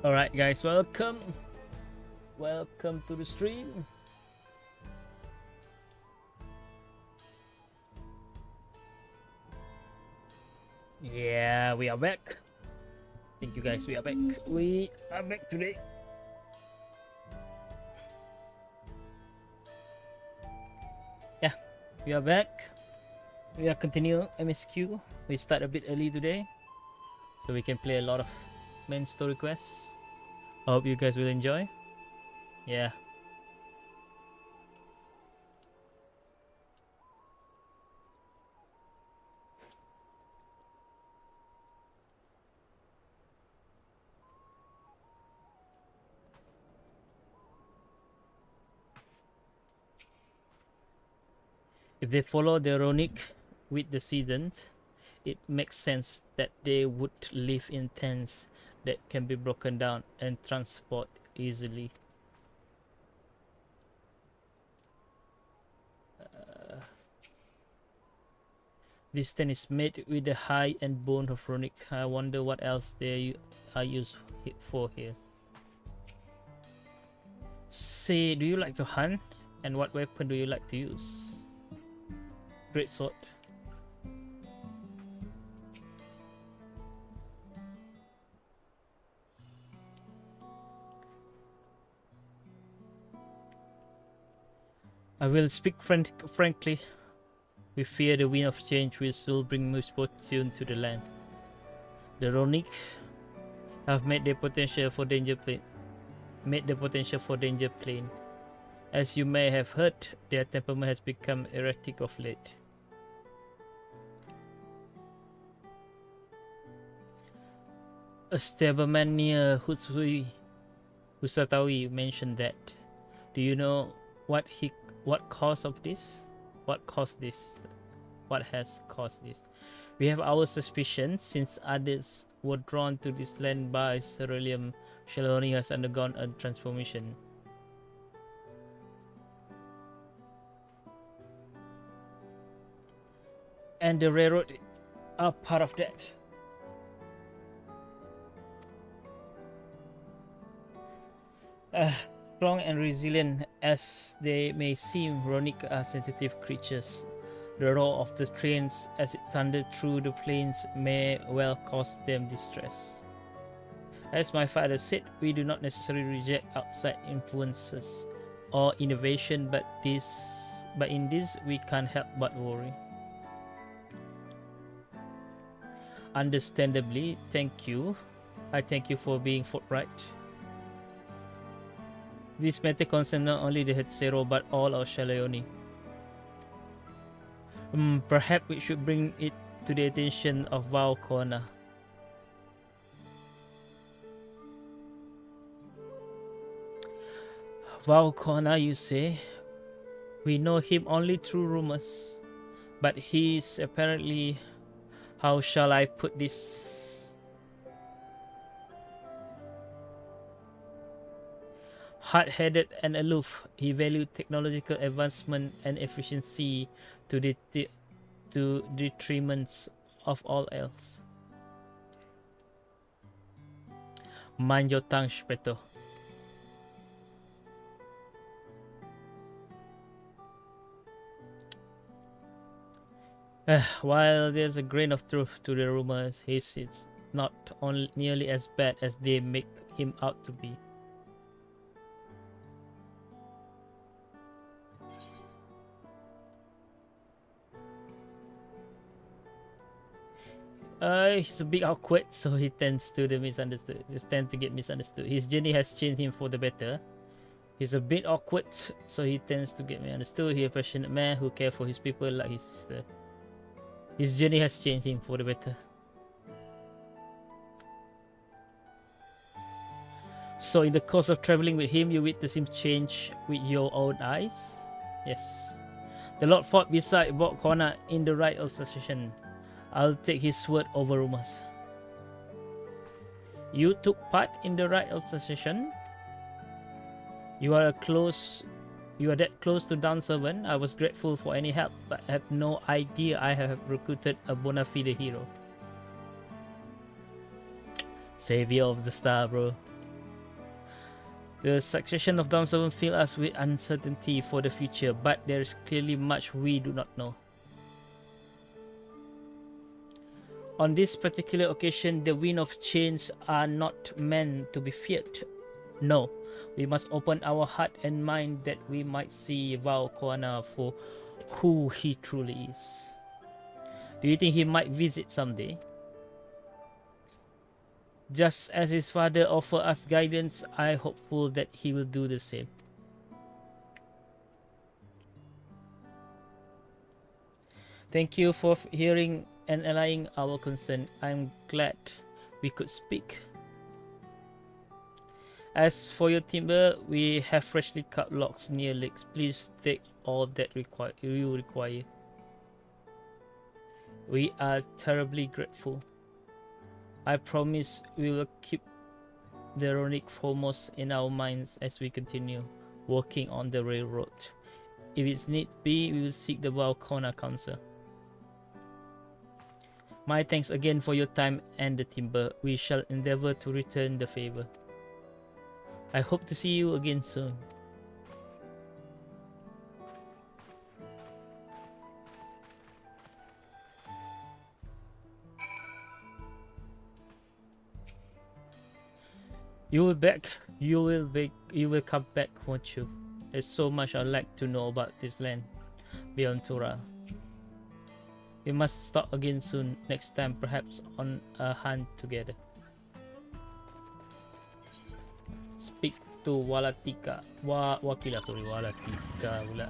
Alright guys, welcome to the stream. Yeah, we are back. Thank you guys, we are back. We are back today. Yeah, we are back. We are continue MSQ. We start a bit early today, so we can play a lot of main story quests. I hope you guys will enjoy. Yeah. If they follow the Ronic with the seasons, it makes sense that they would live in tents that can be broken down and transport easily. This tent is made with the hide and bone of Ronic. I wonder what else they are used for here. Say, do you like to hunt? And what weapon do you like to use? Great sword. I will speak frankly. We fear the wind of change which will bring misfortune to the land. The Ronic have made the potential for danger plain. As you may have heard, their temperament has become erratic of late. A stableman near Husatawi mentioned that. Do you know what caused this? What has caused this? We have our suspicions, since others were drawn to this land by Ceruleum. Shaloni has undergone a transformation. And the railroad are part of that. Strong and resilient as they may seem, Ronic are sensitive creatures. The roar of the trains as it thundered through the plains may well cause them distress. As my father said, we do not necessarily reject outside influences or innovation, but in this we can't help but worry. Understandably, thank you. I thank you for being forthright. This matter concerns not only the Hetsero but all of Shalaoni. Perhaps we should bring it to the attention of Valkona. Valkona, you say? We know him only through rumors, but he is apparently, how shall I put this? Hard-headed and aloof. He valued technological advancement and efficiency to detriment of all else. Mind your tongue, Speto. While there's a grain of truth to the rumors, it's not nearly as bad as they make him out to be. He's a bit awkward, so he tends to get misunderstood. His journey has changed him for the better. He's a bit awkward, so he tends to get misunderstood. He's a passionate man who cares for his people like his sister. His journey has changed him for the better. So in the course of traveling with him, you witness him change with your own eyes? Yes. The Lord fought beside Valkona in the rite of succession. I'll take his word over rumors. You took part in the rite of succession? You are that close to Dawntrail. I was grateful for any help, but I have no idea I have recruited a bona fide hero. Savior of the star, bro. The succession of Dawntrail fill us with uncertainty for the future, but there is clearly much we do not know. On this particular occasion, the wind of change are not meant to be feared. No, we must open our heart and mind that we might see Valkoana for who he truly is. Do you think he might visit someday? Just as his father offered us guidance, I am hopeful that he will do the same. Thank you for hearing and allaying our concern. I'm glad we could speak. As for your timber, we have freshly cut logs near lakes. Please take all that you require. We are terribly grateful. I promise we will keep the Ronic foremost in our minds as we continue working on the railroad. If it's need be, we will seek the Valkoana Council. My thanks again for your time and the timber. We shall endeavor to return the favor. I hope to see you again soon. You will come back, won't you? There's so much I'd like to know about this land beyond Tura. We must start again soon, next time perhaps on a hunt together. Speak to Walatika. Walatika pula.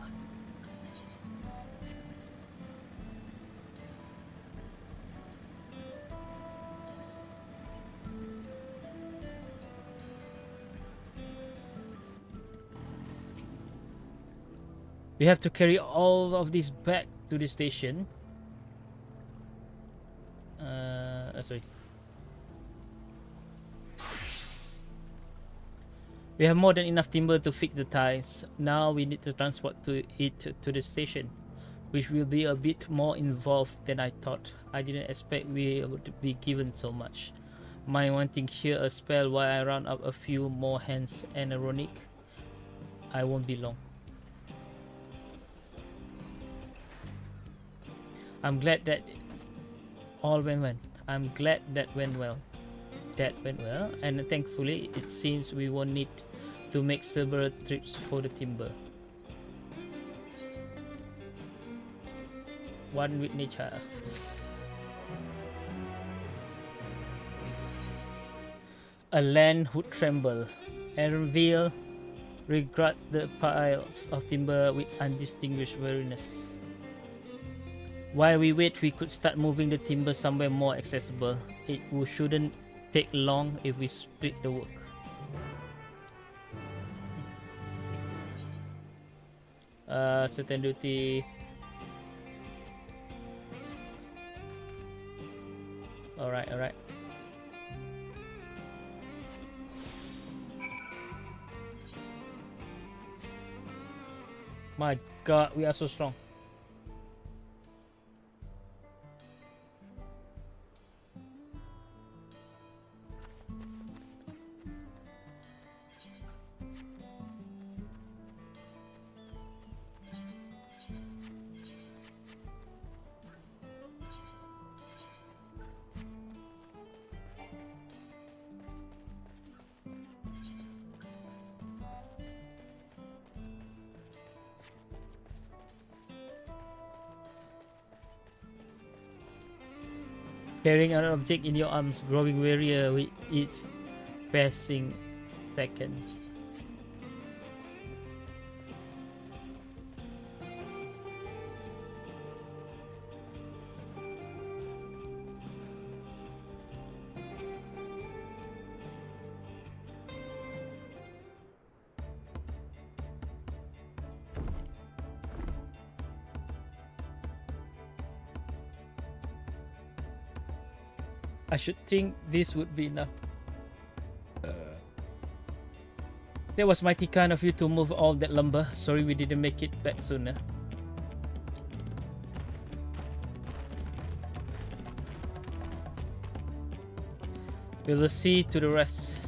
We have to carry all of this back to the station. Sorry. We have more than enough timber to fix the ties. Now we need to transport it to the station, which will be a bit more involved than I thought. I didn't expect we would be given so much. Mind wanting here a spell while I round up a few more hands and a Ronic? I won't be long. I'm glad that all went well. I'm glad that went well. And thankfully it seems we won't need to make several trips for the timber. One with nature. A land would tremble and reveal regard the piles of timber with undistinguished weariness. While we wait, we could start moving the timber somewhere more accessible. It shouldn't take long if we split the work. Certain duty. Alright. My god, we are so strong. Carrying an object in your arms, growing wearier with each passing second. I should think this would be enough. That was mighty kind of you to move all that lumber. Sorry we didn't make it back sooner. We will see to the rest.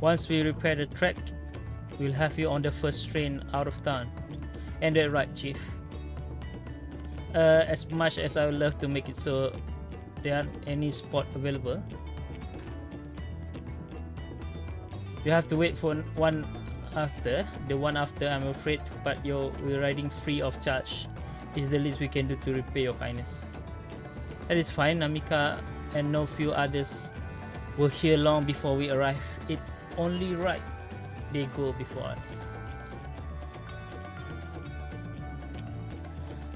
Once we repair the track, we'll have you on the first train out of town. And that's right, Chief. As much as I would love to make it so there aren't any spot available, you have to wait for the one after, I'm afraid, but we're riding free of charge. Is the least we can do to repay your kindness. That is fine. Namika and no few others were here long before we arrived. It's only right they go before us.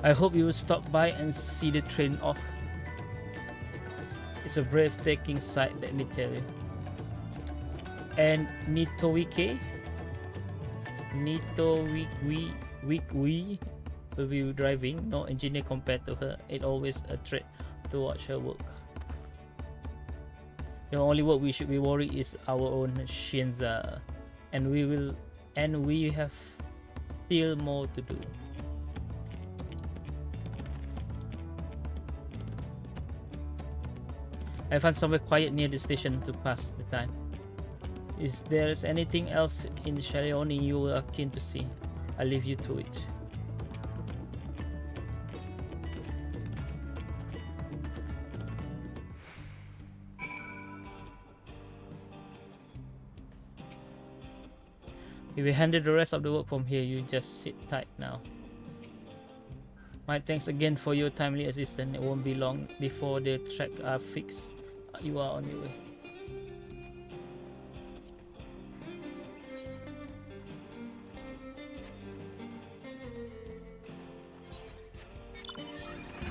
I hope you will stop by and see the train off. It's a breathtaking sight, let me tell you. And Nitowike will be driving. No engineer compared to her. It's always a treat to watch her work. The only work we should be worried is our own Shinza, and we have still more to do. I found somewhere quiet near the station to pass the time. Is there anything else in Shalioni you are keen to see? I'll leave you to it. If we handle the rest of the work from here, you just sit tight now. My thanks again for your timely assistance. It won't be long before the track are fixed. You are on your way.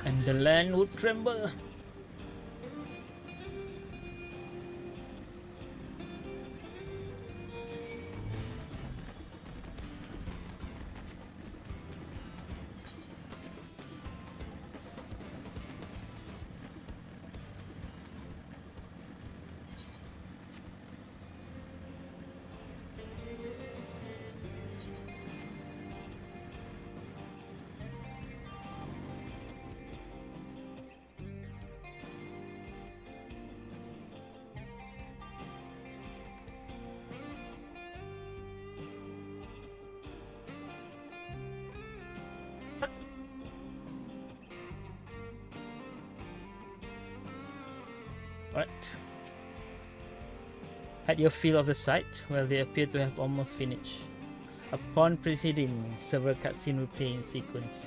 And the land would tremble. What? Had your feel of the sight? Well, they appear to have almost finished. Upon proceeding, several cutscenes will play in sequence.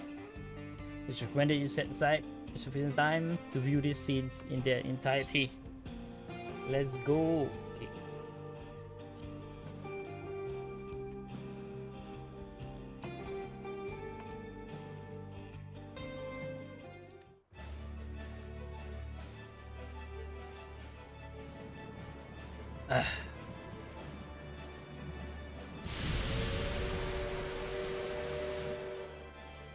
It's recommended you set aside sufficient time to view these scenes in their entirety. Let's go. Okay. Ah.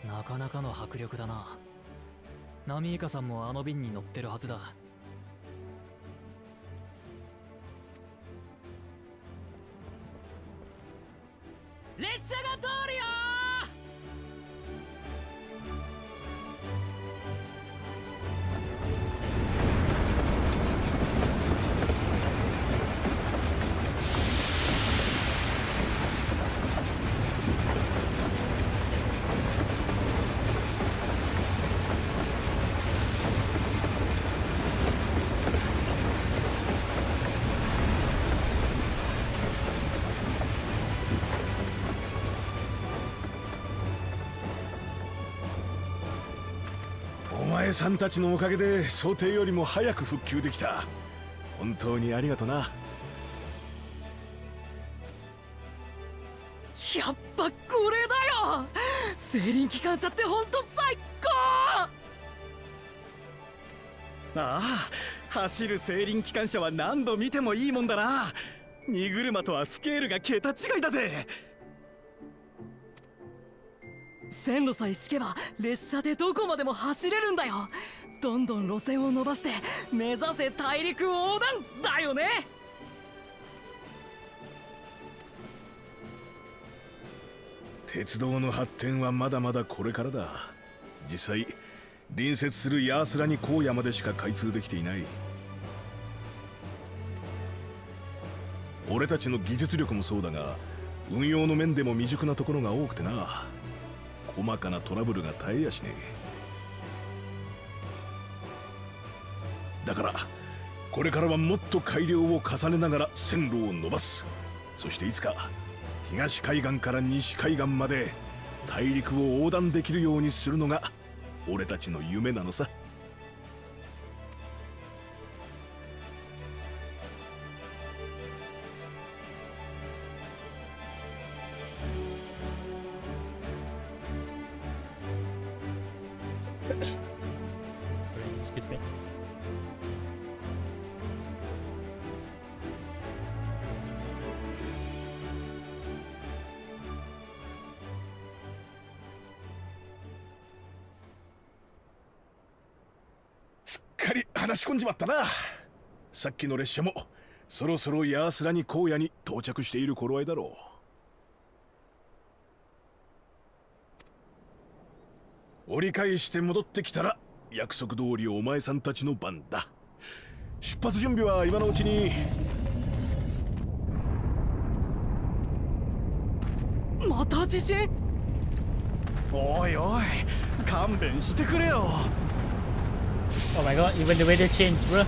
なかなかの迫力だな。ナミイカさんもあの便に乗ってるはずだ。列車が通るよお前さんたちのおかげで想定よりも早く復旧できた。本当にありがとな。やっぱこれだよ。セーリン機関車ってほんと最高。ああ、走るセーリン機関車は何度見てもいいもんだな。荷車とはスケールが桁違いだぜ。線路さえ敷けば列車でどこまでも走れるんだよ。どんどん路線を伸ばして目指せ大陸横断だよね。鉄道の発展はまだまだこれからだ。実際隣接するヤースラニ荒野までしか開通できていない。俺たちの技術力もそうだが、運用の面でも未熟なところが多くてな。細かなトラブルが絶えやしねえ。だからこれからはもっと改良を重ねながら線路を伸ばす。そしていつか東海岸から西海岸まで大陸を横断できるようにするのが俺たちの夢なのさ。Excuse me. すっかり話し込んじまったな。さっきの列車もそろそろヤースラニ荒野に到着している頃合いだろう。折り返して戻ってきたら約束通りお前さんたちの番だ。出発準備は今のうちに。また地震？おいおい、勘弁してくれよ。 Oh my god, even the weather changed, bro.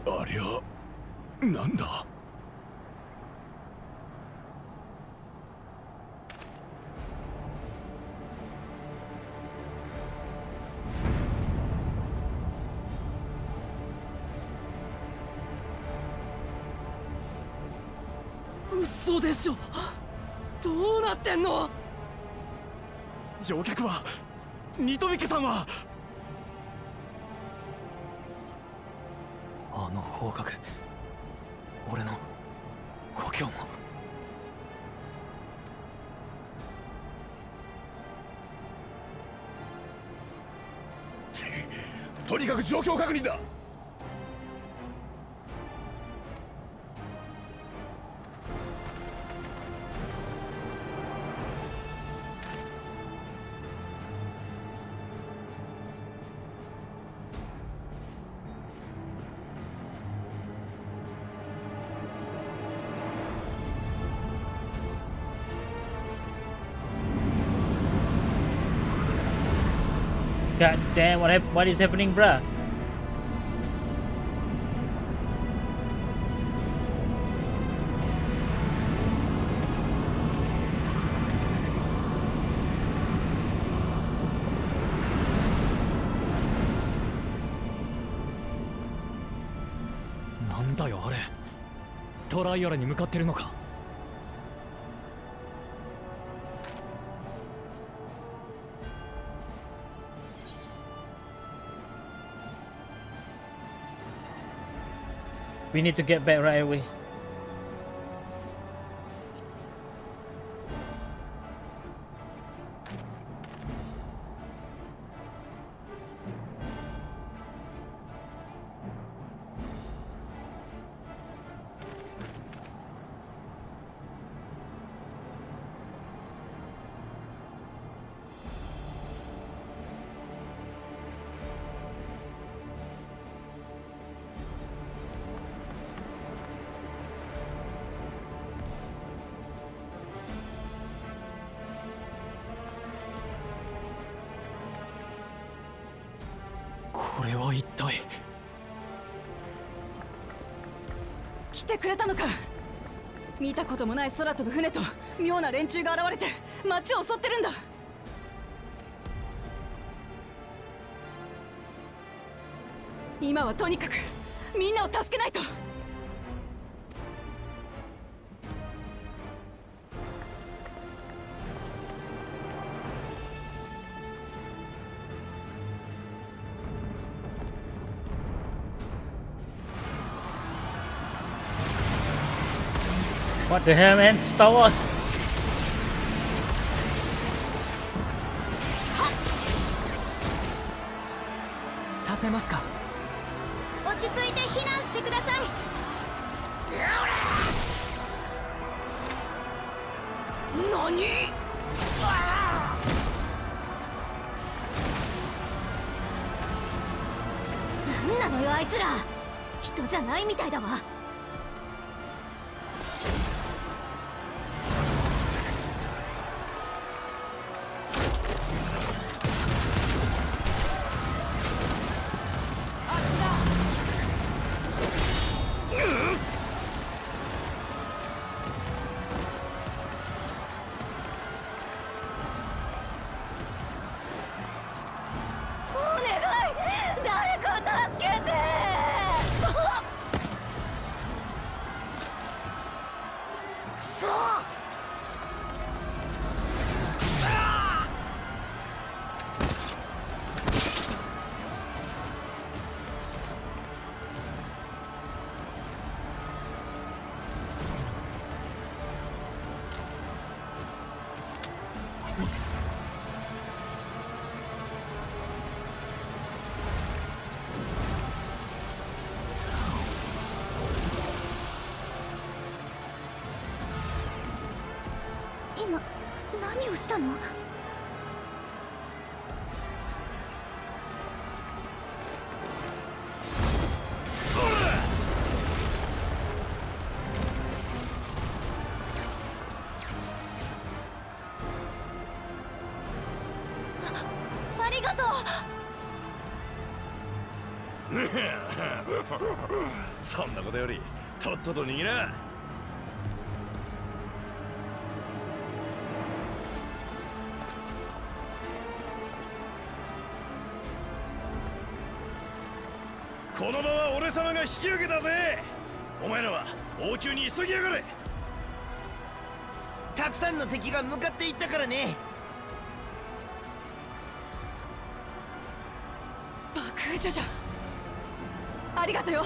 ありゃ、なんだ。嘘でしょ。どうなってんの？乗客はニトビケさんは。あの方角、俺の故郷も。とにかく状況確認だ。God damn, what is happening, bruh? なんだよあれ。トライアルに向かってるのか。We need to get back right away.これは一体。来てくれたのか。見たこともない空飛ぶ船と妙な連中が現れて街を襲ってるんだ。今はとにかくみんなを助けないと。What the hell, man? Star Wars. てますか？落ち着いて避難してください。何？なんなのよあいつら、人じゃないみたいだわ。今何をしたの？ありがとう。そんなことよりとっとと逃げな。この場は俺様が引き受けたぜ。お前らは王宮に急ぎやがれ。たくさんの敵が向かっていったからね。爆風じゃじゃん。ありがとよ。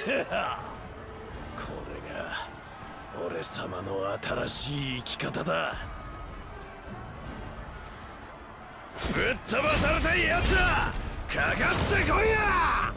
これが俺様の新しい生き方だ。ぶっ飛ばされたいやつはかかってこいや。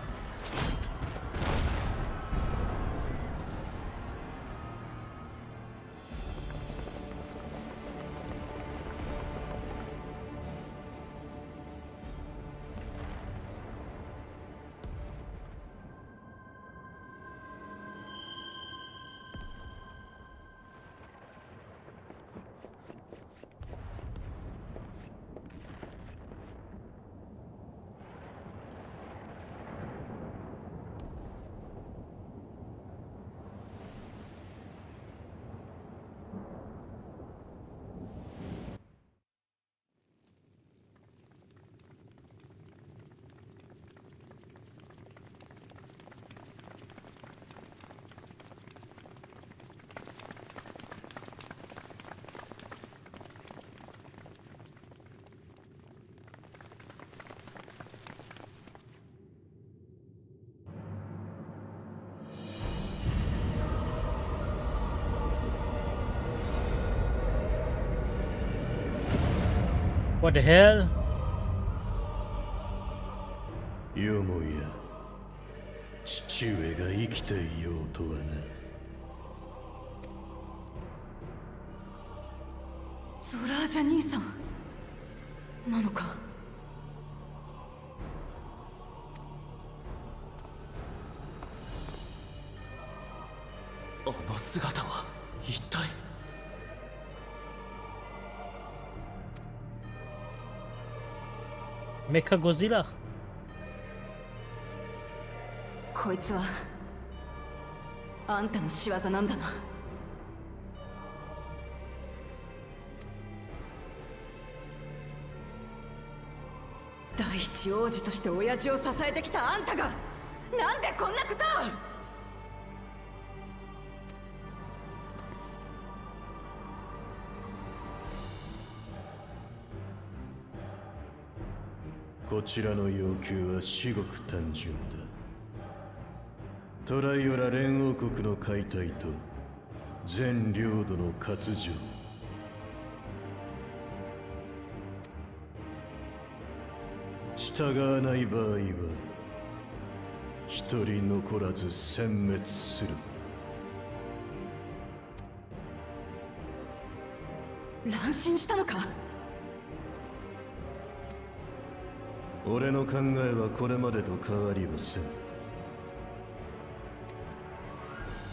What the hell? よもや父上が生きていようとはな。ソラージャ兄さんなのか？あの姿は一体。メカゴジラ。こいつはあんたの仕業なんだな。第一王子として親父を支えてきたあんたがなんでこんなことを。こちらの要求は至極単純だ。トライオラ連王国の解体と全領土の割譲。従わない場合は一人残らず殲滅する。乱心したのか？俺の考えはこれまでと変わりはせん。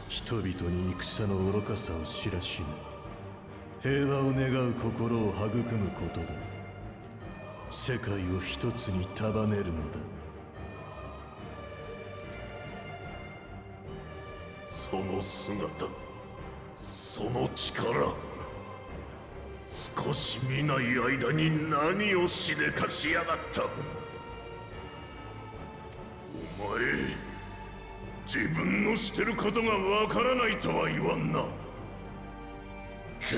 人々に戦の愚かさを知らしめ、平和を願う心を育むことだ。世界を一つに束ねるのだ。その姿、その力、少し見ない間に何をしでかしやがった。お前、自分のしてることがわからないとは言わんな。許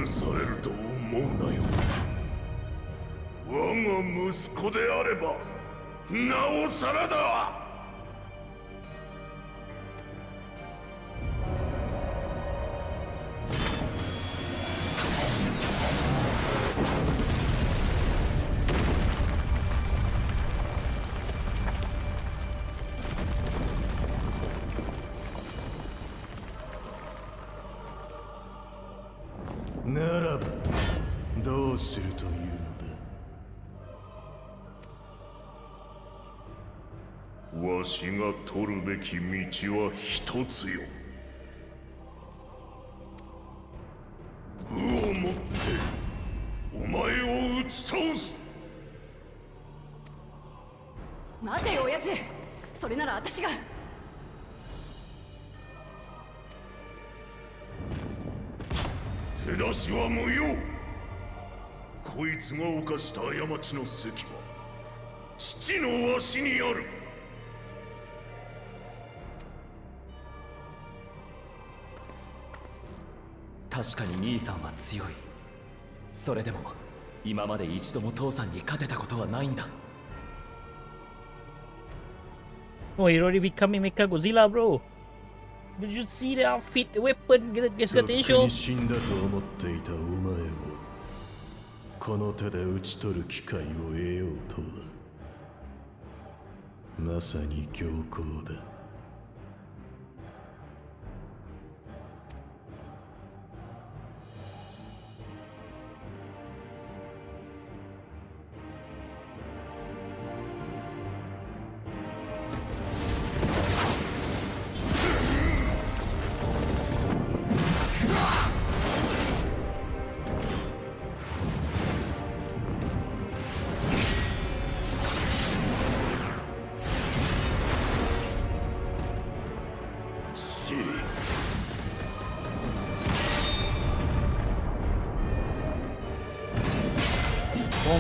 されると思うなよ。我が息子であればなおさらだ。ならばどうするというのだ。わしが取るべき道は一つよ。武をもってお前を打ち倒す。待てよ親父、それなら私が。手出しは無用。こいつが犯した過ちの責は父のわしにある。確かに兄さんは強い。それでも今まで一度も父さんに勝てたことはないんだ。 Oh, he already becoming Mecha Godzilla, bro. Did you see the outfit, the weapon, guess と got っ the く show? に死んだと思っていたお前をこの手で討ち取る機会を得ようとはまさに強行だ。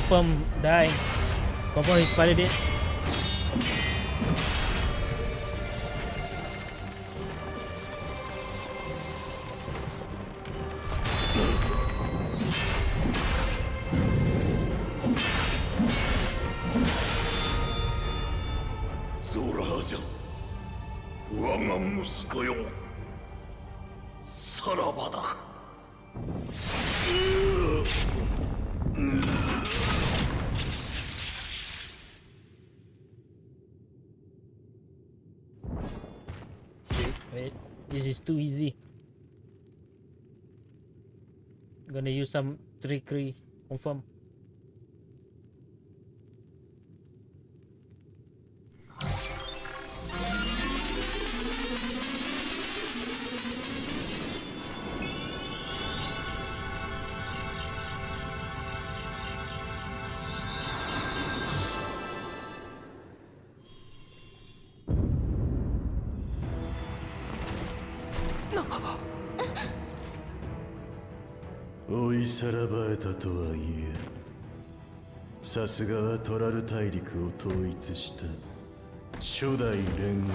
Confirm die. Confirm his father dead. Zora じゃ、我が息子よ。さらばだ。Wait, this is too easy. Gonna use some trickery. Confirm.「追いさらばえたとはいえさすがはトラル大陸を統一した初代連合だ。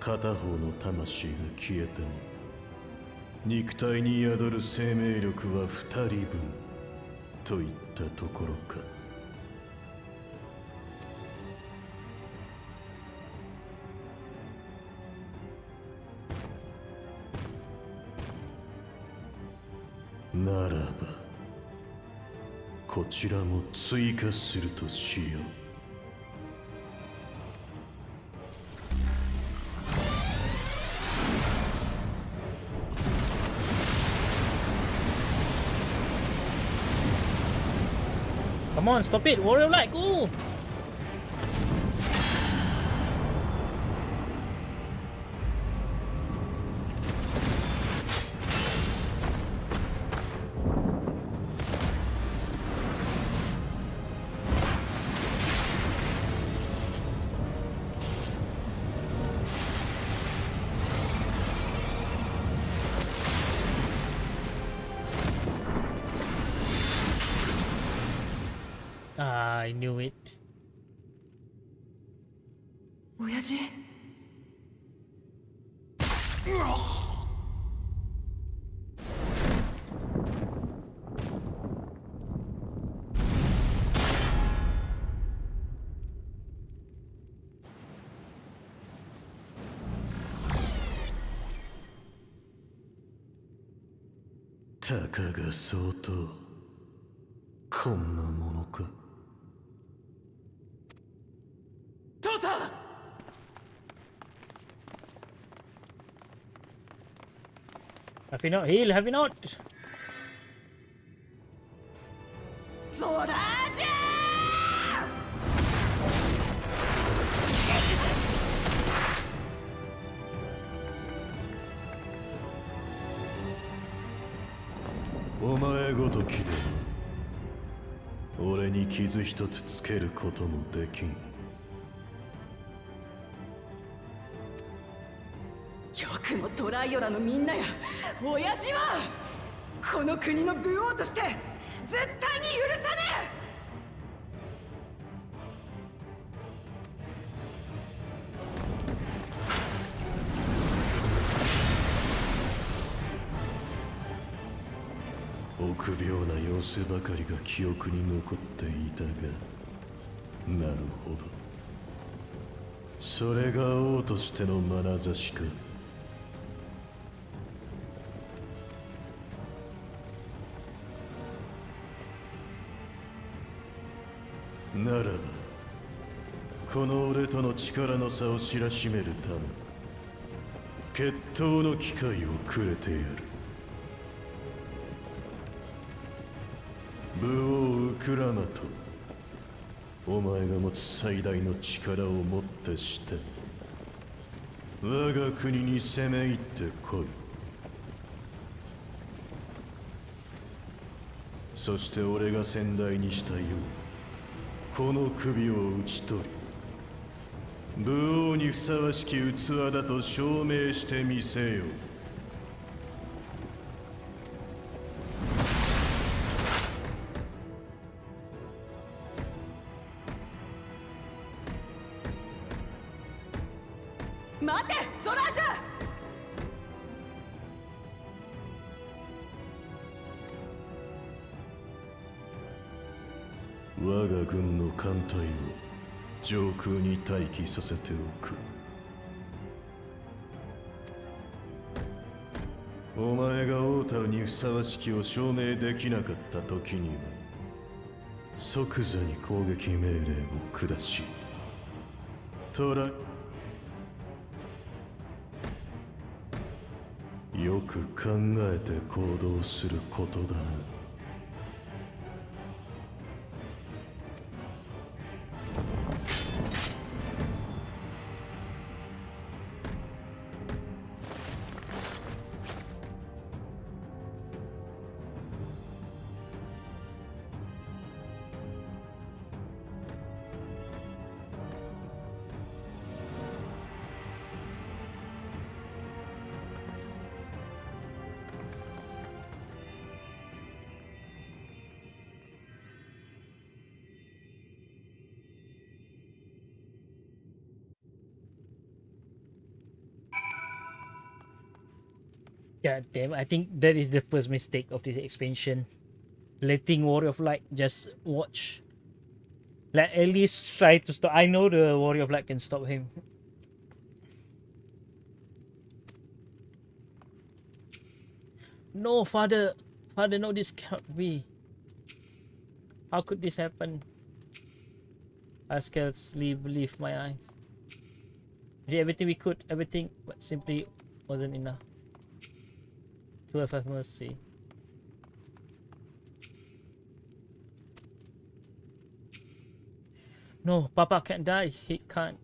片方の魂が消えても肉体に宿る生命力は2人分といったところか。ならばこちらも追加するとしよう。Come on, stop it, Warrior Light, go! Ah, I knew it. 親父。たかが相当こんなものか。父ちゃん Have you not healed? Have you not? ゾラージャお前ごときでは俺に傷一つつけることもできん。よくもトライオラのみんなや親父はこの国の武王として絶対に許さねえ。臆病な様子ばかりが記憶に残っていたが、なるほど。それが王としての眼差しか。ならばこの俺との力の差を知らしめるため決闘の機会をくれてやる。武王ウクラマとお前が持つ最大の力をもってして我が国に攻め入ってこい。そして俺が先代にしたようこの首を討ち取り武王にふさわしき器だと証明してみせよ。待てゾラージャ我が軍の艦隊を上空に待機させておく。お前が王たるにふさわしきを証明できなかった時には即座に攻撃命令を下しトラよく考えて行動することだな。God damn, I think that is the first mistake of this expansion. Letting Warrior of Light just watch. Like, at least try to stop. I know the Warrior of Light can stop him. No, father. Father, no, this cannot be. How could this happen? I scarcely believe my eyes. We did everything we could, everything, but simply wasn't enough. To have mercy. No, Papa can't die. He can't.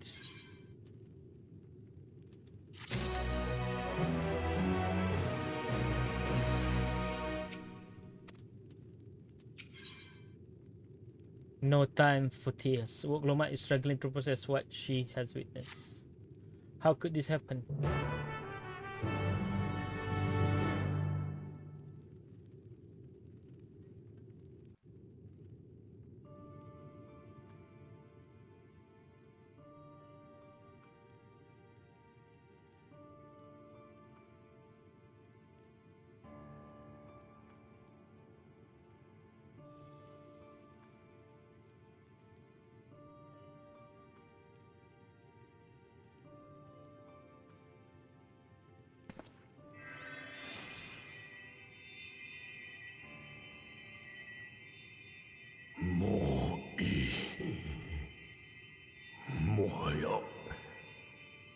No time for tears. Wogloma is struggling to process what she has witnessed. How could this happen?もういい。もはや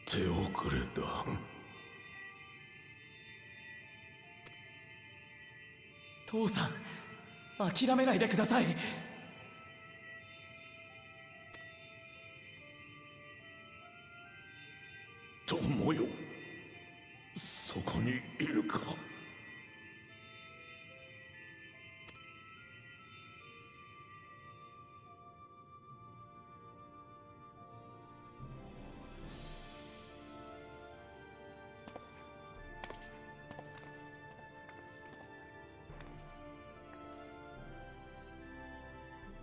手遅れだ。父さん、諦めないでください。友よ、そこにいるか。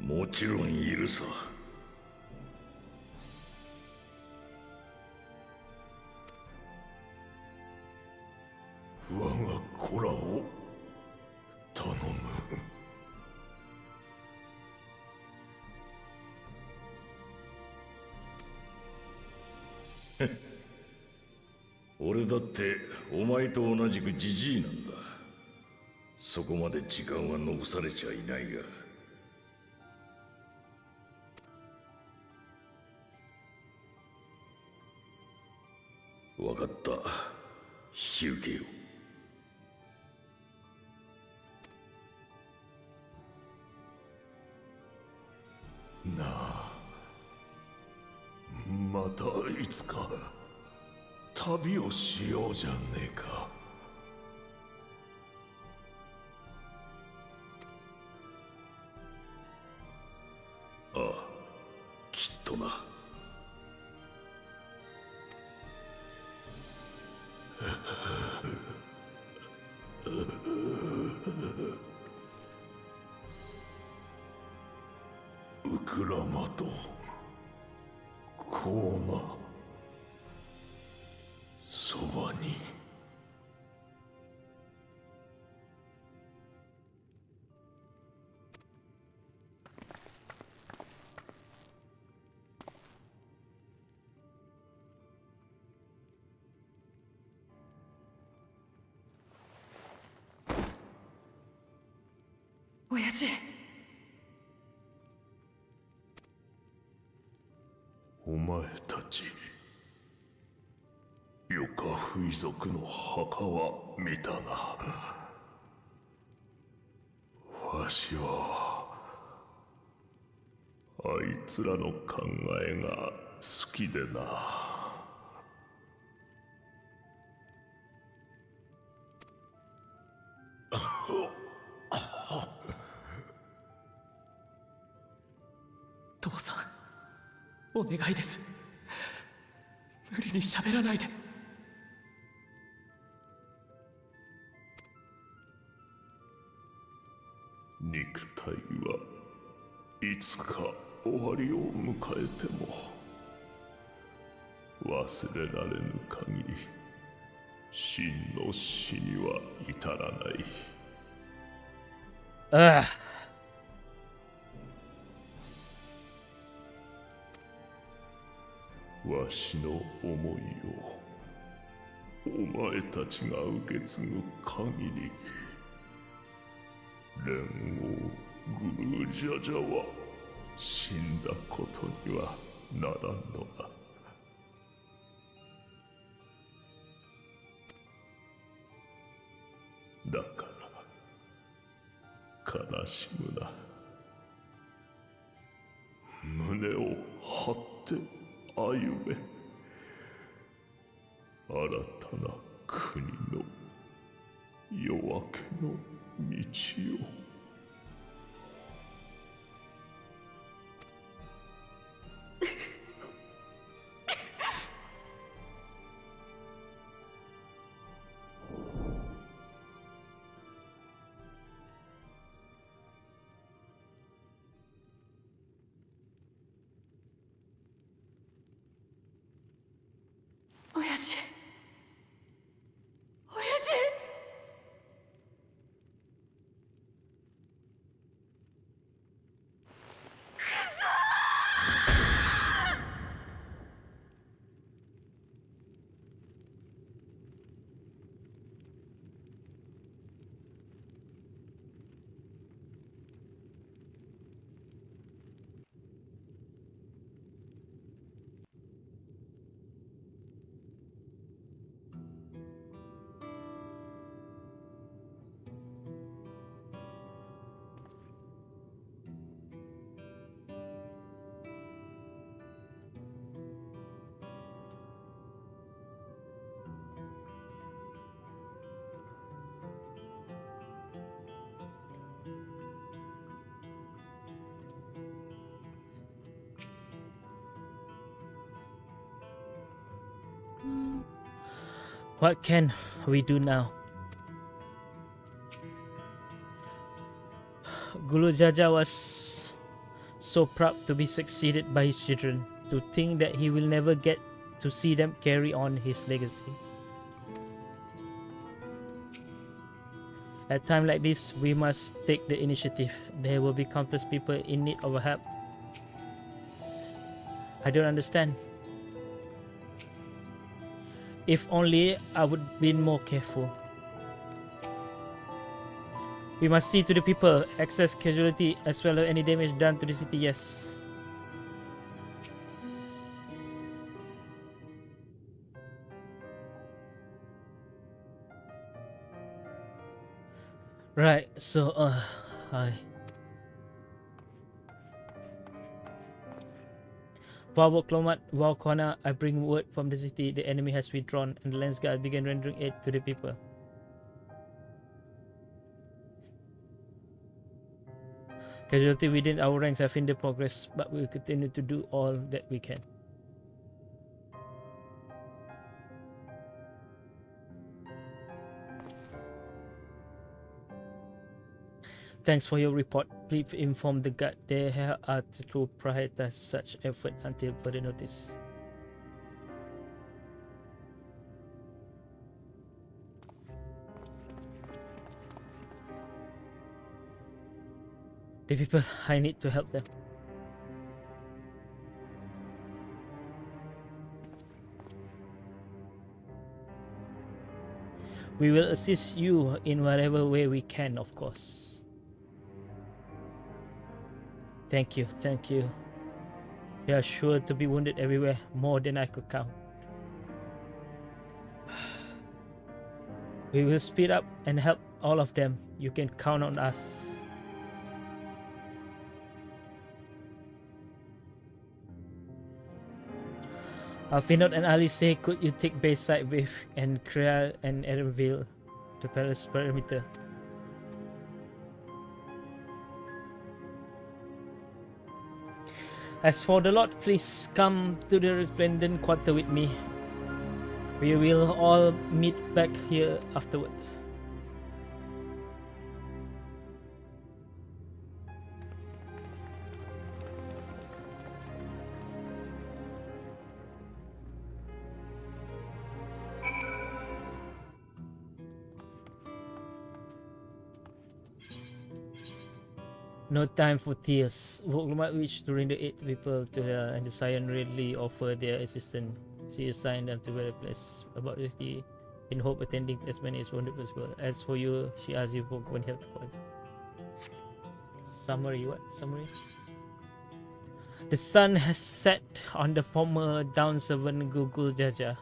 もちろんいるさ。我が子らを頼む。俺だってお前と同じくジジイなんだ。そこまで時間は残されちゃいないが。分かった。引き受けよう。なあ、またいつか旅をしようじゃねえか。ああ、きっとな。ウクラマとコーマ、そばに。親父、お前たち、ヨカフイ族の墓は見たな。わしはあいつらの考えが好きでな。父さん、お願いです。無理に喋らないで。肉体はいつか終わりを迎えても忘れられぬ限り真の死には至らない。Ugh. わしの思いをお前たちが受け継ぐ限り、連王グルージャジャは死んだことにはならんのだ。だから悲しむな。胸を張って歩め。新たな国の夜明けの道を。親父親父What can we do now? Guru Jaja was so proud to be succeeded by his children, to think that he will never get to see them carry on his legacy. At times like this, we must take the initiative. There will be countless people in need of our help. I don't understand. If only I would been more careful. We must see to the people, excess casualty as well as any damage done to the city, yes. Right, so Power Clomat Valkona, I bring word from the city. The enemy has withdrawn and the Lance Guard began rendering aid to the people. Casualty within our ranks have hindered progress, but we will continue to do all that we can. Thanks for your report. Please inform the guard they are to prioritize such effort until further notice. The people, I need to help them. We will assist you in whatever way we can, of course. Thank you, thank you. There are sure to be wounded everywhere, more than I could count. We will speed up and help all of them. You can count on us. Finot and Ali say, could you take Bayside with and Creal and Erenville to Palace perimeter? As for the Lord, please come to the resplendent quarter with me. We will all meet back here afterwards. No time for tears. Wokluma wished to bring the eight people to her, and the Scion readily offered their assistance. She assigned them to various places about 60, in hope attending as many as wanted possible. As for you, she asked you for one help to call. Summary, what? Summary? The sun has set on the former down servant Guru Jaja.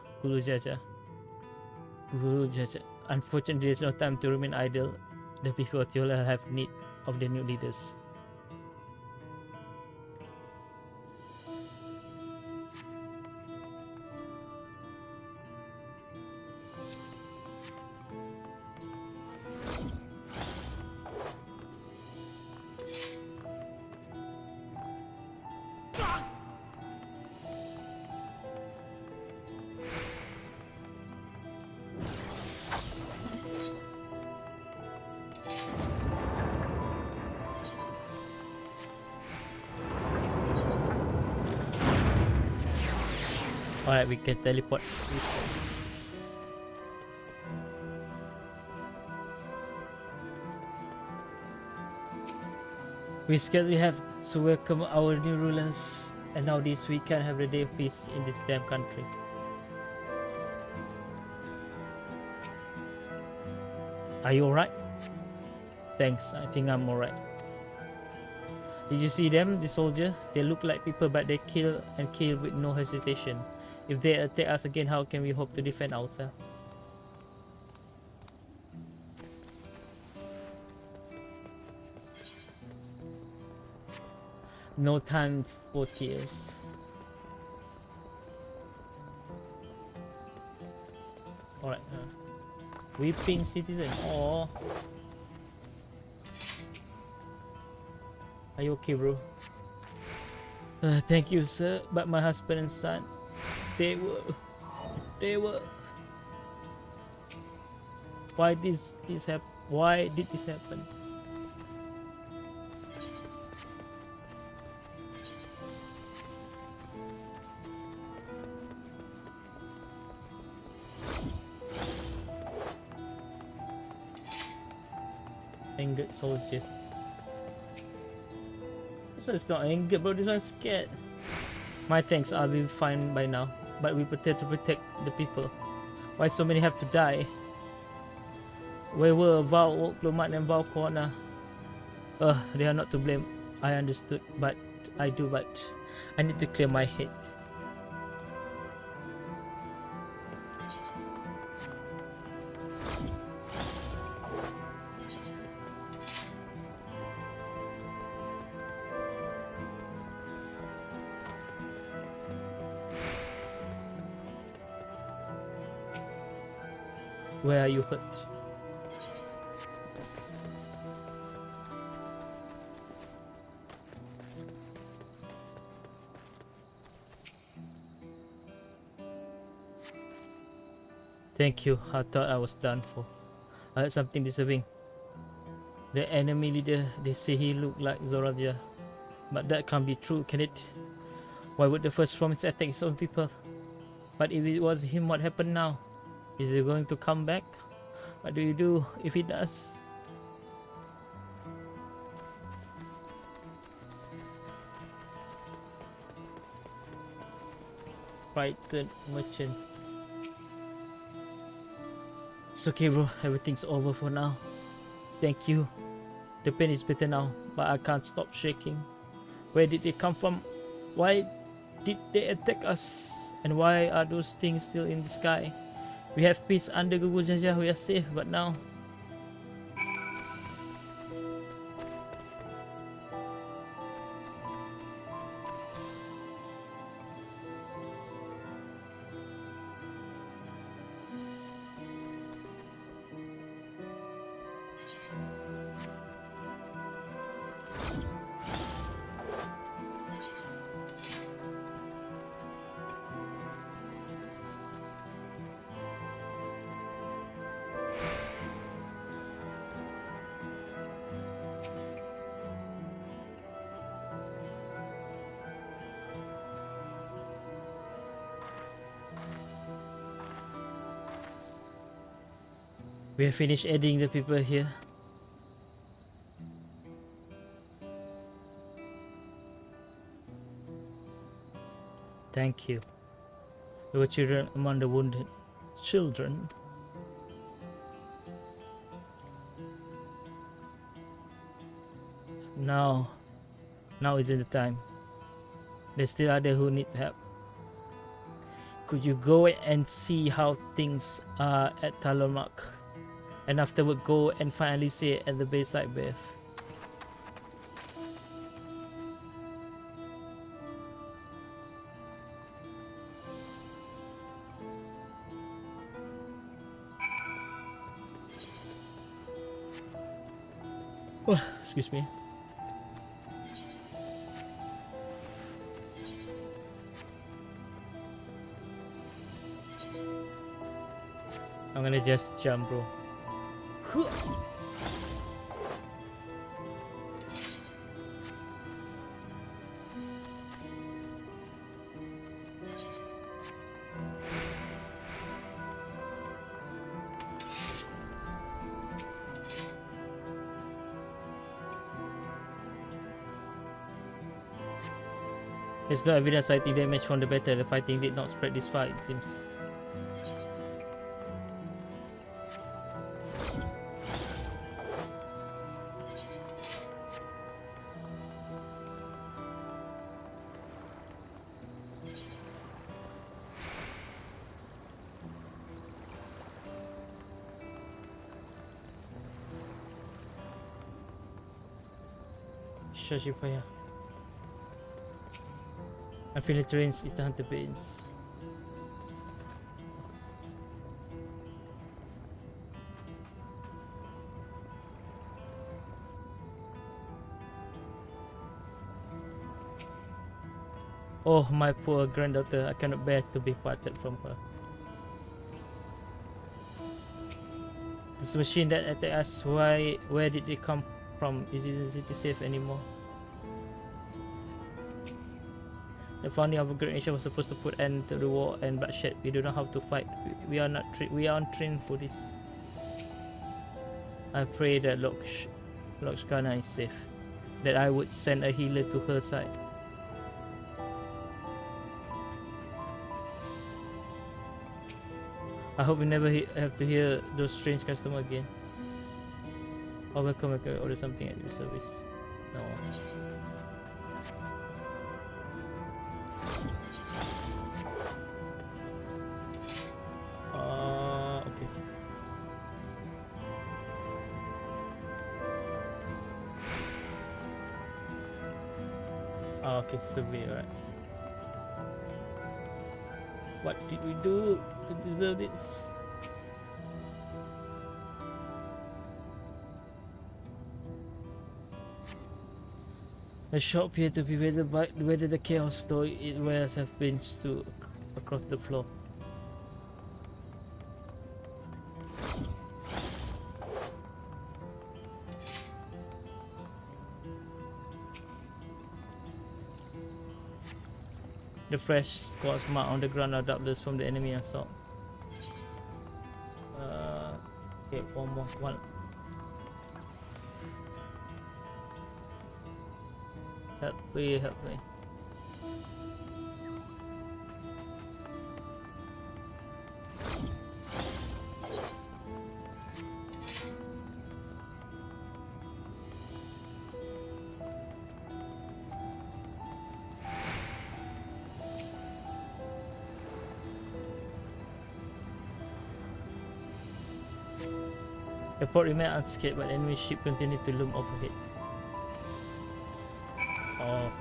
Unfortunately, there's no time to remain idle. The people of Tiola have need of the new leaders. Alright, we can teleport. We scarcely have to welcome our new rulers, and now this we can have a day of peace in this damn country. Are you alright? Thanks, I think I'm alright. Did you see them, the soldiers? They look like people, but they kill and kill with no hesitation. If they attack us again, how can we hope to defend ourselves? No time for tears. Alright. Weeping citizen. Oh. Are you okay, bro? Thank you, sir. But my husband and son, they were. Why this happen? Why did this happen? Angered soldier. This one's not angered, bro. This one's scared. My thanks, I'll be fine by now. But we protect to protect the people. Why so many have to die? Where were Val, Oklomat and Val Corner? They are not to blame. I understood, but I need to clear my head. Where are you hurt? Thank you. I thought I was done for. I heard something disturbing. The enemy leader, they say he looked like Zoraja. But that can't be true, can it? Why would the first promise attack his own people? But if it was him, what happened now? Is he going to come back? What do you do if he does? Frightened merchant. It's okay, bro. Everything's over for now. Thank you. The pain is better now, but I can't stop shaking. Where did they come from? Why did they attack us? And why are those things still in the sky? We have peace under Gugu Jaja, we are safe, but now... We have finished adding the people here. Thank you. There were children among the wounded. Children? Now isn't the time. There's still others who need help. Could you go and see how things are at Talonmark? And afterward go and find Alicia at the Bayside Bath. Oh, excuse me. I'm gonna just jump, bro. There's no evidence citing damage from the battle. The fighting did not spread this far, it seems. Shashipaya. I feel the trains is the hunter pains. Oh, my poor granddaughter, I cannot bear to be parted from her. This machine that attacked us, where did it come from? Isn't it safe anymore? The founding of a great nation was supposed to put end to the war and bloodshed. We don't know how to fight. We are untrained for this. I pray that Lokshkana is safe. That I would send a healer to her side. I hope we never have to hear those strange customers again. Or welcome, I can order something at your service. No. Okay. Okay, survey, alright. What did we do to deserve this? The shop appeared to be whether the chaos store it wears have been to across the floor. The fresh squads marked on the ground are doubtless from the enemy assault. Okay, one. Help me. The port remained unscathed, but enemy ship continued to loom overhead. Oh.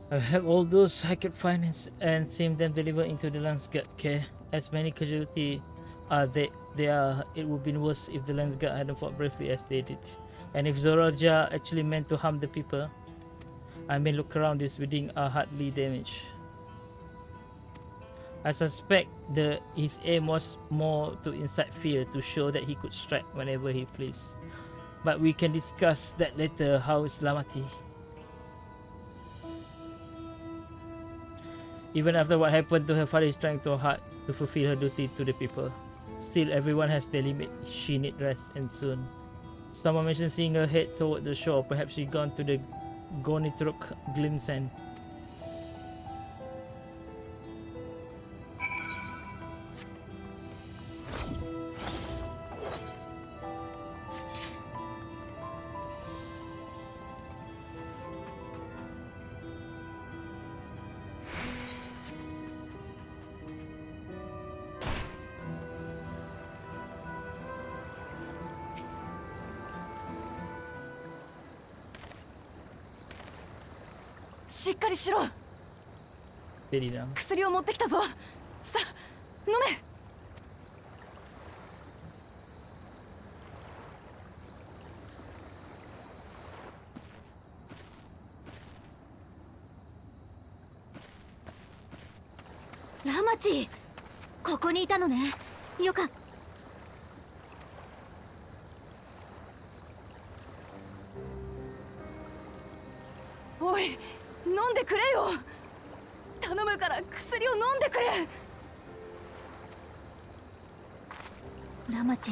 I have all those I could find and seen them delivered into the land's care. As many casualties It would have been worse if the Lensguard hadn't fought bravely as they did. And if Zoraja actually meant to harm the people, I may look around, these buildings are hardly damaged. I suspect his aim was more to incite fear, to show that he could strike whenever he pleased. But we can discuss that later. How is Lamati? Even after what happened to her father, is trying too hard to fulfill her duty to the people. Still, everyone has their limit. She needs rest, and soon. Someone mentioned seeing her head toward the shore. Perhaps she gone to the Gonitruk Glimsen.しっかりしろ。 Steady now. 薬を持ってきたぞ。さあ飲め。ラマチ、ここにいたのね。よかった。おい、飲んでくれよ。頼むから薬を飲んでくれ。ラマチ、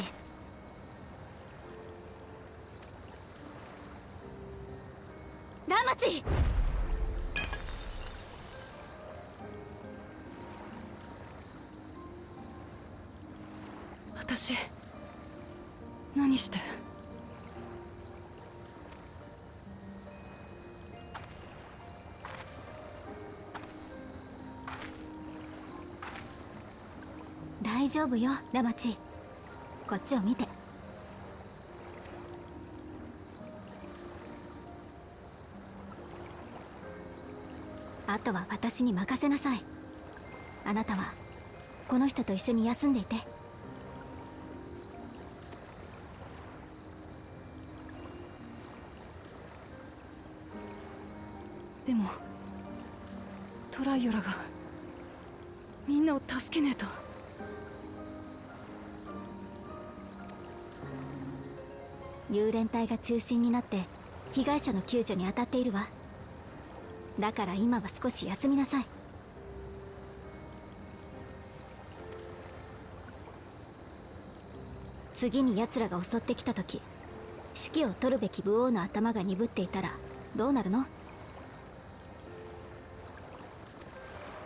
ラマチ。私何して。大丈夫よ、ラマチ。こっちを見て。あとは私に任せなさい。あなたはこの人と一緒に休んでいて。でもトライオラがみんなを助けねえと。幽連隊が中心になって被害者の救助に当たっているわ。だから今は少し休みなさい。次に奴らが襲ってきた時、指揮を取るべき武王の頭が鈍っていたらどうなるの？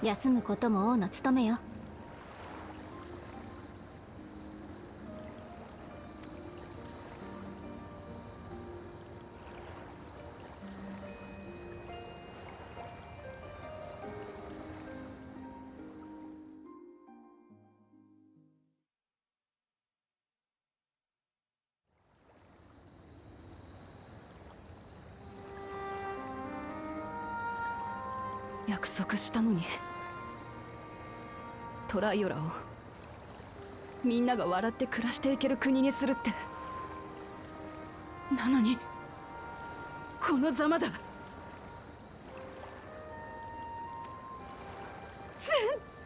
休むことも王の務めよ。約束したのに。トライオラをみんなが笑って暮らしていける国にするって。なのにこのざまだ。全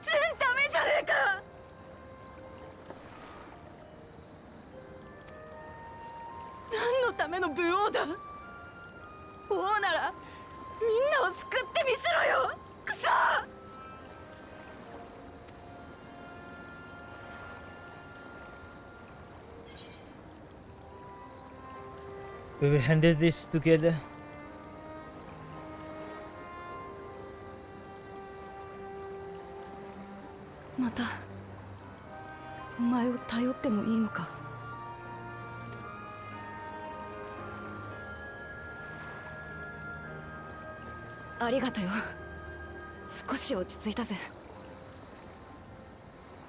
然ダメじゃねえか。何のための武王だ。王ならみんなを救ってみせろよ。クソ。We will handle this together. またお前を頼ってもいいのか。ありがとよ。少し落ち着いたぜ。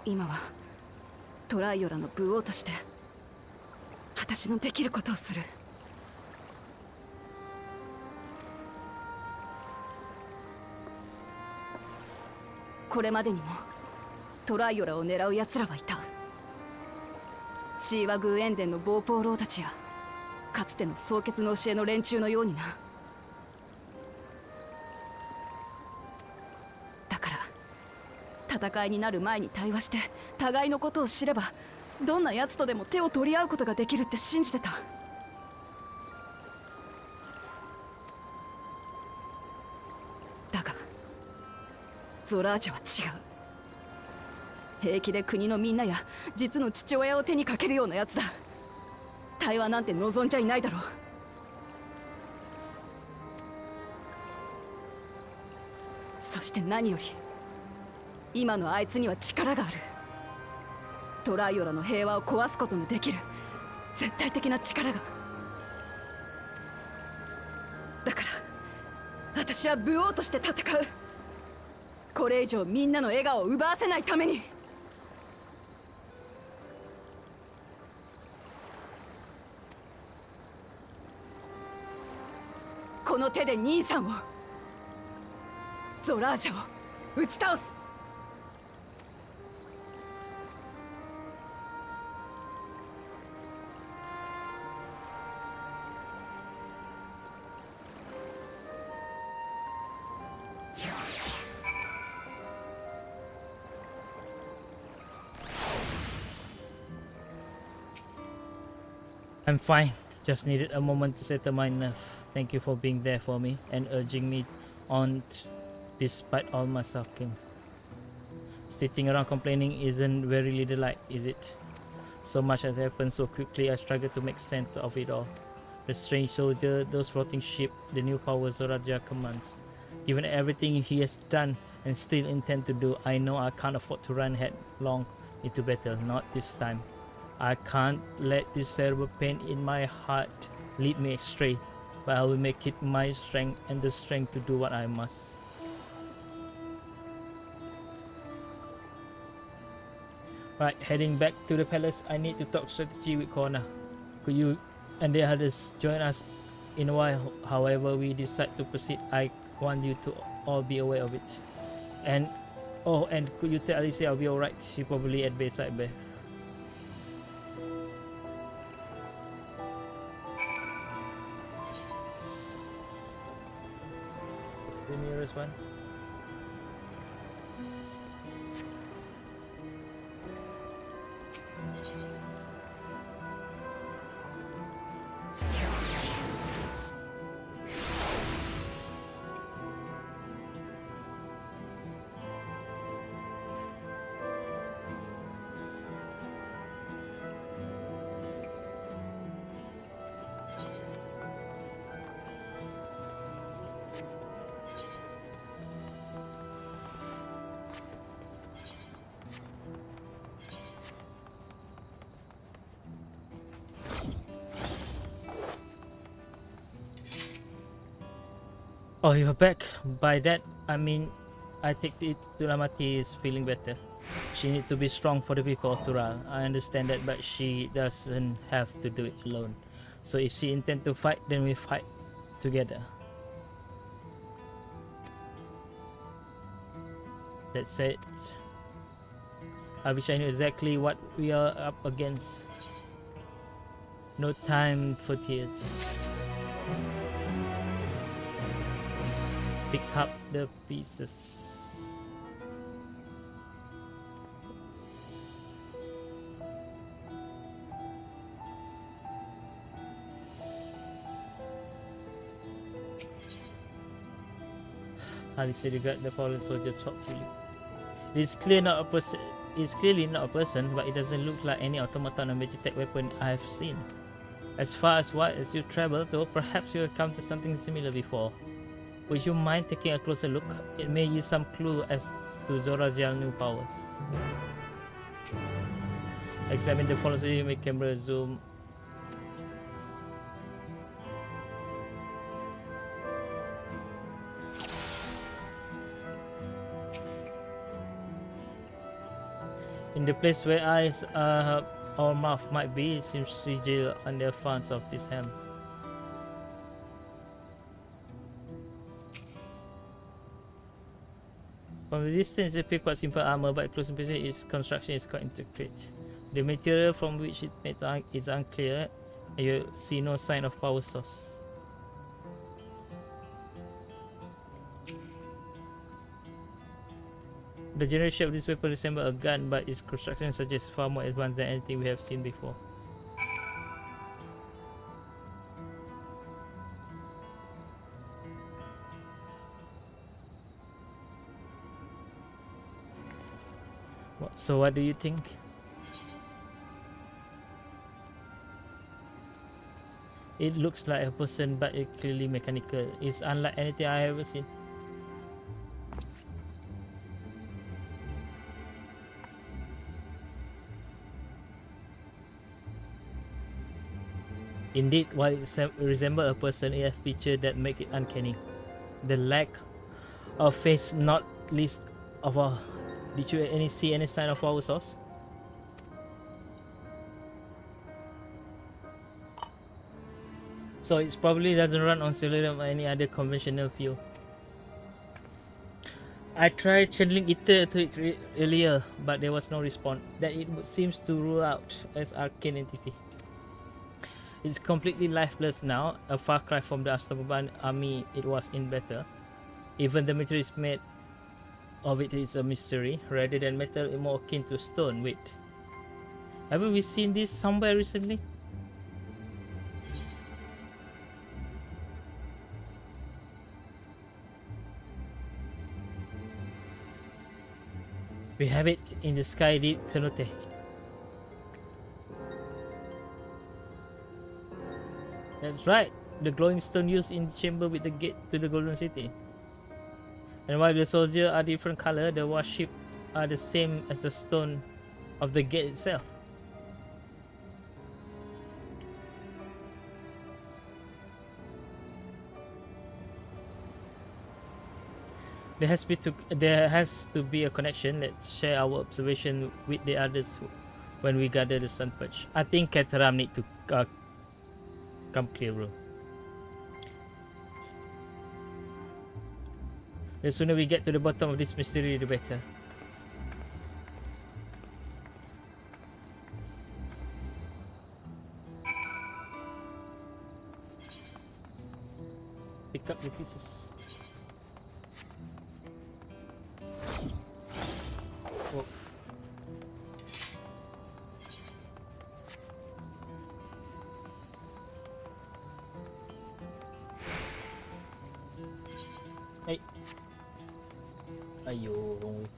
今はトライオラの武王として私のできることをする。これまでにもトライオラを狙う奴らはいた。チーワグーエンデンのボーポーローたちやかつての蒼結の教えの連中のようにな。だから戦いになる前に対話して互いのことを知ればどんな奴とでも手を取り合うことができるって信じてた。だがゾラージャは違う。平気で国のみんなや実の父親を手にかけるようなやつだ。対話なんて望んじゃいないだろう。そして何より今のあいつには力がある。トライオラの平和を壊すことのできる絶対的な力が。だから私は武王として戦う。これ以上みんなの笑顔を奪わせないために。この手で兄さんを、ゾラージャを打ち倒す。I'm fine. Just needed a moment to settle my nerve. Thank you for being there for me and urging me on despite all my sulking. Sitting around complaining isn't very ladylike, is it? So much has happened so quickly, I struggle to make sense of it all. The strange soldier, those floating ships, the new powers Zoraja commands. Given everything he has done and still intend to do, I know I can't afford to run headlong into battle, not this time. I can't let this terrible pain in my heart lead me astray, but I will make it my strength and the strength to do what I must. Right, heading back to the palace, I need to talk strategy with Kona. Could you and the others join us in a while? However we decide to proceed, I want you to all be aware of it. And oh, and could you tell Alicia I'll be alright? She probably at Bayside Bay. The nearest one. Oh, you're back. By that, I mean, I take it Tulamati is feeling better. She needs to be strong for the people of Tural. I understand that, but she doesn't have to do it alone. So if she intends to fight, then we fight together. That said, I wish I knew exactly what we are up against. No time for tears. Pick up the pieces. Alicia regard the fallen soldier thoughtfully. It's clearly not a person, but it doesn't look like any automaton or magitech weapon I've seen. As far as wide as you travel, though, perhaps you encountered something similar before. Would you mind taking a closer look? It may yield some clue as to Zorazial's new powers. Examine the fallen soldier, make camera zoom. In the place where eyes or mouth might be, it seems rigid on the fronts of this helm. From the distance, it appears quite simple armor, but close inspection, its construction is quite intricate. The material from which it made is unclear, and you see no sign of power source. The general shape of this weapon resembles a gun, but its construction suggests far more advanced than anything we have seen before. So what do you think? It looks like a person, but it's clearly mechanical. It's unlike anything I have ever seen. Indeed, while it resembles a person, it has features that make it uncanny. The lack of face, not least of a... Did you see any sign of power source? So it probably doesn't run on cellular or any other conventional fuel. I tried channeling Ether to it earlier, but there was no response. That it seems to rule out as arcane entity. It's completely lifeless now, a far cry from the Astaban army it was in battle. Even the material made of it is a mystery. Rather than metal, it's more akin to stone. Wait, haven't we seen this somewhere recently? We have it in the sky deep cenote. That's right, the glowing stone used in the chamber with the gate to the Golden City. And while the soldiers are different color, the warship are the same as the stone of the gate itself. There has to be a connection. Let's share our observation with the others when we gather the sun perch. I think Kataram need to come clear, bro. The sooner we get to the bottom of this mystery, the better. Pick up the pieces. Oh. Hey. Ayo, wrong way.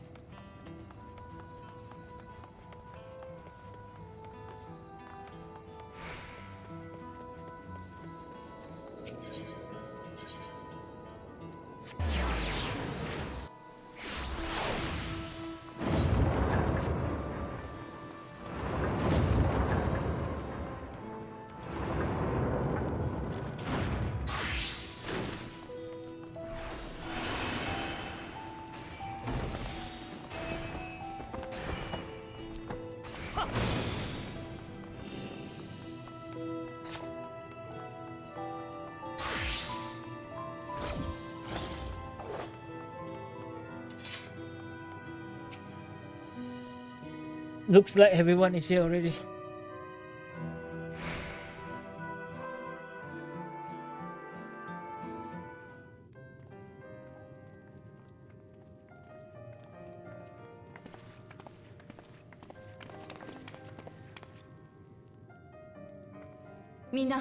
Looks like everyone is here already.みんな、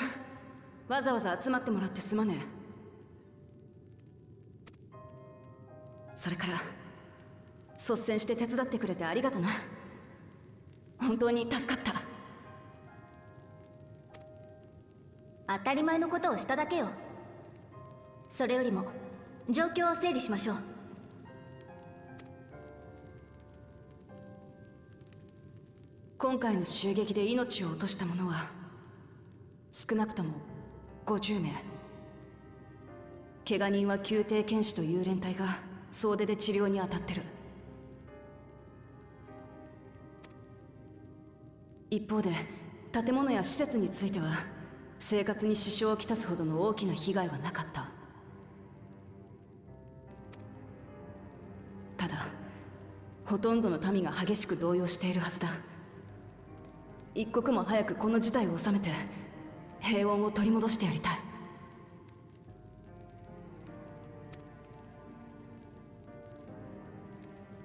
わざわざ集まってもらってすまねえ。それから、率先して手伝ってくれてありがとな。本当に助かった。当たり前のことをしただけよ。それよりも状況を整理しましょう。今回の襲撃で命を落とした者は少なくとも50名。怪我人は宮廷剣士という連隊が総出で治療に当たってる。一方で建物や施設については生活に支障をきたすほどの大きな被害はなかった。ただほとんどの民が激しく動揺しているはずだ。一刻も早くこの事態を収めて平穏を取り戻してやりたい。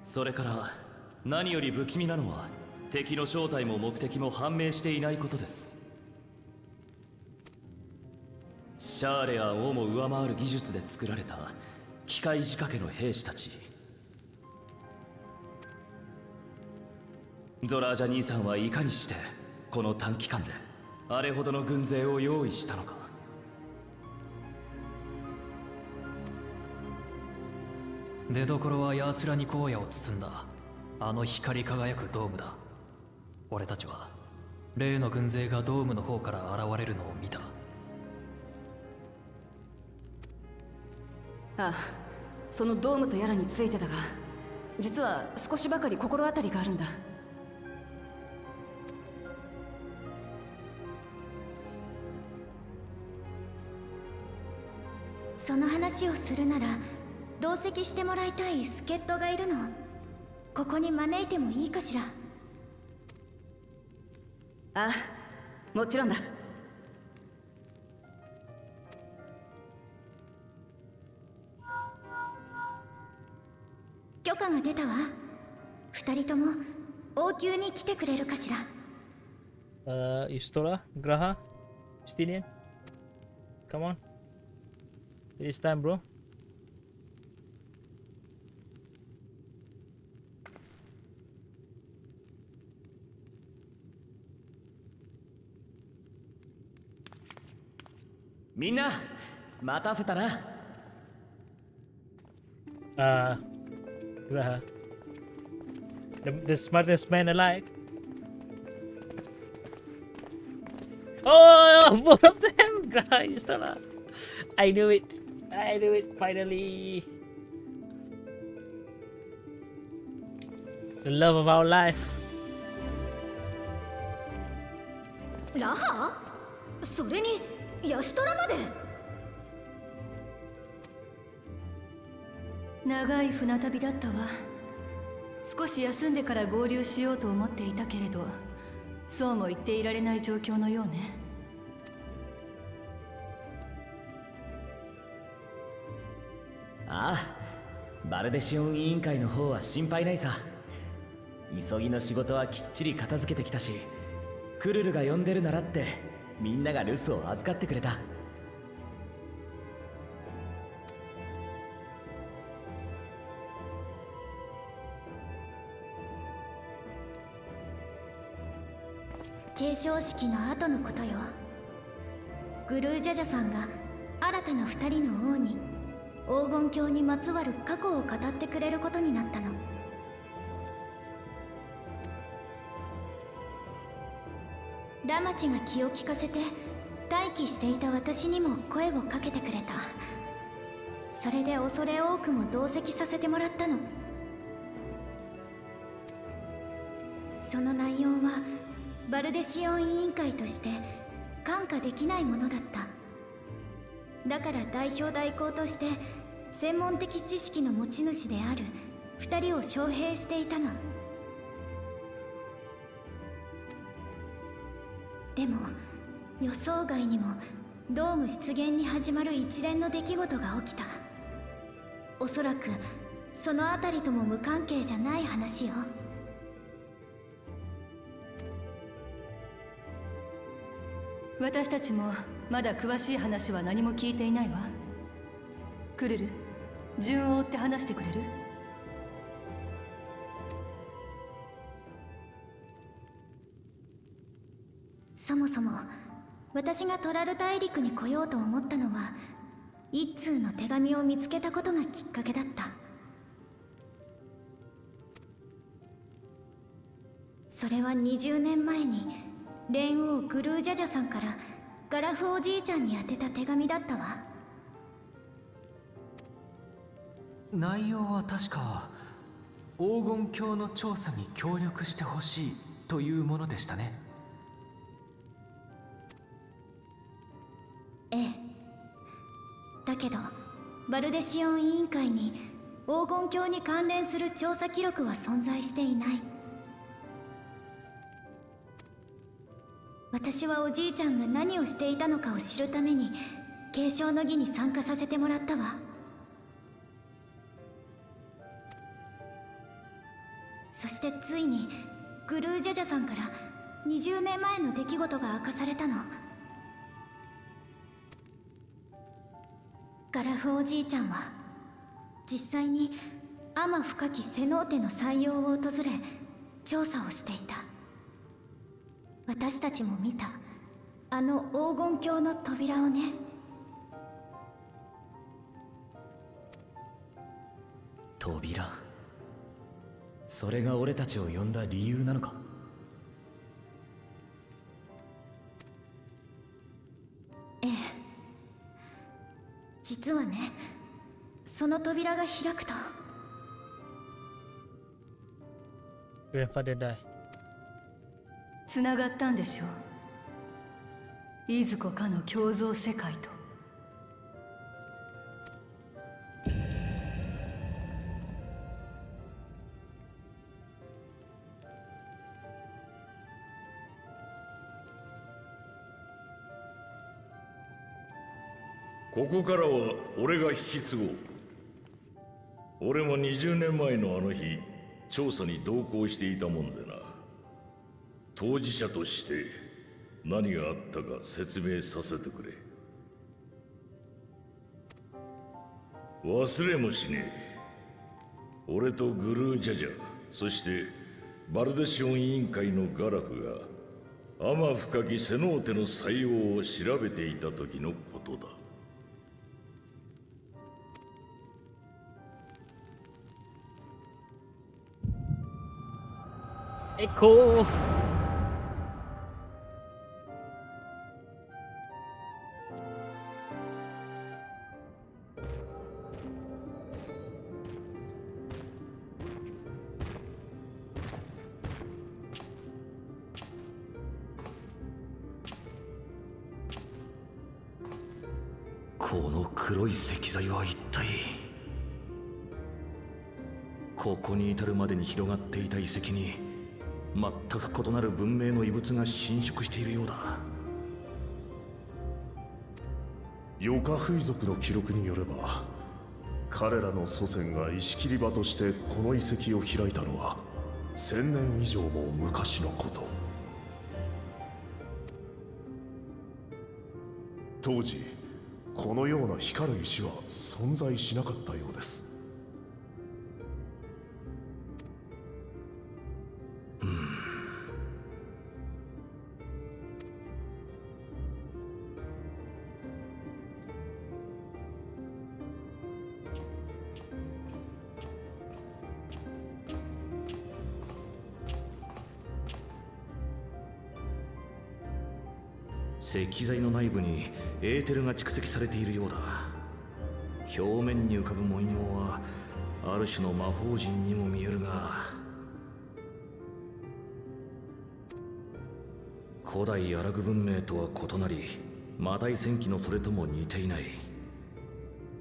それから何より不気味なのは敵の正体も目的も判明していないことです。シャーレアンをも上回る技術で作られた機械仕掛けの兵士たち。ゾラージャ兄さんはいかにしてこの短期間であれほどの軍勢を用意したのか。出どころはヤースラニ荒野を包んだあの光り輝くドームだ。俺たちは例の軍勢がドームの方から現れるのを見た。ああ、そのドームとやらについてだが、実は少しばかり心当たりがあるんだ。その話をするなら同席してもらいたい助っ人がいるの。ここに招いてもいいかしら。ああ、もちろんだ。許可が出たわ。二人とも王宮に来てくれるかしら。Istora, Graha, Justinian. Come on. It is time, bro. Minna, 待たせたな。Graha. The smartest man alive. Oh, both of them! Graha, Istora. I knew it. I knew it finally. The love of our life. ラハ？それにヤシトラまで。長い船旅だったわ。少し休んでから合流しようと思っていたけれど、そうも言っていられない状況のようね。ああ、バルデシオン委員会の方は心配ないさ。急ぎの仕事はきっちり片付けてきたし、クルルが呼んでるならってみんなが留守を預かってくれた。継承式の後のことよ。グルージャジャさんが新たな二人の王に黄金鏡にまつわる過去を語ってくれることになったの。ラマチが気を利かせて待機していた私にも声をかけてくれた。それで恐れ多くも同席させてもらったの。その内容はバルデシオン委員会として看過できないものだった。だから代表代行として専門的知識の持ち主である2人を招聘していたの。でも予想外にもドーム出現に始まる一連の出来事が起きた。おそらくそのあたりとも無関係じゃない話よ。私たちもまだ詳しい話は何も聞いていないわ。クルル、順を追って話してくれる？そもそも私がトラル大陸に来ようと思ったのは一通の手紙を見つけたことがきっかけだった。それは20年前に蓮王グルージャジャさんからガラフおじいちゃんに宛てた手紙だったわ。内容は確か黄金鏡の調査に協力してほしいというものでしたね。ええ。だけどバルデシオン委員会に黄金鏡に関連する調査記録は存在していない。私はおじいちゃんが何をしていたのかを知るために継承の儀に参加させてもらったわ。そしてついにグルージャジャさんから20年前の出来事が明かされたの。ガラフおじいちゃんは実際に天深きセノーテの採用を訪れ調査をしていた。私たちも見たあの黄金鏡の扉をね。扉？それが俺たちを呼んだ理由なのか？ええ、実はね、その扉が開くと Grandfather die. つながったんでしょう。いずこかの共造世界と。ここからは俺が引き継ごう。俺も20年前のあの日調査に同行していたもんでな。当事者として何があったか説明させてくれ。忘れもしねえ。俺とグルージャジャ、そしてバルデシオン委員会のガラフが天深きセノーテの採用を調べていた時のことだ。Echo. この黒い石材は一体。ここに至るまでに広がっていた遺跡に全く異なる文明の遺物が侵食しているようだ。ヨカフイ族の記録によれば、彼らの祖先が石切り場としてこの遺跡を開いたのは1000年以上も昔のこと。当時このような光る石は存在しなかったようです。石材の内部にエーテルが蓄積されているようだ。表面に浮かぶ文様はある種の魔法陣にも見えるが、古代アラグ文明とは異なり、マダイ戦記のそれとも似ていない。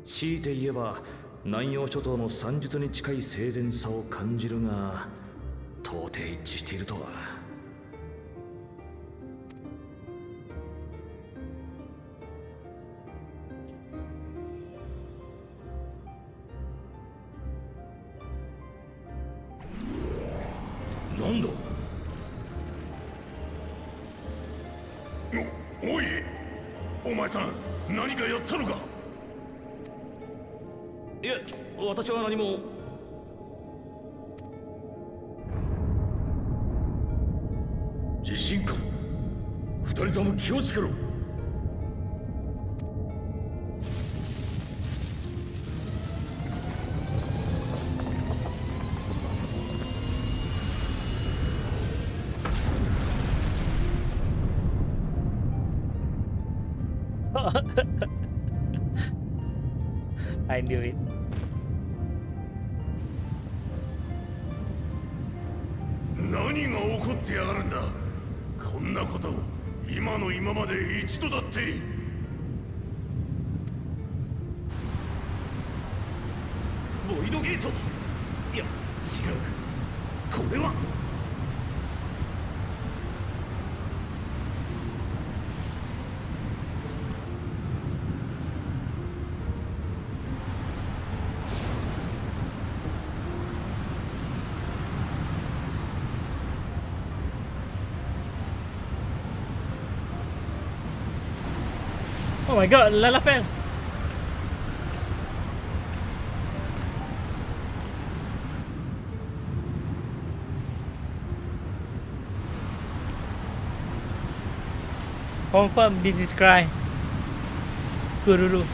強いて言えば南洋諸島の算術に近い整然さを感じるが、到底一致しているとは。なんだ。おい、お前さん何かやったのか。いや、私は何も。地震か。二人とも気をつけろ。I knew it. 何が起こってやがるんだ。こんなこと今の今まで一度だって。ボイドゲート。いや違う、これは。Oh my god, Lala fell. Confirm this is cry. Kururu.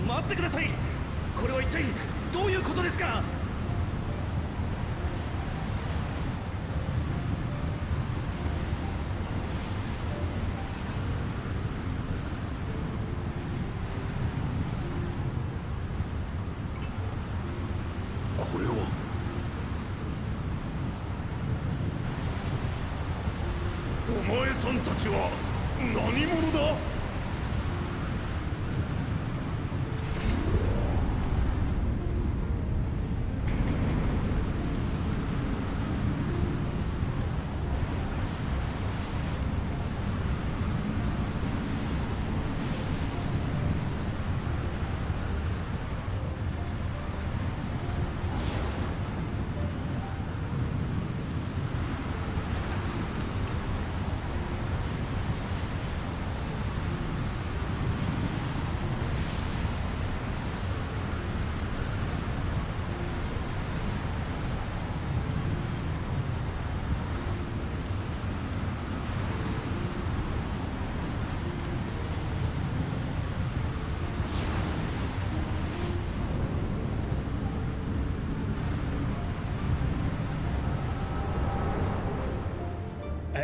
待ってください。これは一体どういうことですか。これはお前さんたちは何者だ。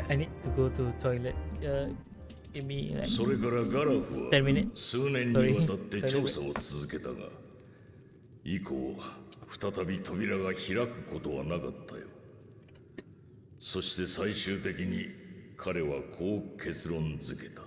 I need to go to toilet. Give me like それからガラフは10 minutes. 数年にわたって調査を続けたが、以降再び扉が開くことはなかったよ。そして最終的に彼はこう結論付けた。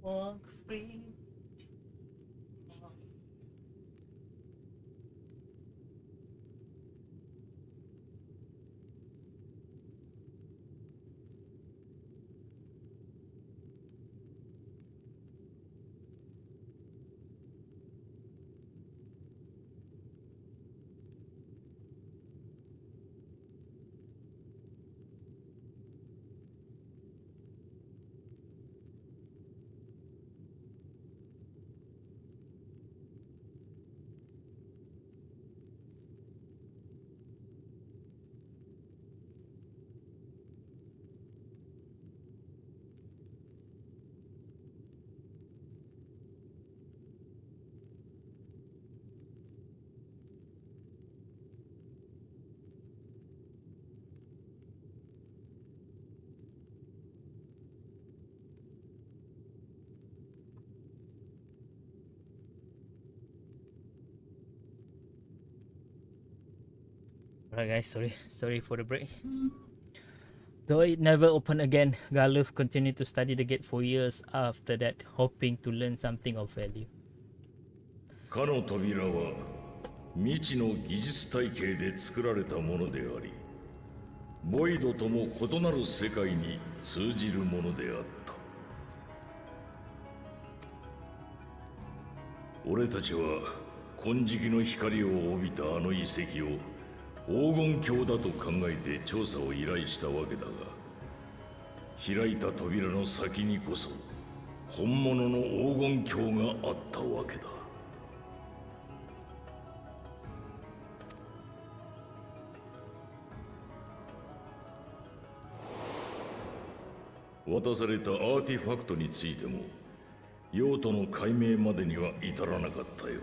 Walk free. Alright guys, sorry for the break. Though it never opened again, Galuf continued to study the gate for years after that, hoping to learn something of value. かの扉は未知の技術体系で作られたものであり、ボイドとも異なる世界に通じるものであった。俺たちは金色の光を帯びたあの遺跡を黄金鏡だと考えて調査を依頼したわけだが、開いた扉の先にこそ本物の黄金鏡があったわけだ。渡されたアーティファクトについても用途の解明までには至らなかったよ。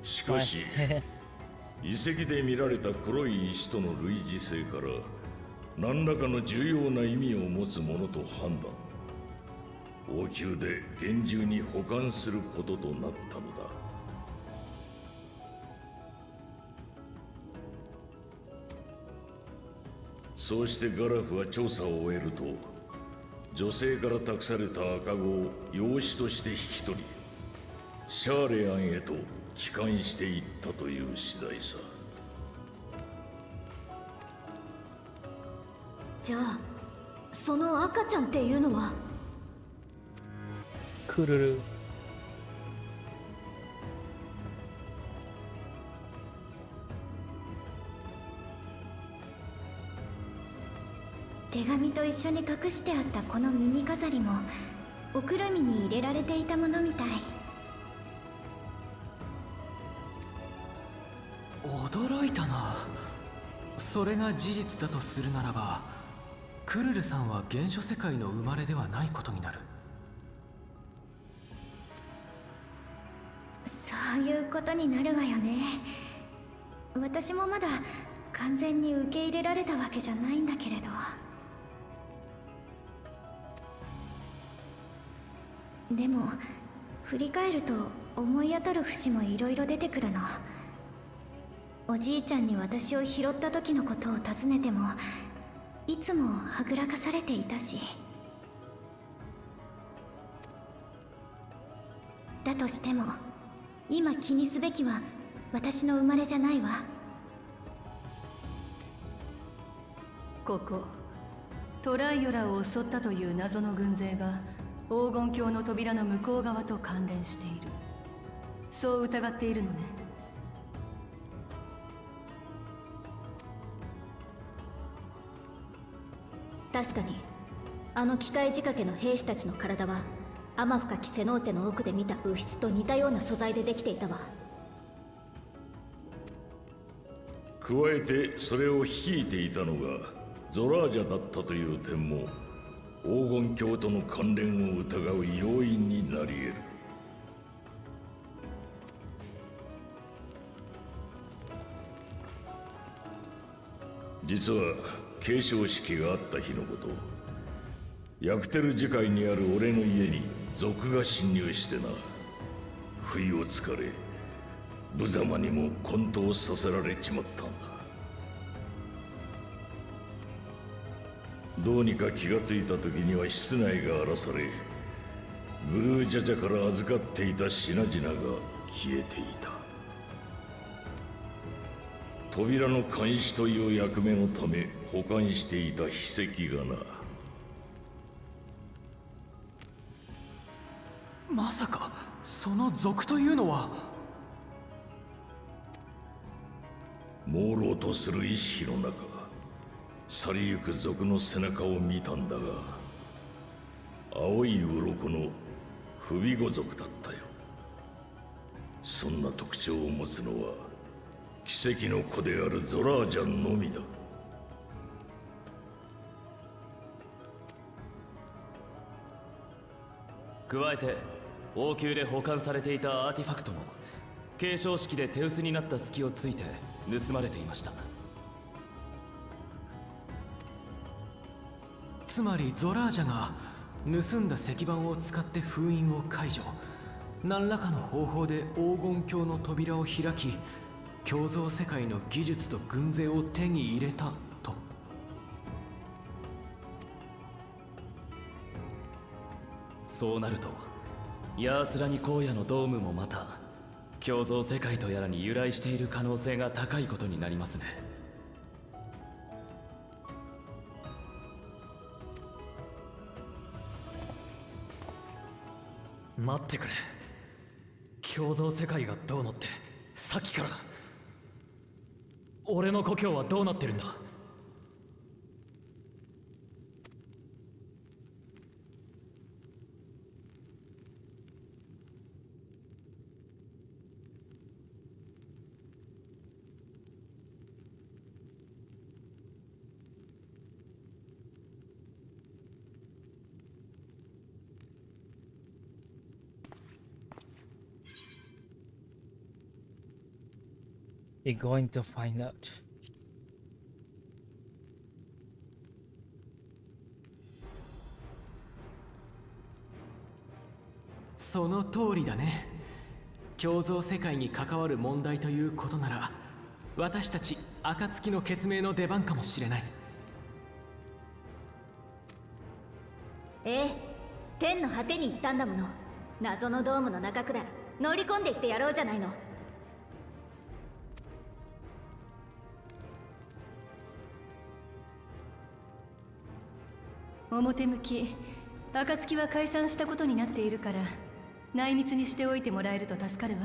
しかし遺跡で見られた黒い石との類似性から何らかの重要な意味を持つものと判断、王宮で厳重に保管することとなったのだ。そうしてガラフは調査を終えると、女性から託された赤子を養子として引き取り、シャーレアンへと帰還していったという次第さ。じゃあその赤ちゃんっていうのはクルル。手紙と一緒に隠してあったこの耳飾りもおくるみに入れられていたものみたい。驚いたな。それが事実だとするならば、クルルさんは原初世界の生まれではないことになる。そういうことになるわよね。私もまだ完全に受け入れられたわけじゃないんだけれど。でも振り返ると思い当たる節もいろいろ出てくるの。おじいちゃんに私を拾った時のことを尋ねてもいつもはぐらかされていたし。だとしても今気にすべきは私の生まれじゃないわ。ここトライオラを襲ったという謎の軍勢が黄金鏡の扉の向こう側と関連している。そう疑っているのね。確かにあの機械仕掛けの兵士たちの体は天深きセノーテの奥で見た物質と似たような素材でできていたわ。加えてそれを率いていたのがゾラージャだったという点も黄金鏡との関連を疑う要因になり得る。実は継承式があった日のこと、ヤクテル樹海にある俺の家に賊が侵入してな。不意をつかれ無様にも混沌させられちまったんだ。どうにか気がついた時には室内が荒らされ、グルージャジャから預かっていた品々が消えていた。扉の監視という役目のため保管していた秘跡がな。まさかその賊というのは。朦朧とする意識の中、去りゆく賊の背中を見たんだが、青い鱗の不備語族だったよ。そんな特徴を持つのは奇跡の子であるゾラージャンのみだ。加えて王宮で保管されていたアーティファクトも継承式で手薄になった隙をついて盗まれていました。つまりゾラージャが盗んだ石板を使って封印を解除、何らかの方法で黄金鏡の扉を開き、共造世界の技術と軍勢を手に入れたと。そうなるとヤースラニ荒野のドームもまた共造世界とやらに由来している可能性が高いことになりますね。待ってくれ。共造世界がどうのってさっきから。俺の故郷はどうなってるんだ。We're going to find out. その通りだね。共造世界に関わる問題ということなら、私たち暁の決明の出番かもしれない。ええ、天の果てに行ったんだもの。謎のドームの中くらい乗り込んでいってやろうじゃないの。表向き暁は解散したことになっているから、内密にしておいてもらえると助かるわ。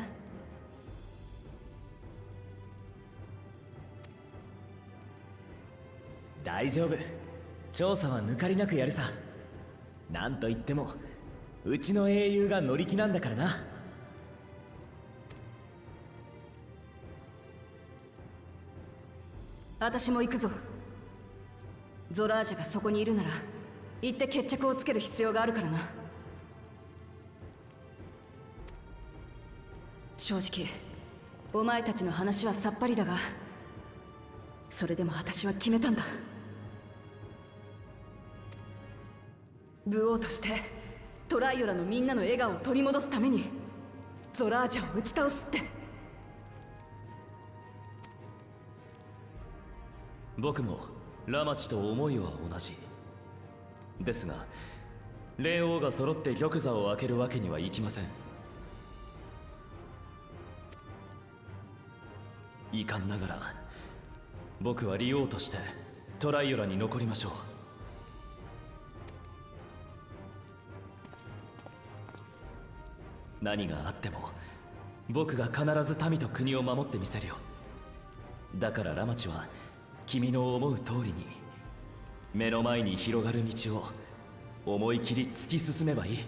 大丈夫、調査は抜かりなくやるさ。なんといってもうちの英雄が乗り気なんだからな。私も行くぞ。ゾラージャがそこにいるなら行って決着をつける必要があるからな。正直お前たちの話はさっぱりだが、それでも私は決めたんだ。武王としてトライオラのみんなの笑顔を取り戻すためにゾラージャを打ち倒すって。僕もラマチと思いは同じですが、霊王が揃って玉座を開けるわけにはいきません。遺憾ながら僕は利王としてトライオラに残りましょう。何があっても僕が必ず民と国を守ってみせるよ。だからラマチは君の思う通りに目の前に広がる道を思い切り突き進めばいい。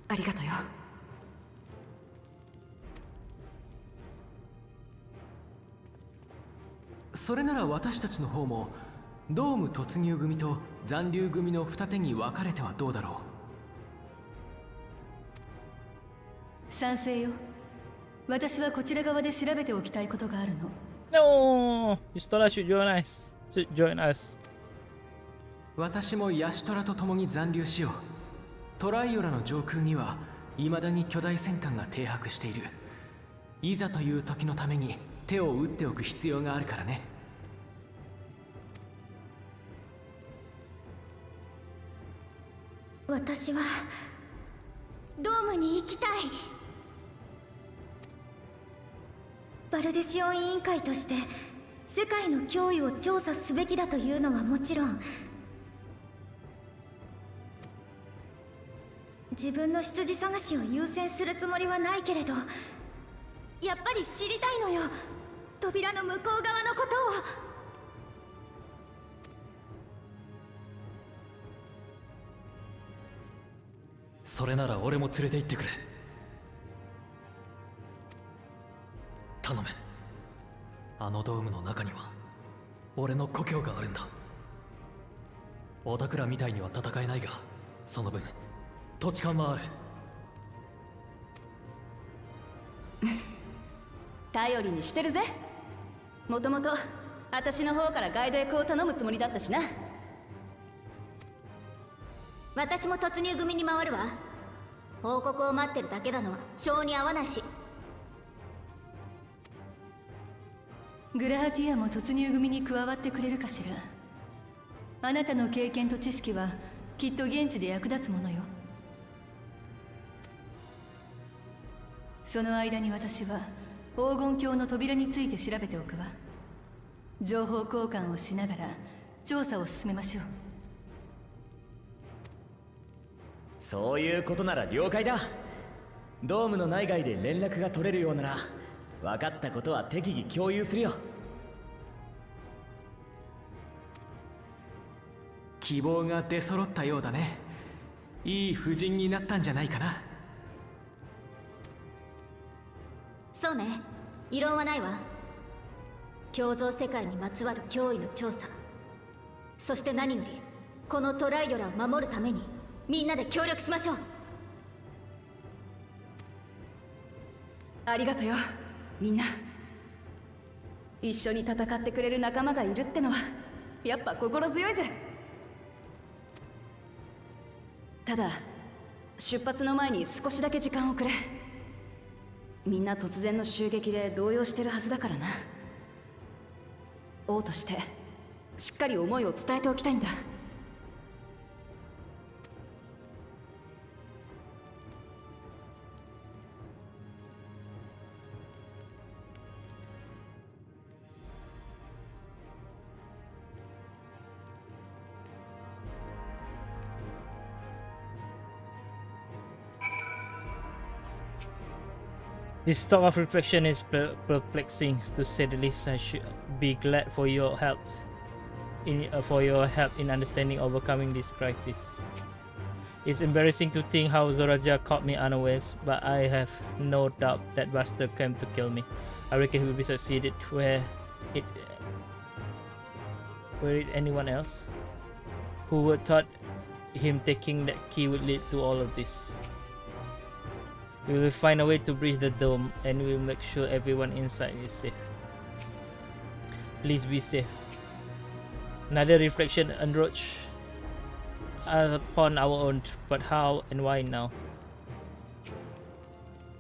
ありがとよ。それなら私たちの方もドーム突入組と残留組の二手に分かれてはどうだろう。賛成よ。私はこちら側で調べておきたいことがあるの。No! Yustora should join us. Should join us. 私もヤシトラと共に残留しよう。トライオラの上空には未だに巨大戦艦が停泊している。いざという時のために手を打っておく必要があるからね。私はドームに行きたい。バルデシオン委員会として世界の脅威を調査すべきだというのはもちろん、自分の出自探しを優先するつもりはないけれど、やっぱり知りたいのよ、扉の向こう側のことを。それなら俺も連れて行ってくれ。頼む。あのドームの中には俺の故郷があるんだ。オタクらみたいには戦えないが、その分土地勘はある。頼りにしてるぜ。もともと私の方からガイド役を頼むつもりだったしな。私も突入組に回るわ。報告を待ってるだけなのは性に合わないし。グラハティアも突入組に加わってくれるかしら。あなたの経験と知識はきっと現地で役立つものよ。その間に私は黄金鏡の扉について調べておくわ。情報交換をしながら調査を進めましょう。そういうことなら了解だ。ドームの内外で連絡が取れるようなら分かったことは適宜共有するよ。希望が出揃ったようだね。いい布陣になったんじゃないかな。そうね、異論はないわ。共造世界にまつわる脅威の調査、そして何よりこのトライオラを守るためにみんなで協力しましょう。ありがとよ、みんな。一緒に戦ってくれる仲間がいるってのはやっぱ心強いぜ。ただ出発の前に少しだけ時間をくれ。みんな突然の襲撃で動揺してるはずだからな。王としてしっかり思いを伝えておきたいんだ。This talk of reflection is perplexing, to say the least. I should be glad for your help in understanding overcoming this crisis. It's embarrassing to think how Zoraja caught me unawares, but I have no doubt that Buster came to kill me. I reckon he will be succeeded. Were it anyone else who would thought him taking that key would lead to all of this. We will find a way to breach the dome, and we will make sure everyone inside is safe. Please be safe. Another reflection encroached upon our own, but how and why now?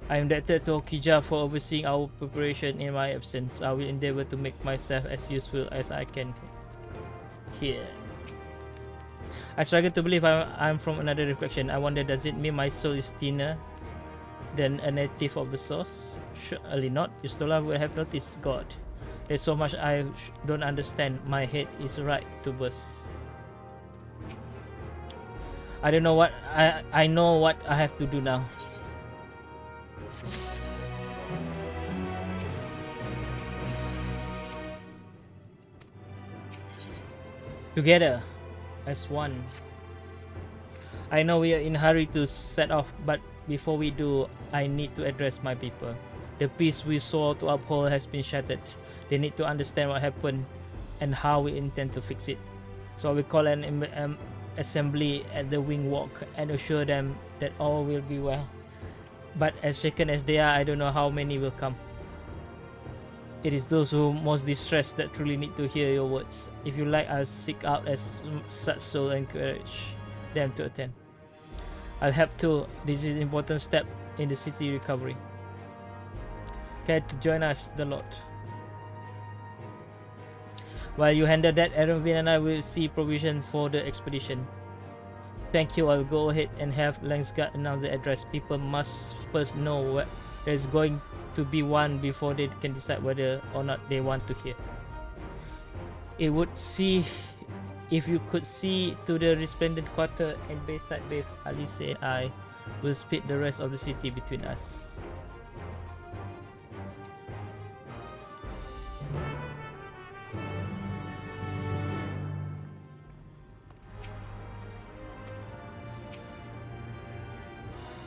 I am indebted to Okija for overseeing our preparation in my absence. I will endeavor to make myself as useful as I can here. I struggle to believe I'm from another reflection. I wonder, does it mean my soul is thinner than a native of the source? Surely not. Yustola would have noticed. God, there's so much I don't understand. My head is right to burst. I don't know what I know what I have to do now. Together as one. I know we are in a hurry to set off, but before we do, I need to address my people. The peace we swore to uphold has been shattered. They need to understand what happened and how we intend to fix it. So we call an assembly at the wing walk and assure them that all will be well. But as shaken as they are, I don't know how many will come. It is those who are most distressed that truly need to hear your words. If you like, I'll seek out as such soul and encourage them to attend. I'll help too. This is an important step in the city recovery. Care to join us, the Lord? While you handle that, Erenvin and I will see provision for the expedition. Thank you. I'll go ahead and have Langsgard announce the address. People must first know where there's going to be one before they can decide whether or not they want to hear. It would see if you could see to the resplendent quarter and Bayside Bay. Alice and I will split the rest of the city between us.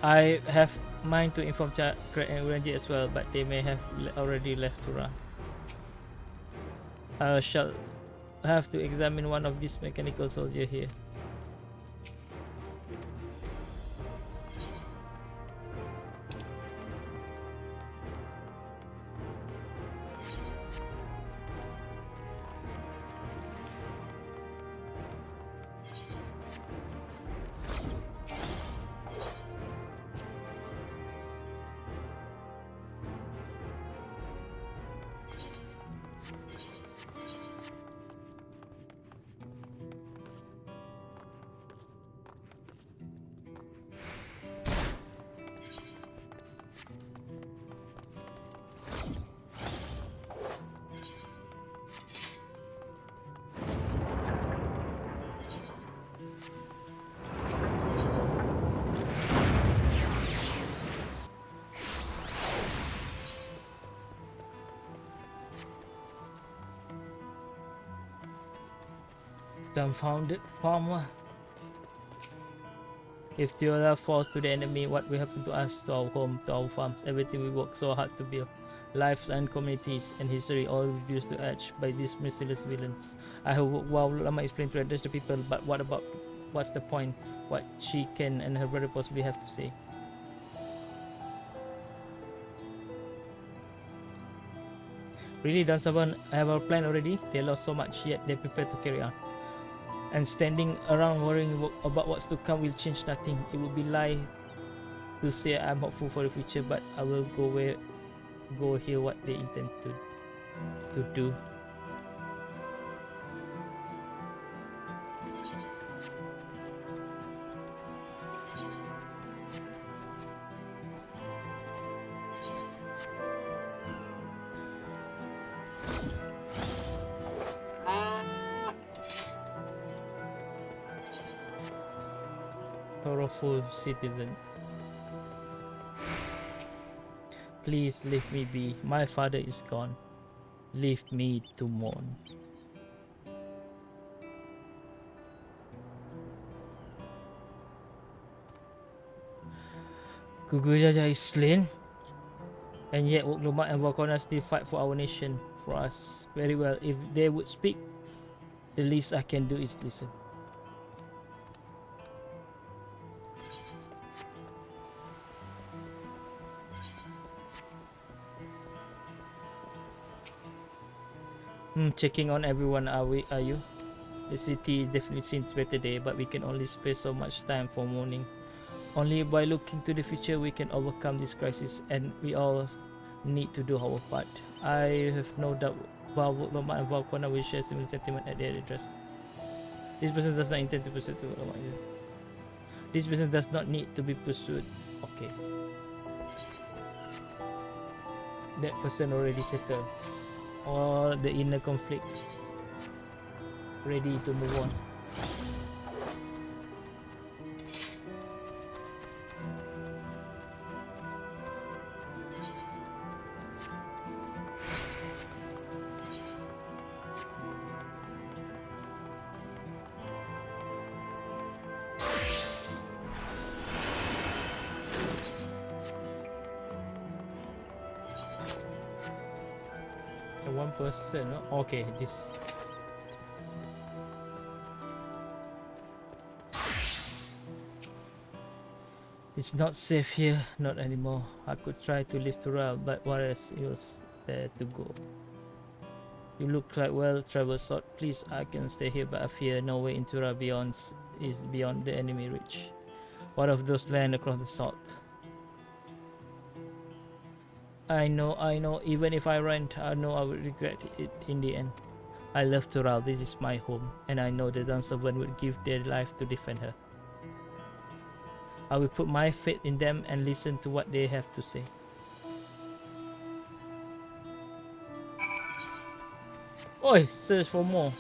I have mine to inform Chakra and Uranji as well, but they may have already left to run. I shall have to examine one of these mechanical soldiers here. Dumbfounded farmer. If Theola falls to the enemy, what will happen to us, to our home, to our farms, everything we work so hard to build? Lives and communities and history all reduced to ash by these merciless villains. I hope Lama explained to address the people, but what's the point? What she can and her brother possibly have to say? Really, don't someone have our plan already? They lost so much, yet they're prepared to carry on. And standing around worrying about what's to come will change nothing. It would be lie to say I'm hopeful for the future, but I will go hear what they intend to do. Sorrowful citizen, please leave me be. My father is gone. Leave me to mourn. Gugu Jaja is slain, and yet Wokluma and Wakona still fight for our nation, for us. Very well, if they would speak, the least I can do is listen. Checking on everyone, are you? The city definitely seems better day, but we can only spare so much time for mourning. Only by looking to the future we can overcome this crisis, and we all need to do our part. I have no doubt Loma and Valkona will share similar sentiment at their address. This person does not intend to pursue Loma. This person does not need to be pursued. Okay. That person already settled all the inner conflict, ready to move on. One person, okay, this. It's not safe here, not anymore. I could try to leave Tura, but what else is there to go? You look like well-traveled sort. Please, I can stay here, but I fear no way in Tura is beyond the enemy reach. One of those land across the salt. I know. Even if I run, I know I will regret it in the end. I love Toral. This is my home, and I know the Dawnservant would give their life to defend her. I will put my faith in them and listen to what they have to say. Oi, search for more.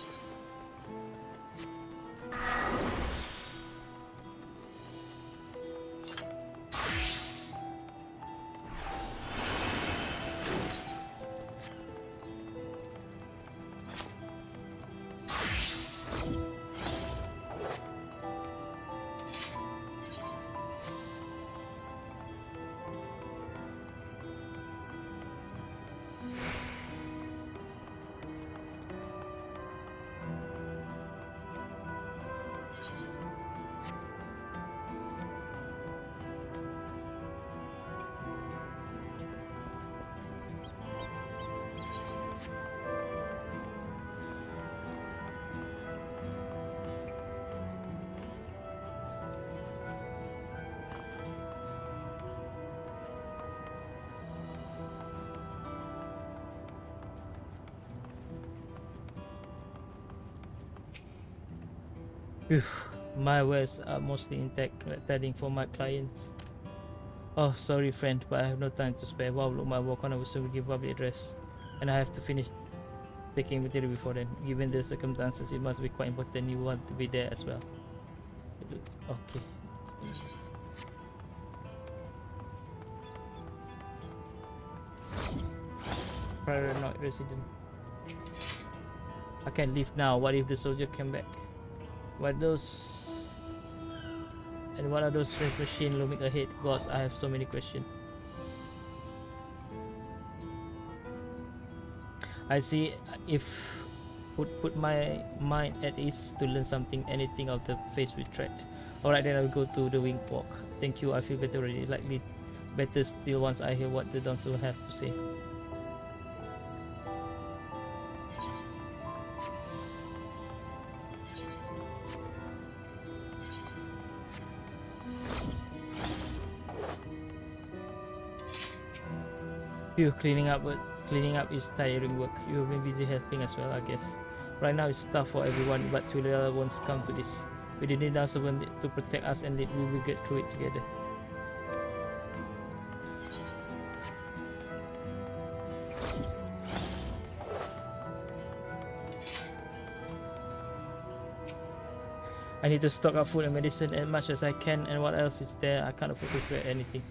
Phew, my wares are mostly intact, heading for my clients. Oh, sorry friend, but I have no time to spare. Wow, look, my work on will soon give up the address, and I have to finish taking material before then. Given the circumstances, it must be quite important you want to be there as well. Okay. Paranoid resident. I can't leave now. What if the soldier came back? What are those strange machines looming ahead? Gods, I have so many questions. I see. If put my mind at ease to learn something, anything of the face with threat. Alright, then I'll go to the wing walk. Thank you. I feel better already. Likely better still once I hear what the Dawnservant have to say. Cleaning up is tiring work. You've been busy helping as well, I guess. Right now it's tough for everyone, but Tulia won't come to this. We didn't need someone to protect us, and we will get through it together. I need to stock up food and medicine as much as I can, and what else is there? I can't afford to spare anything.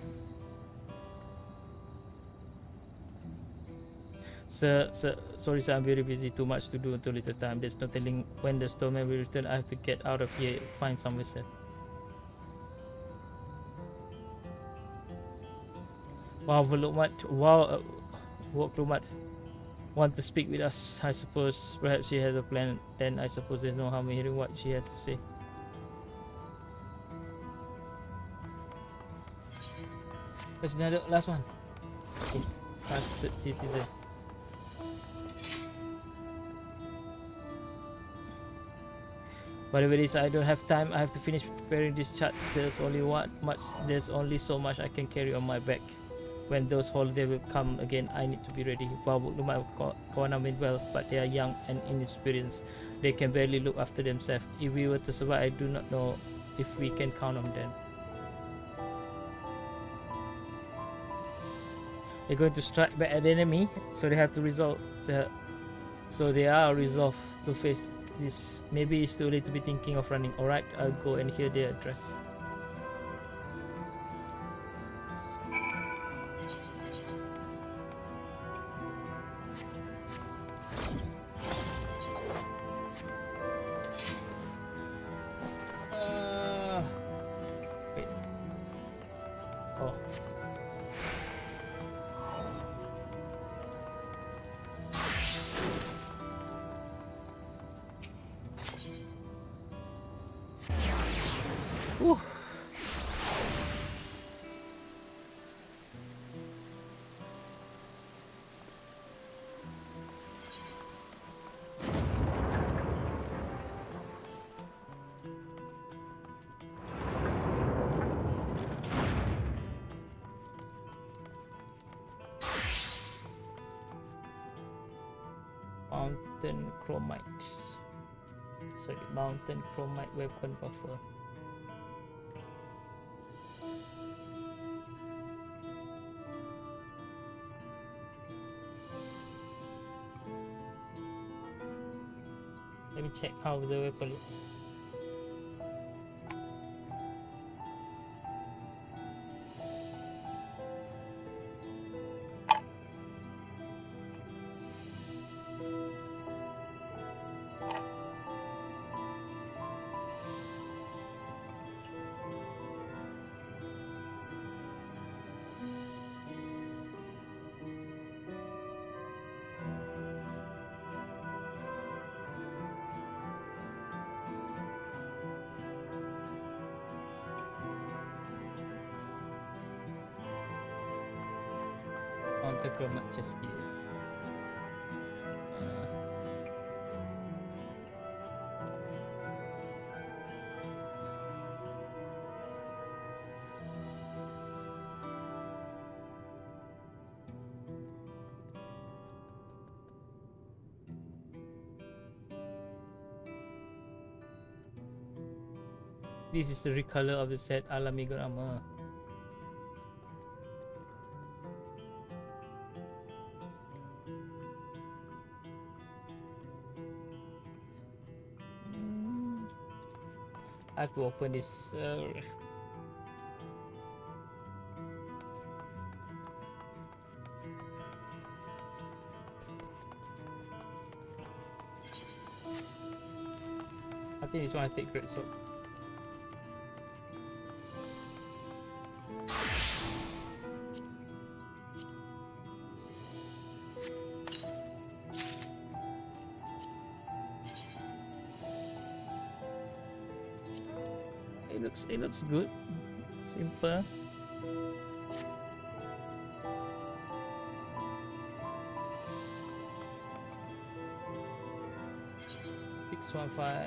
Sorry sir, I'm very busy, too much to do and too little time. There's no telling when the stormman will return. I have to get out of here, find somewhere safe. Wow, Diplomat want to speak with us. I suppose perhaps she has a plan. Then I suppose there's no harm in hearing what she has to say. There's another last one. Last citizen. Whatever it is, I don't have time. I have to finish preparing this chart. There's only so much I can carry on my back. When those holidays will come again, I need to be ready. Wow, my Kawana mean well, but they are young and inexperienced. They can barely look after themselves. If we were to survive, I do not know if we can count on them. They're going to strike back at the enemy, so they have to resolve. So they are resolved to face this. Maybe it's too late to be thinking of running. Alright, I'll go and hear their address. Wait. Oh. Whew. Mountain Chromite. Sorry, Mountain Chromite weapon buffer. Let me check how the weapon looks. Mountain Chromite chest gear. This is the recolor of the set Alamigo armor. I have to open this. I think this one I take great sword. It looks good. Simple. Six 1.5.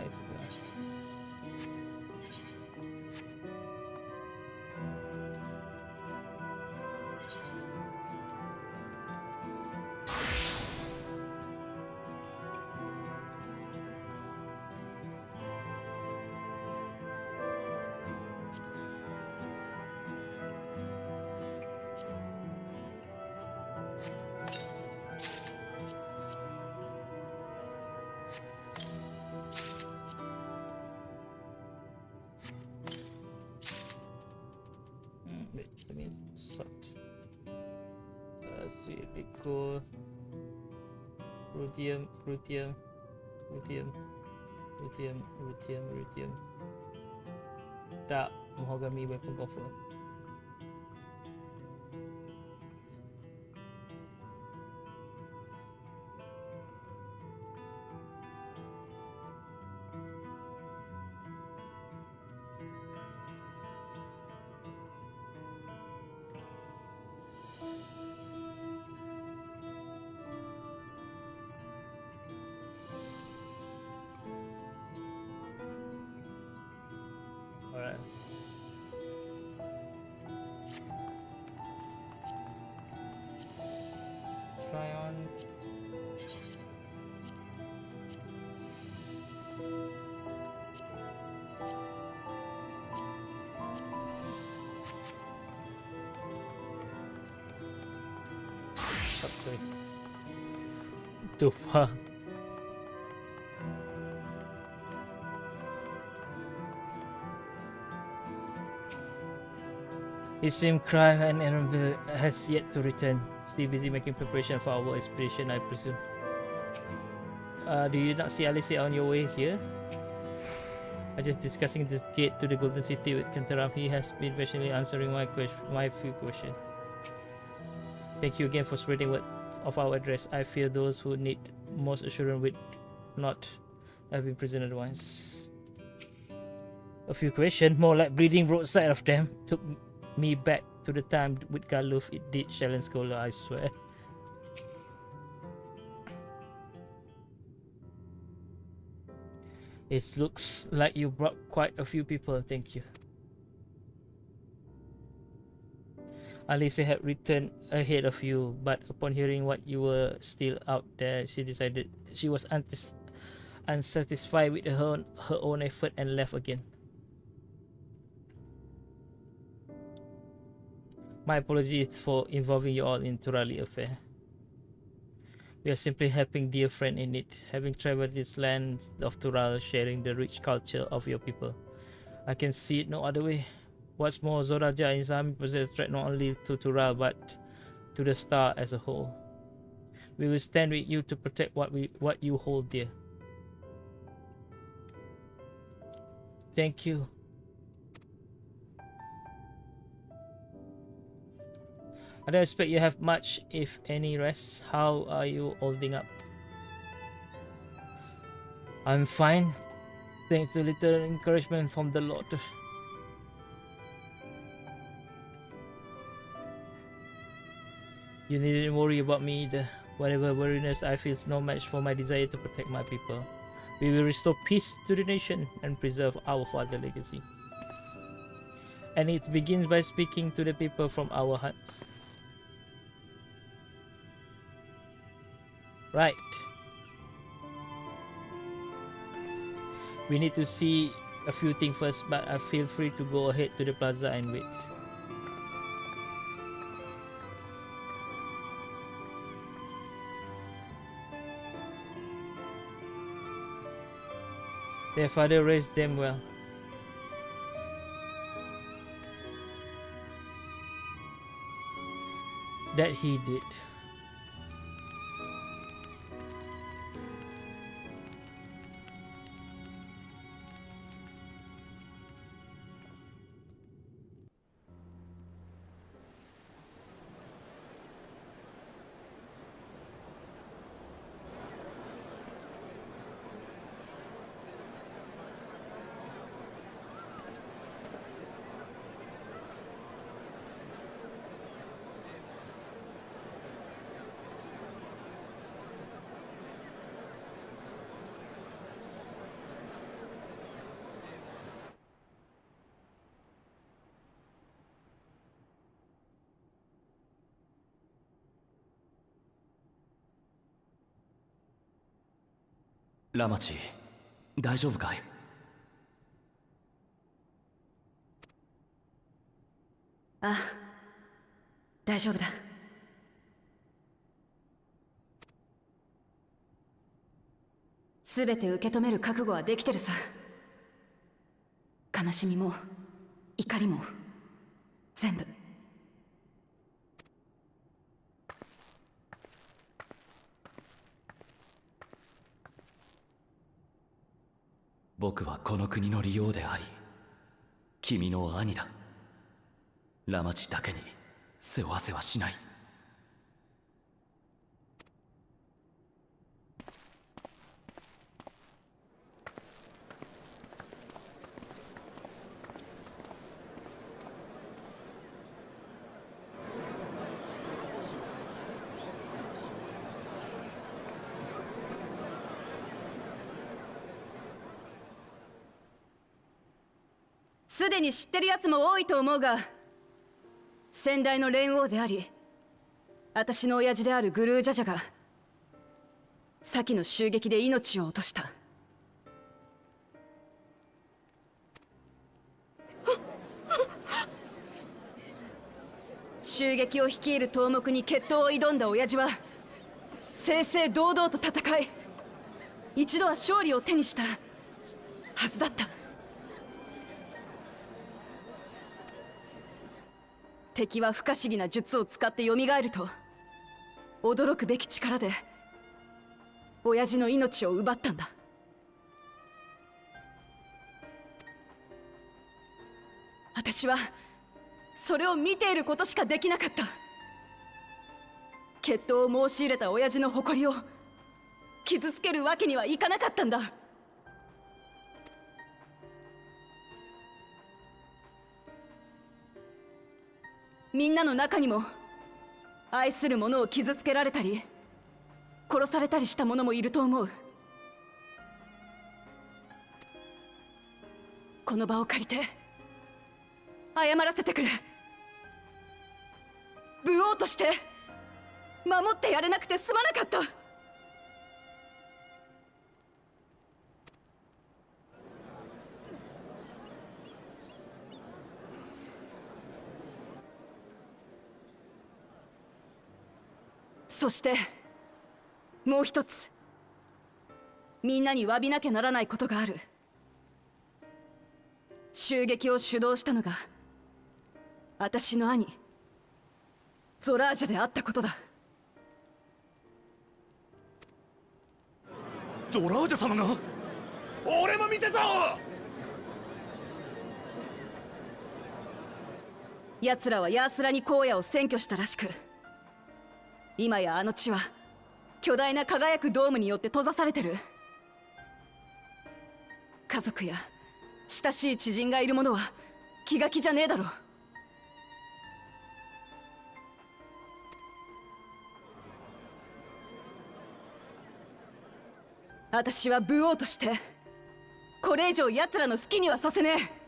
Let me sort. See, Eco, Rudium. Dark Mahogany weapon buffer. Alright. Try on. Okay. Too far. It seems Cry and Aaronville has yet to return. Still busy making preparation for our expedition, I presume. Do you not see Alicia on your way here? I'm just discussing the gate to the Golden City with Kantaram. He has been patiently answering my few questions. Thank you again for spreading word of our address. I fear those who need most assurance will not have been present otherwise. A few questions, more like breeding roadside of them, took me back to the time with Galuf. It did, Shellen Scholar, I swear. It looks like you brought quite a few people, thank you. Alicia had returned ahead of you, but upon hearing what you were still out there, she decided she was unsatisfied with her own effort and left again. My apologies for involving you all in Turali affair. We are simply helping dear friend in need, having traveled this land of Tural, sharing the rich culture of your people. I can see it no other way. What's more, Zoraja and his army possess threat not only to Tural but to the star as a whole. We will stand with you to protect what you hold dear. Thank you. I don't expect you have much, if any, rest. How are you holding up? I'm fine, thanks to little encouragement from the Lord. You needn't worry about me either. Whatever weariness I feel is no match for my desire to protect my people. We will restore peace to the nation and preserve our father legacy. And it begins by speaking to the people from our hearts. Right. We need to see a few things first, but I feel free to go ahead to the plaza and wait. Their father raised them well. That he did.ラマチ、大丈夫かい？ああ、大丈夫だ。すべて受け止める覚悟はできてるさ。悲しみも怒りも全部。僕はこの国の利用であり、君の兄だ。ラマチだけに世話せはしない。すでに知ってるやつも多いと思うが、先代の連王であり、私の親父であるグルージャジャが先の襲撃で命を落とした。襲撃を率いる頭目に決闘を挑んだ親父は正々堂々と戦い、一度は勝利を手にしたはずだった。敵は不可思議な術を使って蘇ると驚くべき力で親父の命を奪ったんだ。私はそれを見ていることしかできなかった。決闘を申し入れた親父の誇りを傷つけるわけにはいかなかったんだ。みんなの中にも愛する者を傷つけられたり殺されたりした者もいると思う。この場を借りて謝らせてくれ。武王として守ってやれなくてすまなかった。そしてもう一つ、みんなに詫びなきゃならないことがある。襲撃を主導したのが私の兄ゾラージャであったことだ。ゾラージャ様が？俺も見てた。奴らはヤースラニ荒野を占拠したらしく、今やあの地は巨大な輝くドームによって閉ざされてる。家族や親しい知人がいる者は気が気じゃねえだろう。私は武王としてこれ以上奴らの好きにはさせねえ。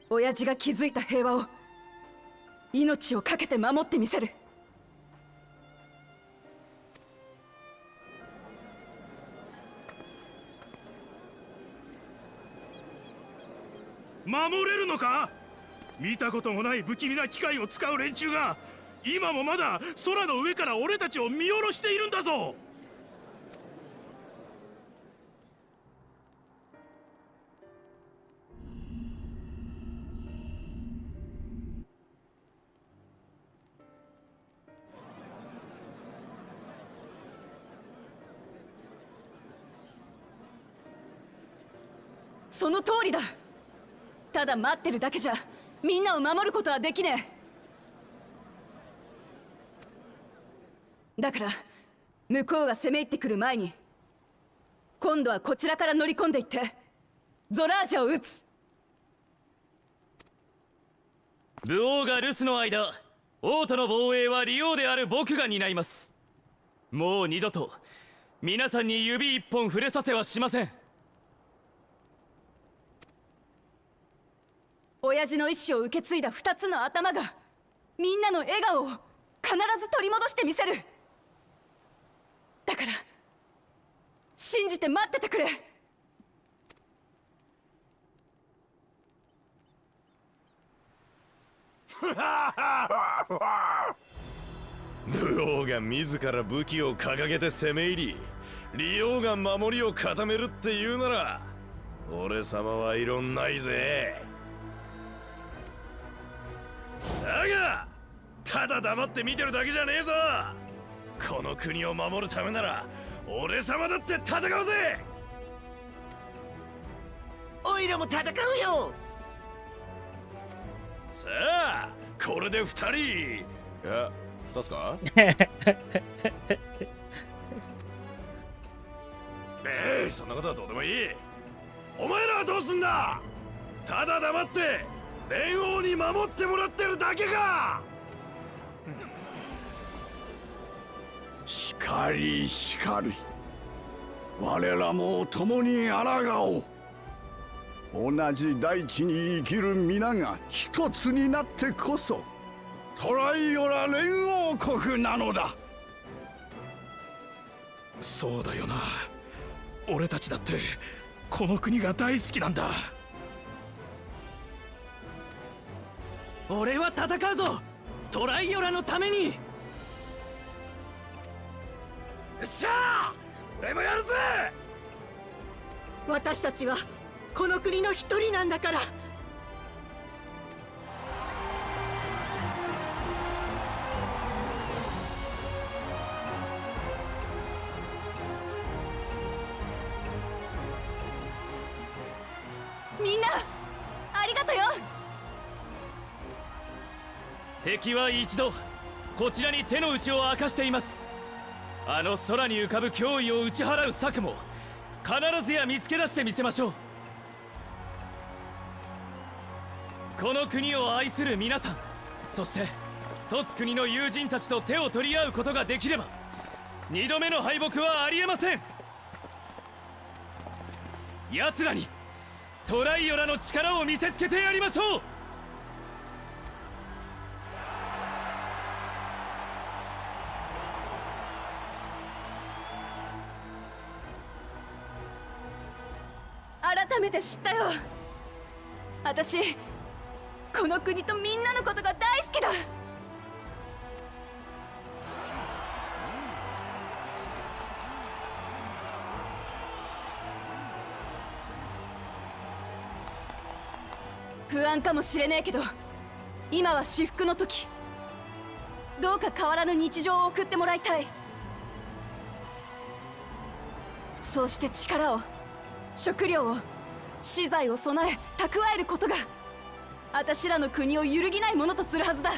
親父が築いた平和を命を懸けて守ってみせる。守れるのか？見たこともない不気味な機械を使う連中が今もまだ空の上から俺たちを見下ろしているんだぞ。その通りだ。ただ待ってるだけじゃみんなを守ることはできねえ。だから向こうが攻め入ってくる前に今度はこちらから乗り込んでいってゾラージャを撃つ。武王が留守の間、王都の防衛は利王である僕が担います。もう二度と皆さんに指一本触れさせはしません。親父の意志を受け継いだ2つの頭がみんなの笑顔を必ず取り戻してみせる。だから信じて待っててくれ。武王が自ら武器を掲げて攻め入り、利王が守りを固めるっていうなら俺様は異論ないぜ。だがただ黙って見てるだけじゃねえぞ。この国を守るためなら俺様だって戦うぜ。おいらも戦うよ。さあこれで2人、いや2つかそんなことはどうでもいい。お前らはどうすんだ。ただ黙って連王に守ってもらってるだけか。しかりしかり、我らも共に抗おう。同じ大地に生きる皆が一つになってこそトライオラ連王国なのだ。そうだよな。俺たちだってこの国が大好きなんだ。俺は戦うぞ、トライオラのために。よっしゃー、俺もやるぜ。私たちはこの国の一人なんだから。みんなありがとよ。敵は一度こちらに手の内を明かしています。あの空に浮かぶ脅威を打ち払う策も必ずや見つけ出してみせましょう。この国を愛する皆さん、そして凸国の友人たちと手を取り合うことができれば二度目の敗北はありえません。奴らにトライオラの力を見せつけてやりましょう。改めて知ったよ。私この国とみんなのことが大好きだ。不安かもしれねえけど、今は至福の時。どうか変わらぬ日常を送ってもらいたい。そうして力を、食料を、資材を備え蓄えることがあたしらの国を揺るぎないものとするはずだ。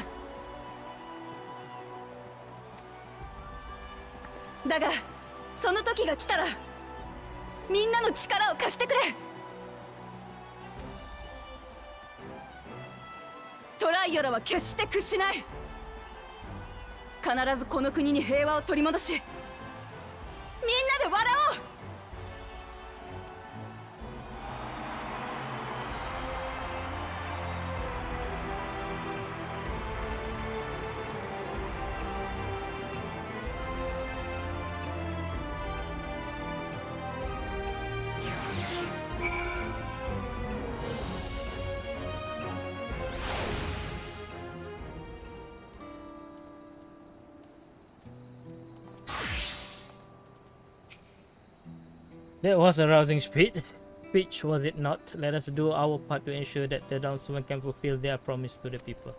だがその時が来たらみんなの力を貸してくれ。トライオラは決して屈しない。必ずこの国に平和を取り戻し、みんなで笑おう。That was a rousing speech, was it not? Let us do our part to ensure that the Downsmen can fulfill their promise to the people.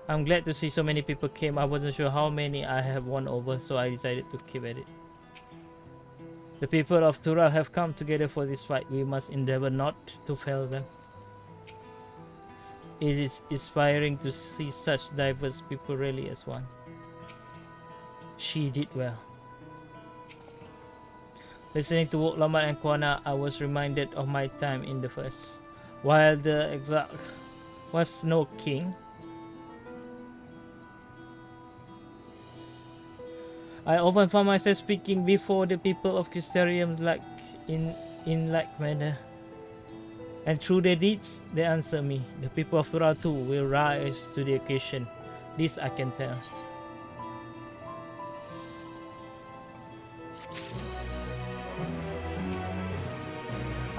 I'm glad to see so many people came. I wasn't sure how many I have won over, so I decided to keep at it. The people of Tural have come together for this fight. We must endeavor not to fail them. It is inspiring to see such diverse people rally as one. She did well. Listening to Wok Lamat and Kwana, I was reminded of my time in the first. While the exile was no king, I often found myself speaking before the people of Crystarium like in like manner. And through their deeds, they answer me. The people of Tural too will rise to the occasion. This I can tell.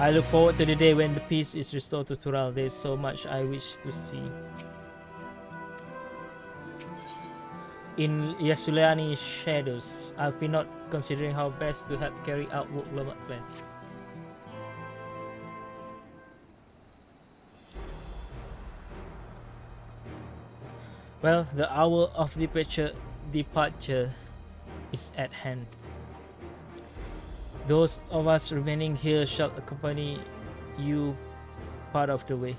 I look forward to the day when the peace is restored to Tural. There is so much I wish to see. In Yasuliani's shadows, I've been not considering how best to help carry out Wok Lamat plans. Well, the hour of departure is at hand. Those of us remaining here shall accompany you part of the way.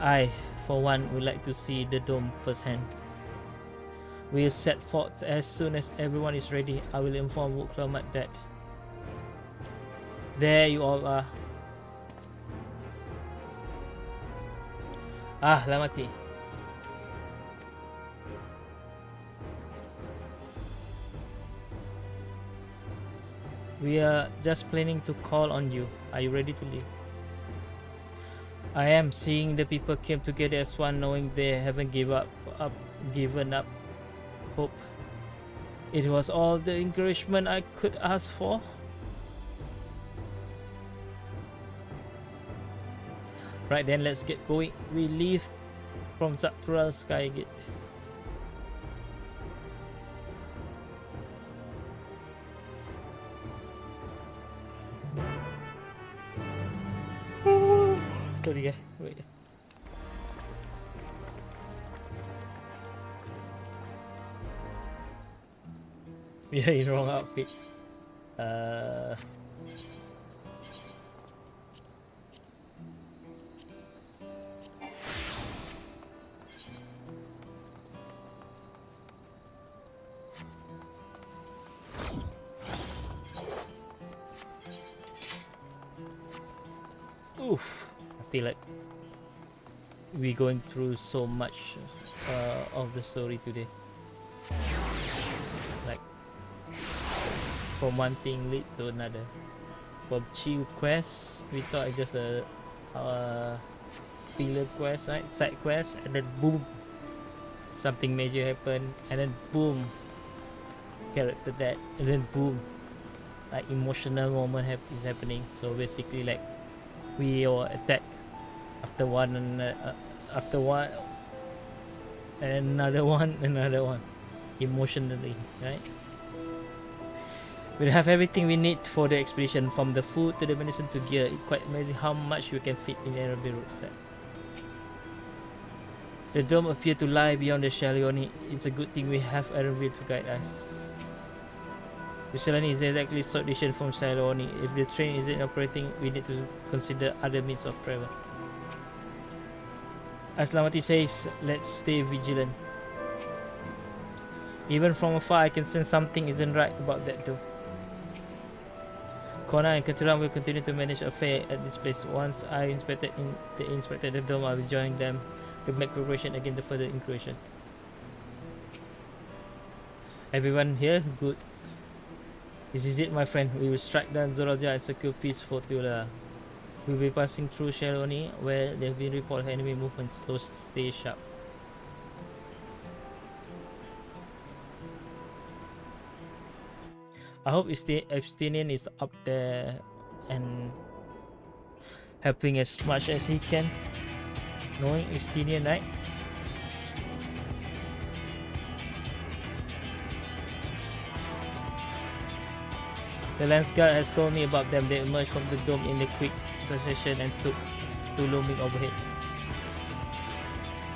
I, for one, would like to see the dome firsthand. We'll set forth as soon as everyone is ready. I will inform Wok Lamat that. There you all are. Ah, Lamati. We are just planning to call on you. Are you ready to leave? I am. Seeing the people came together as one, knowing they haven't given up hope. It was all the encouragement I could ask for. Right then, let's get going. We leave from Tural Skygate. Sorry guys, wait. We are in wrong outfit. Oof. I feel like we're going through so much of the story today. Like from one thing lead to another. From chill quest, we thought it's just a filler quest, right? Side quest, and then boom, something major happened, and then boom, character dead, and then boom, like emotional moment is happening. So basically, like we all attack after one and after one another one emotionally, right? We have everything we need for the expedition, from the food to the medicine to gear. It's quite amazing how much you can fit in Erenville rucksack. The dome appears to lie beyond the Shalioni. It's a good thing we have Erenville to guide us. The Shalioni is exactly short distance from Shalioni. If the train isn't operating, we need to consider other means of travel. As Lamati says, let's stay vigilant. Even from afar, I can sense something isn't right about that dome. Kona and Katuran will continue to manage affairs at this place. Once I inspected the dome, I will join them to make preparation against the further incursion. Everyone here? Good. This is it, my friend. We will strike down Zoraja and secure peace for Tula. We will be passing through Sharoni, where there have been reports of enemy movements, so stay sharp. I hope Epsteinian is up there and helping as much as he can. Knowing Epsteinian, right? The Lance Guard has told me about them. They emerged from the dome in a quick succession and took to looming overhead.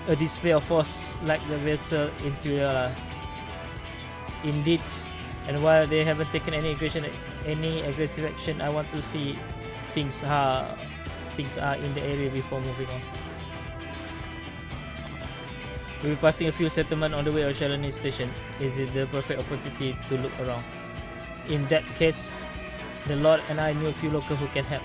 A display of force like the vessel in Turia. Indeed. And while they haven't taken any aggressive action, I want to see things are in the area before moving on. We'll be passing a few settlements on the way to Shalani Station. It is the perfect opportunity to look around. In that case, the Lord and I knew a few locals who can help.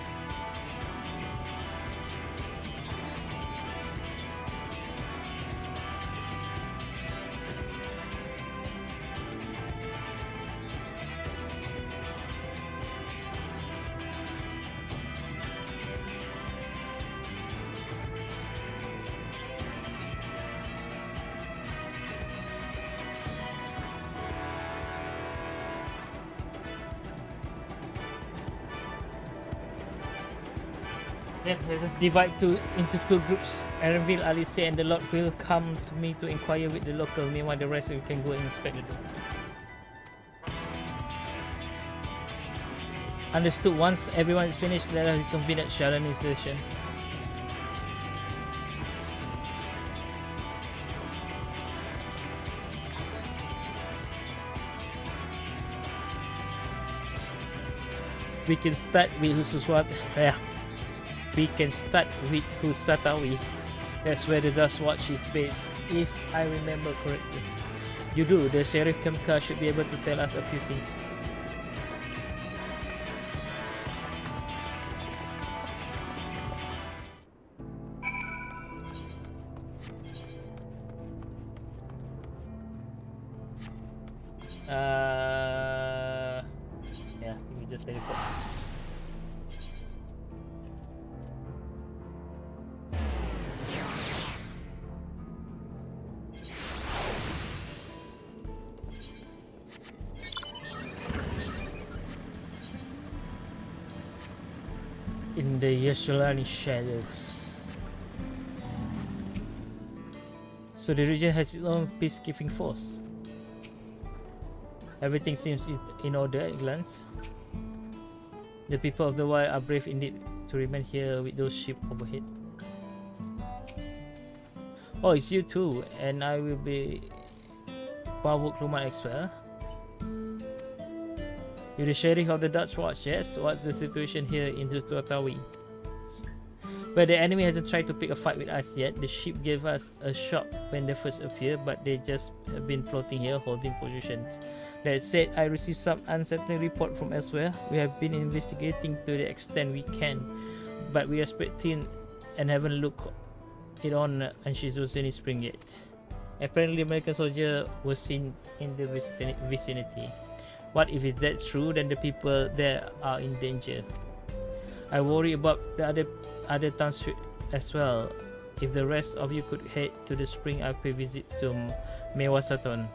Let us divide into two groups. Erenville, Alice, and the Lord will come to me to inquire with the local. Meanwhile, the rest we can go and inspect the dome. Understood. Once everyone is finished, let us reconvene at Shalani Station. We can start with Husatawi. That's where the Dust Watch is based, if I remember correctly. You do. The Sheriff Kamka should be able to tell us a few things. Yeah, let me just teleport. In the Yashalani shadows. So the region has its own peacekeeping force. Everything seems in order at a glance. The people of the wild are brave indeed to remain here with those sheep overhead. Oh, it's you too, and I will be Pawuk Luman as well. You're the sheriff of the Dutch Watch, yes? What's the situation here in Tuatawi? But the enemy hasn't tried to pick a fight with us yet. The ship gave us a shock when they first appeared, but they just have been floating here, holding positions. That said, I received some unsettling report from elsewhere. We have been investigating to the extent we can, but we are spread thin and haven't looked it on Anshizu's spring yet. Apparently, American soldiers were seen in the vicinity. What if that's true? Then the people there are in danger. I worry about the other towns as well. If the rest of you could head to the spring, I'll pay visit to Mewasaton.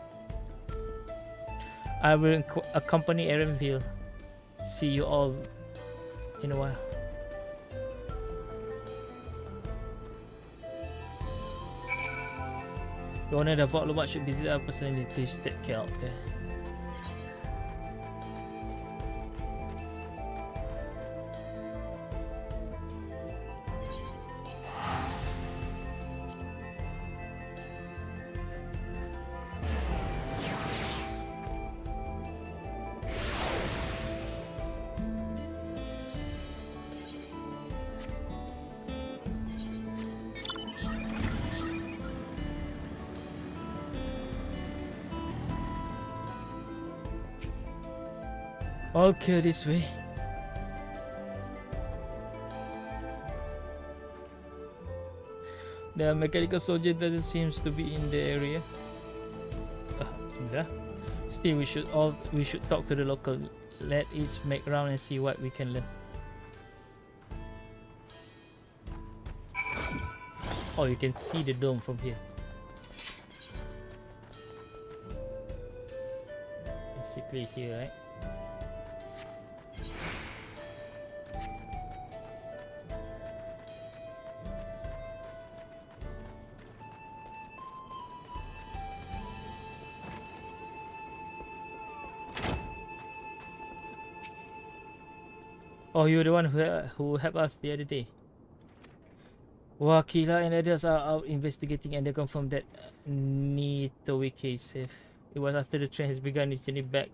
I will accompany Erenville. See you all in a while. The owner of the vault Lobat should visit us personally. Please take care of that. Okay, this way. The mechanical soldier doesn't seem to be in the area. Still, we should talk to the local. Let us make around and see what we can learn. Oh, you can see the dome from here. Basically here, right? Oh, you're the one who helped us the other day. Wakila and others are out investigating and they confirmed that Nitowi case safe. It was after the train has begun its journey back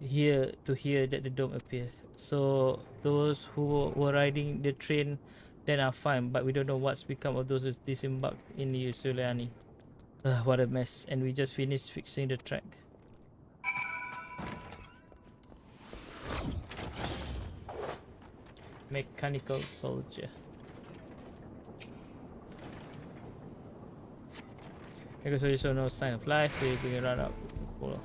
here to hear that the dome appeared. So those who were riding the train then are fine, but we don't know what's become of those who disembarked in New Suliani. What a mess, and we just finished fixing the track. Mechanical soldier. Mechanical soldier show no sign of life. We bring it right up. Cool.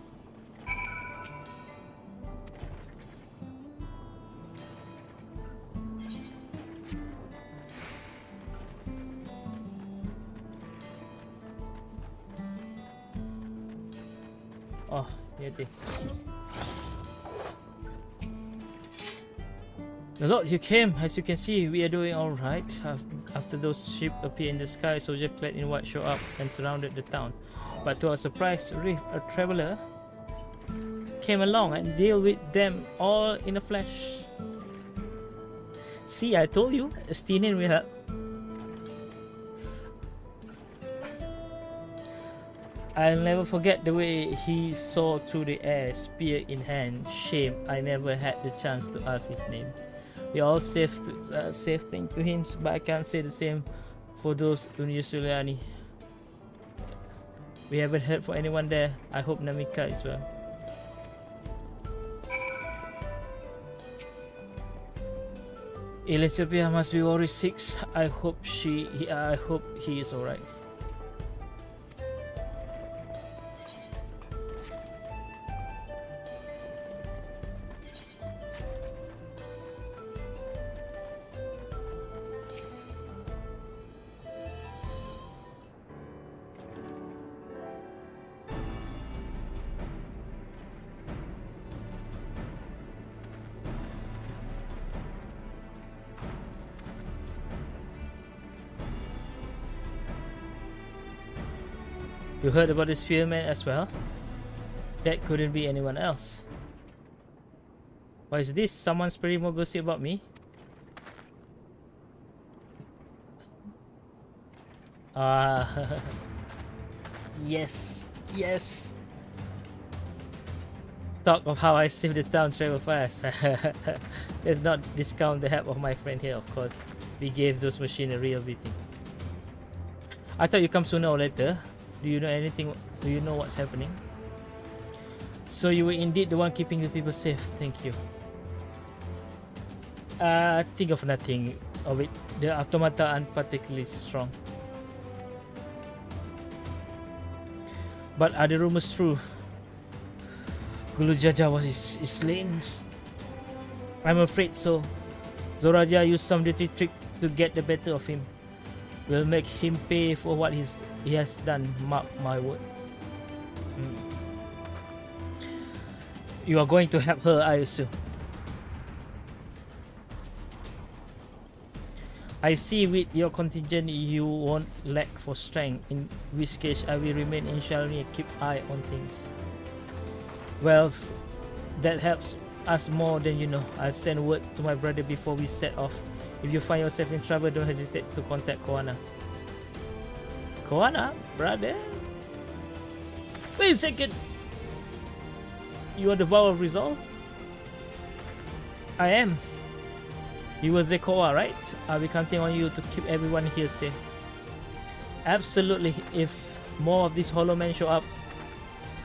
Oh, yeah, they. The Lord, you came. As you can see, we are doing all right. After those ships appeared in the sky, soldiers clad in white show up and surrounded the town. But to our surprise, a traveler came along and dealt with them all in a flash. See, I told you, Stinen will help. I'll never forget the way he saw through the air, spear in hand. Shame I never had the chance to ask his name. We all safe thing to him, but I can't say the same for those in Yusuliani. We haven't heard from anyone there. I hope Namika is well. Elizabeth must be worried 6. I hope he is alright. You heard about the spearman as well? That couldn't be anyone else. What is this? Someone spreading more gossip about me? Yes, yes. Talk of how I saved the town travel fast. Let's not discount the help of my friend here, of course. We gave those machines a real beating. I thought you come sooner or later. Do you know anything? Do you know what's happening? So you were indeed the one keeping the people safe. Thank you. Think of nothing of it. The automata aren't particularly strong. But are the rumors true? Gulu Jaja is slain. I'm afraid so. Zoraja used some dirty trick to get the better of him. We'll make him pay for what he has done, mark my word. You are going to help her, I assume. I see with your contingent you won't lack for strength, in which case I will remain in Shaloni and keep eye on things. Well, that helps us more than you know. I'll send word to my brother before we set off. If you find yourself in trouble, don't hesitate to contact Koana. Koana, brother? Wait a second. You are the vow of resolve? I am. You were Zekoa, right? I'll be counting on you to keep everyone here safe. Absolutely. If more of these hollow men show up,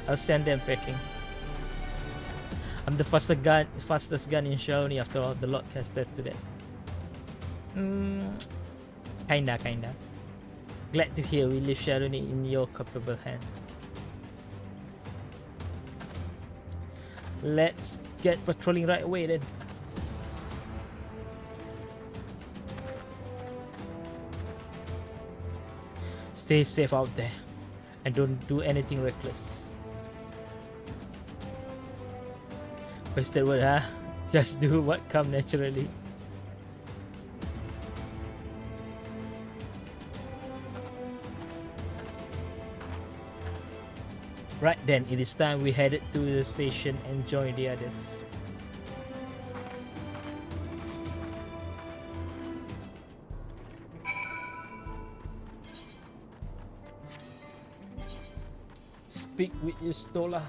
I'll send them packing. I'm the fastest gun in Shawnee after all. The Lord has said to that. Kinda. Glad to hear we leave Shawnee in your capable hand. Let's get patrolling right away then. Stay safe out there and don't do anything reckless. Wasted word, huh? Just do what comes naturally. Right then, it is time we headed to the station and join the others. Speak with your Stola.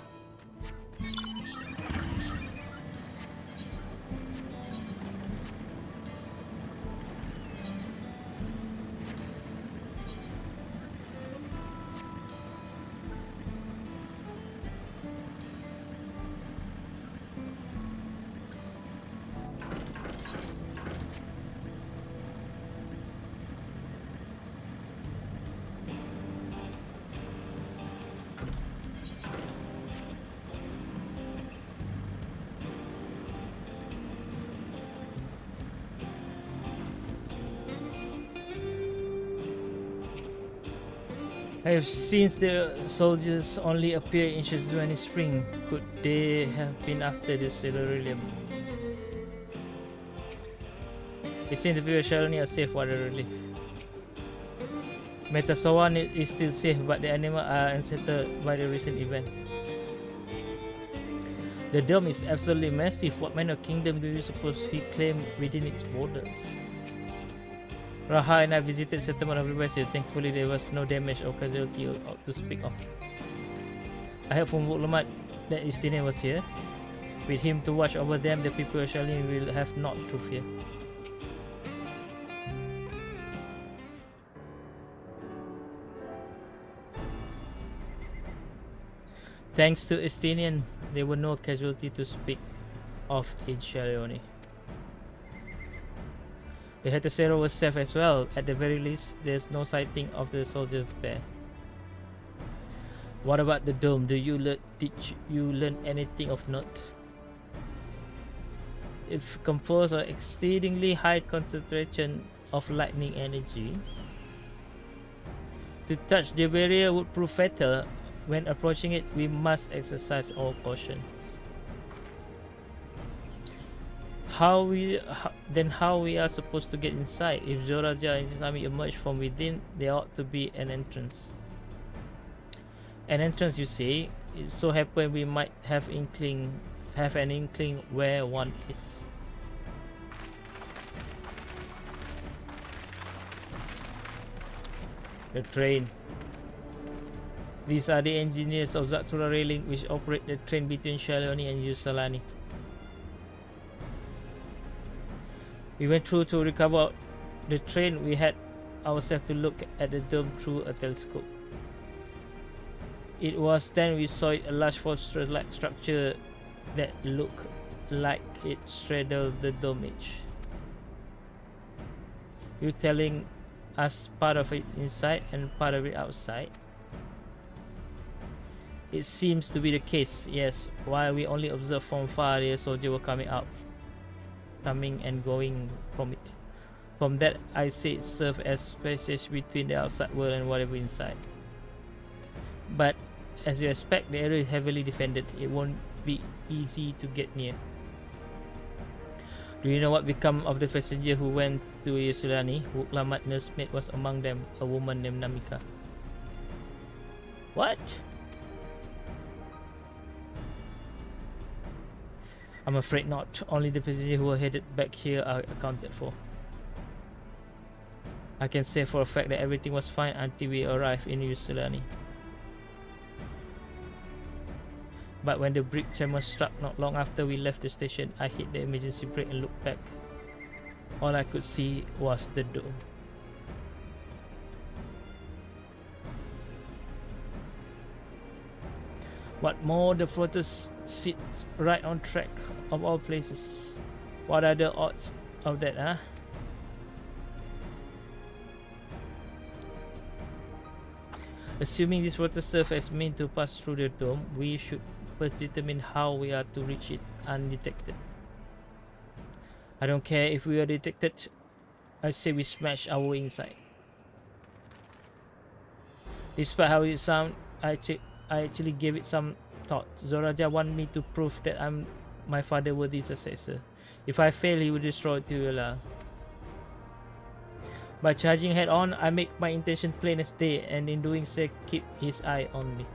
I have seen the soldiers only appear in Shizuan in spring. Could they have been after the Silurium? It seems the people of Shaloni are safe water relief. Metasawan is still safe, but the animals are unsettled by the recent event. The dome is absolutely massive. What manner of kingdom do you suppose he claimed within its borders? Raha and I visited settlement of Riverside. Thankfully, there was no damage or casualty to speak of. I heard from Wuklomat that Istinian was here. With him to watch over them, the people of Shalin will have naught to fear. Thanks to Estinian, there were no casualty to speak of in Shalioni. The Hetacero was safe as well. At the very least, there's no sighting of the soldiers there. What about the dome? Did you learn anything of note? It's composed of exceedingly high concentration of lightning energy. To touch the barrier would prove fatal. When approaching it, we must exercise all cautions. How we are supposed to get inside? If Zoraja and his army emerge from within, there ought to be an entrance. An entrance, you say? It so happen we might have an inkling where one is. The train. These are the engineers of Zatura Railing, which operate the train between Shaloni and Yusalani. We went through to recover the train. We had ourselves to look at the dome through a telescope. It was then we saw a large fortress-like structure that looked like it straddled the dome edge. You telling us part of it inside and part of it outside? It seems to be the case, yes. While we only observed from far, the soldiers were coming and going from it. From that, I say it served as passage between the outside world and whatever inside. But as you expect, the area is heavily defended. It won't be easy to get near. Do you know what became of the passenger who went to Yusulani. Wuklamat nursemaid was among them, a woman named Namika. What? I'm afraid not. Only the passengers who were headed back here are accounted for. I can say for a fact that everything was fine until we arrived in Yusulani. But when the brake tremor struck not long after we left the station, I hit the emergency brake and looked back. All I could see was the dome. What more, the floaters sit right on track of all places. What are the odds of that, huh? Assuming this water serves as means to pass through the dome, we should first determine how we are to reach it undetected. I don't care if we are detected. I say we smash our way inside. Despite how it sounds, I actually gave it some thought. Zoraja wanted me to prove that I'm my father worthy successor. If I fail, he will destroy Tuyola. By charging head on, I make my intention plain as day, and in doing so, keep his eye on me.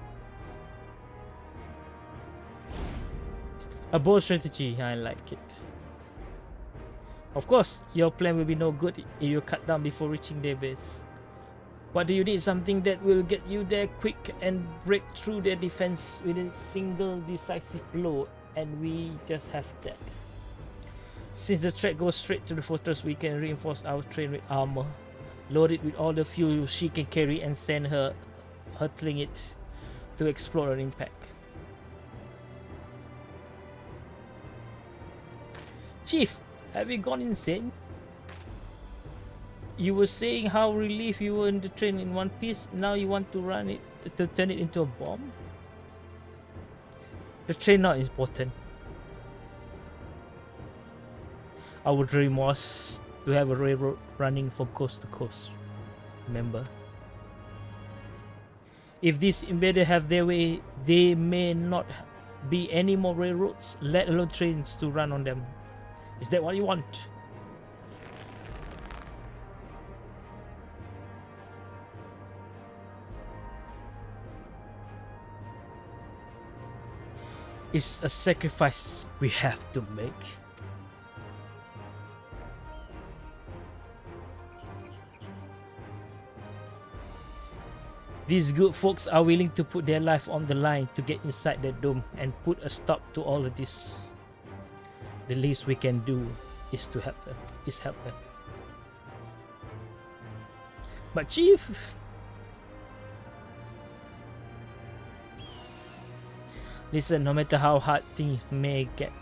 A bold strategy, I like it. Of course, your plan will be no good if you cut down before reaching their base. What do you need? Something that will get you there quick and break through their defense with a single decisive blow, and we just have that. Since the track goes straight to the fortress, we can reinforce our train with armor, load it with all the fuel she can carry, and send her hurtling it to explode on impact. Chief, have you gone insane? You were saying how relieved you were in the train in one piece. Now you want to run it, to turn it into a bomb? The train not important. Our dream was to have a railroad running from coast to coast. Remember? If these invaders have their way, there may not be any more railroads, let alone trains to run on them. Is that what you want? It's a sacrifice we have to make. These good folks are willing to put their life on the line to get inside the dome and put a stop to all of this. The least we can do is to help them. But Chief, listen, no matter how hard things may get,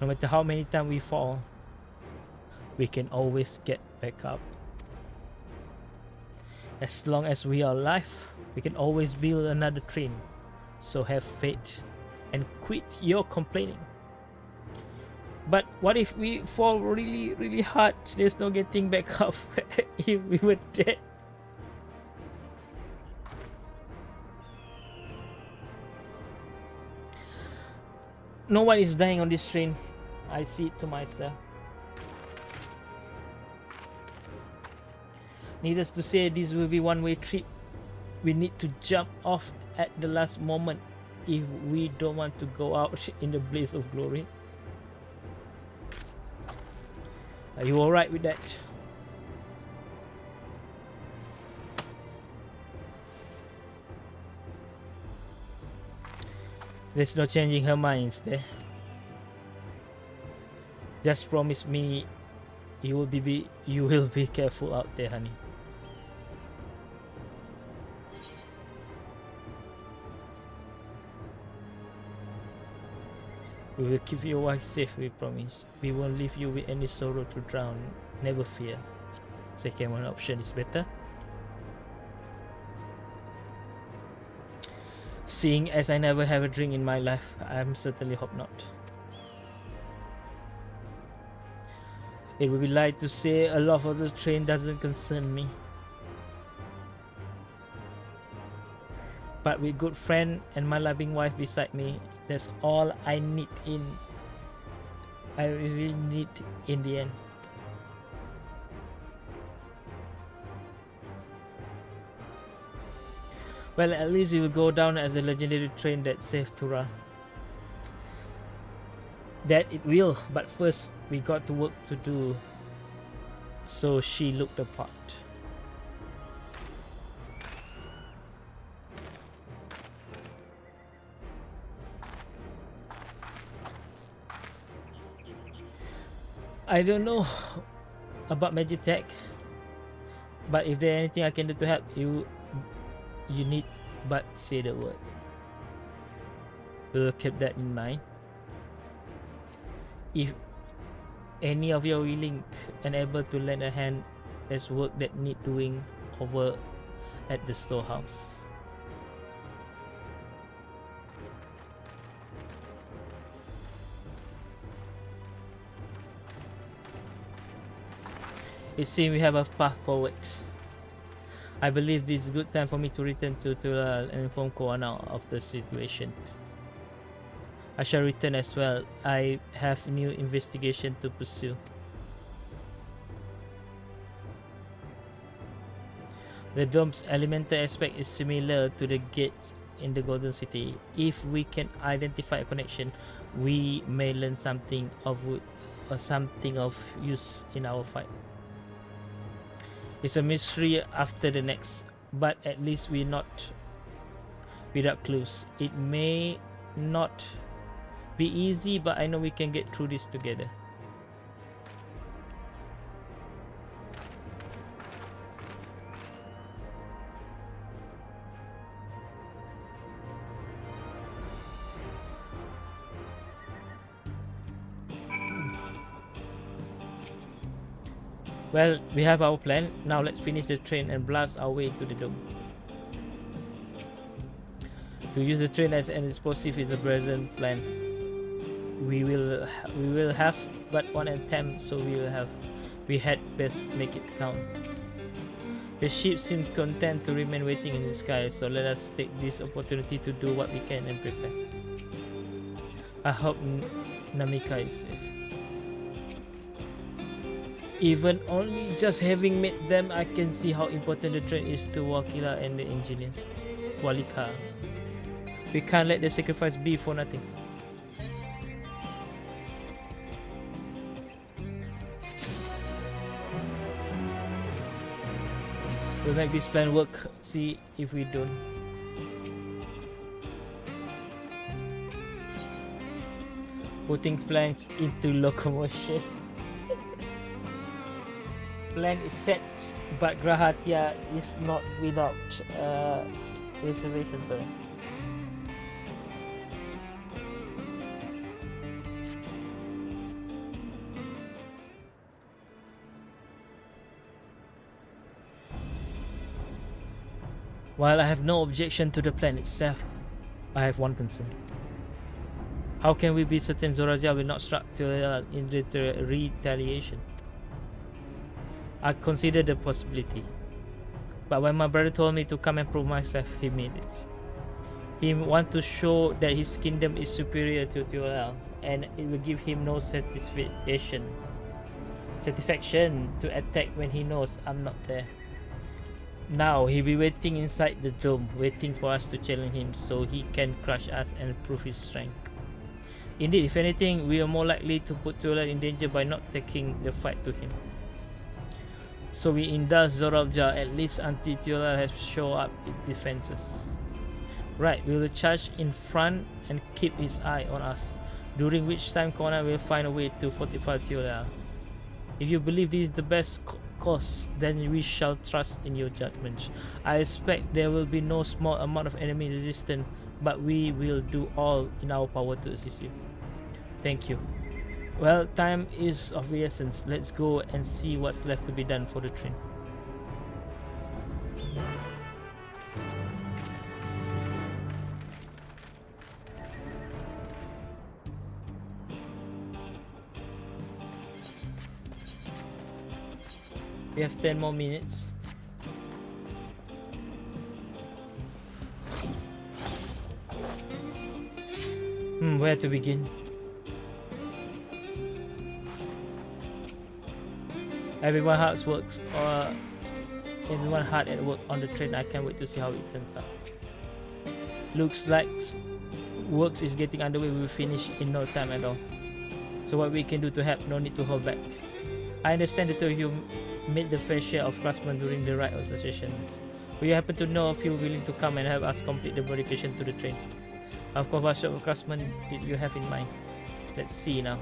no matter how many times we fall, we can always get back up. As long as we are alive, we can always build another train. So have faith and quit your complaining. But what if we fall really, really hard? There's no getting back up if we were dead. No one is dying on this train. I see it to myself. Needless to say, this will be one-way trip. We need to jump off at the last moment if we don't want to go out in the blaze of glory. Are you alright with that? There's no changing her minds there. Just promise me you will be careful out there, honey. We will keep your wife safe, we promise. We won't leave you with any sorrow to drown. Never fear. Second one option is better. Seeing as I never have a drink in my life, I certainly hope not. It would be lie to say a lot of the train doesn't concern me. But with good friend and my loving wife beside me, that's all I really need in the end. Well, at least it will go down as a legendary train that saved Tura. That it will, but first we got to work to do. So she looked the part. I don't know about Magitech, but if there's anything I can do to help you, you need but say the word. We'll keep that in mind. If any of you are willing and able to lend a hand, there's work that need doing over at the storehouse. It seems we have a path forward. I believe this is a good time for me to return to Tula and inform Koana of the situation. I shall return as well. I have new investigation to pursue. The dome's elemental aspect is similar to the gates in the Golden City. If we can identify a connection, we may learn something of use in our fight. It's a mystery after the next, but at least we're not without clues. It may not be easy, but I know we can get through this together. Well, we have our plan. Now let's finish the train and blast our way to the dome. To use the train as an explosive is the present plan. We will have but one attempt, so we had best make it count. The ship seems content to remain waiting in the sky, so let us take this opportunity to do what we can and prepare. I hope Namika is safe. Even only just having met them, I can see how important the train is to Wakila and the engineers. Walika. We can't let the sacrifice be for nothing. We'll make this plan work, see if we don't. Putting plans into locomotion. Plan is set, but Grahatia is not without reservation. Sorry. While I have no objection to the plan itself, I have one concern. How can we be certain Zorazia will not strike in retaliation? I considered the possibility, but when my brother told me to come and prove myself, he made it. He wants to show that his kingdom is superior to Tuel, and it will give him no satisfaction to attack when he knows I'm not there. Now he'll be waiting inside the dome, waiting for us to challenge him so he can crush us and prove his strength. Indeed, if anything, we are more likely to put Tuel in danger by not taking the fight to him. So we indulge Zoralja at least until Tuel has shown up its defenses. Right, we will charge in front and keep his eye on us, during which time Kona will find a way to fortify Tuel. If you believe this is the best course, then we shall trust in your judgment. I expect there will be no small amount of enemy resistance, but we will do all in our power to assist you. Thank you. Well, time is of the essence. Let's go and see what's left to be done for the train. We have 10 more minutes. Where to begin? Everyone hard at work on the train. I can't wait to see how it turns out. Looks like works is getting underway. We will finish in no time at all. So what we can do to help, no need to hold back. I understand the two of you made the fair share of craftsmen during the rite associations. Will you happen to know if you willing to come and help us complete the modification to the train? Of course, what sort of craftsmen did you have in mind? Let's see now.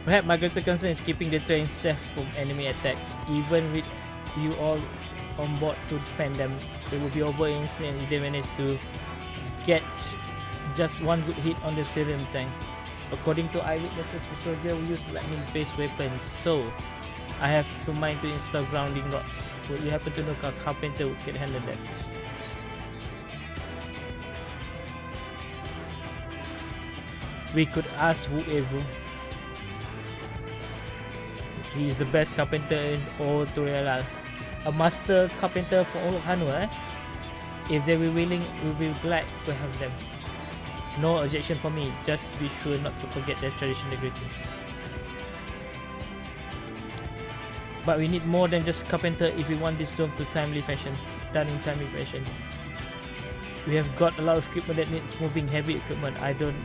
Perhaps my greater concern is keeping the train safe from enemy attacks. Even with you all on board to defend them, it will be over in instant if they manage to get just one good hit on the serum tank. According to eyewitnesses, the soldier will use lightning-based weapons, so I have to mind to install grounding rods. Would you happen to know a carpenter who can handle that? We could ask whoever. He is the best carpenter in all Tureal. A master carpenter for all Hanua, eh? If they were willing, we'll be glad to have them. No objection for me, just be sure not to forget their traditional greeting. But we need more than just carpenter if we want this dome to timely fashion, done in timely fashion. We have got a lot of equipment that needs moving heavy equipment. I don't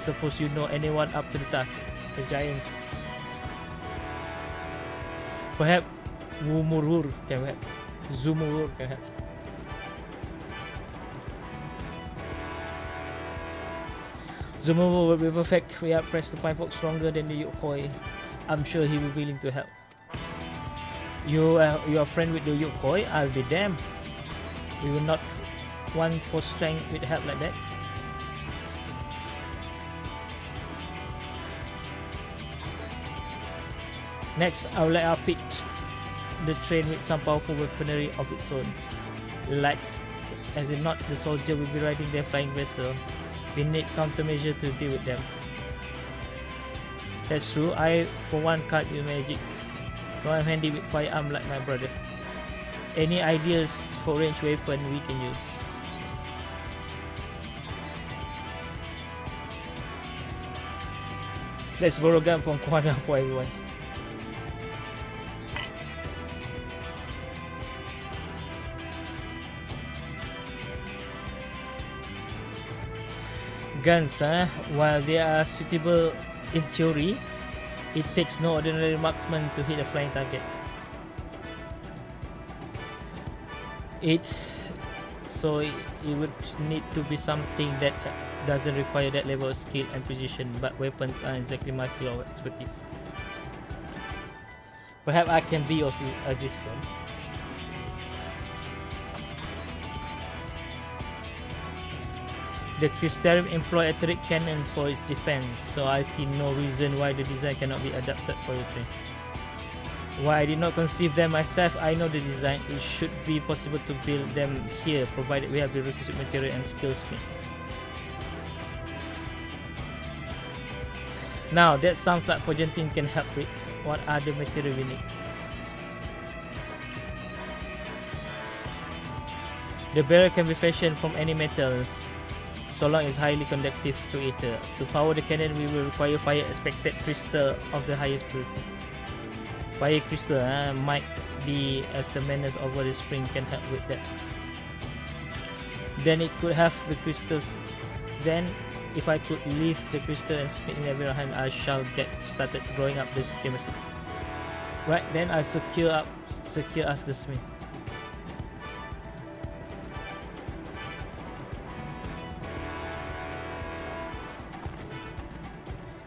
suppose you know anyone up to the task. The giants. Perhaps Wumurur can help. Zumurur can help. Zumurur will be perfect. We are pressed to find folks stronger than the Yokoi. I'm sure he will be willing to help. You are a friend with the Yokoi? I'll be damned. We will not want for strength with help like that. Next, I would like to pitch the train with some powerful weaponry of its own. Like, as in not the soldier will be riding their flying vessel. We need countermeasure to deal with them. That's true, I for one can't use magic. So I'm handy with firearm like my brother. Any ideas for range weapon we can use? Let's borrow gun from Kwana for everyone. Guns, while they are suitable in theory, it takes no ordinary marksman to hit a flying target. So it would need to be something that doesn't require that level of skill and precision, but weapons are exactly my field of expertise. Perhaps I can be your assistant. The Crystarium employ etheric cannons for its defense, so I see no reason why the design cannot be adapted for your train. While I did not conceive them myself, I know the design. It should be possible to build them here, provided we have the requisite material and skillsmith. Now, that sounds like Argentine can help with. What are the material we need? The barrel can be fashioned from any metals, so long as highly conductive to ether. To power the cannon, we will require fire expected crystal of the highest purity. Fire crystal might be as the menace over the spring can help with that. Then it could have the crystals. Then, if I could leave the crystal and spin in every hand, I shall get started drawing up the schematic. Right, then I secure us the smith.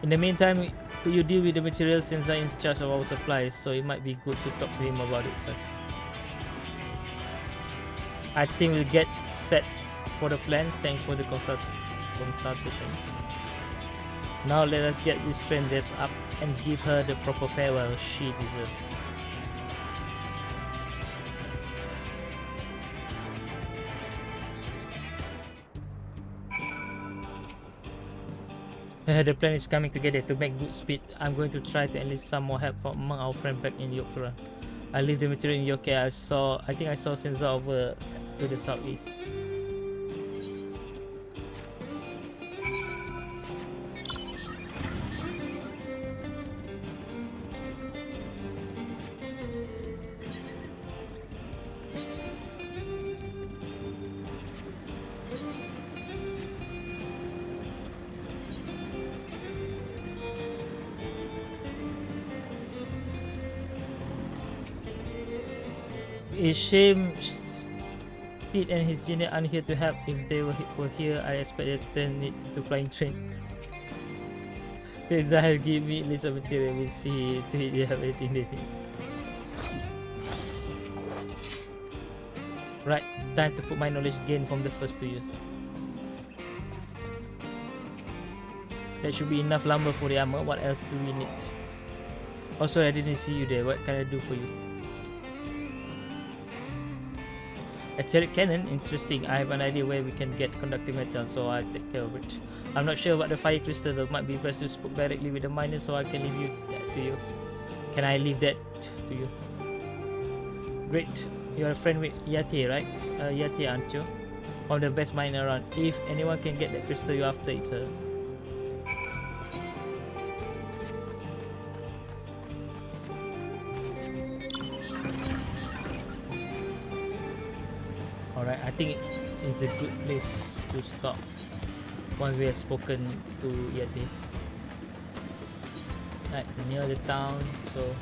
In the meantime, could you deal with the materials since I'm in charge of our supplies, so it might be good to talk to him about it first. I think we'll get set for the plan. Thanks for the consultation. Now let us get this train dressed up and give her the proper farewell she deserves. The plan is coming together to make good speed. I'm going to try to enlist some more help from among our friends back in Yoktura. I leave the material in your care. I think I saw Senza over to the southeast. It's shame Pete and his genius aren't here to help. If they were here, I expect they turn it to flying train. Since that will give me list of material, we'll see to it you have anything they need. Right, time to put my knowledge gained from the first 2 years. That should be enough lumber for the armor. What else do we need? Also, I didn't see you there. What can I do for you? A turret cannon? Interesting. I have an idea where we can get conductive metal, so I'll take care of it. I'm not sure about the fire crystal though. Might be best to speak directly with the miners, so I can leave that to you. Can I leave that to you? Great. You're a friend with Yate, right? Yate, aren't you? One of the best miner around. If anyone can get that crystal you after, it's her. Alright, I think it's a good place to stop once we have spoken to Yate. Right, near the town, so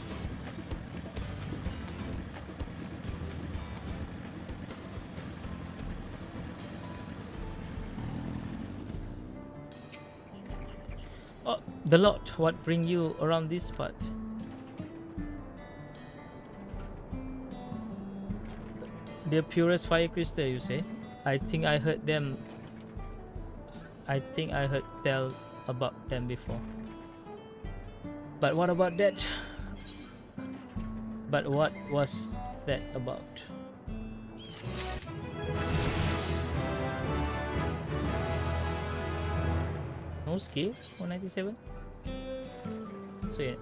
oh, the lot. What bring you around this part? The purest fire crystal, you say? I think I heard them. I think I heard tell about them before. But what about that? But what was that about? No skill? 197? So yeah.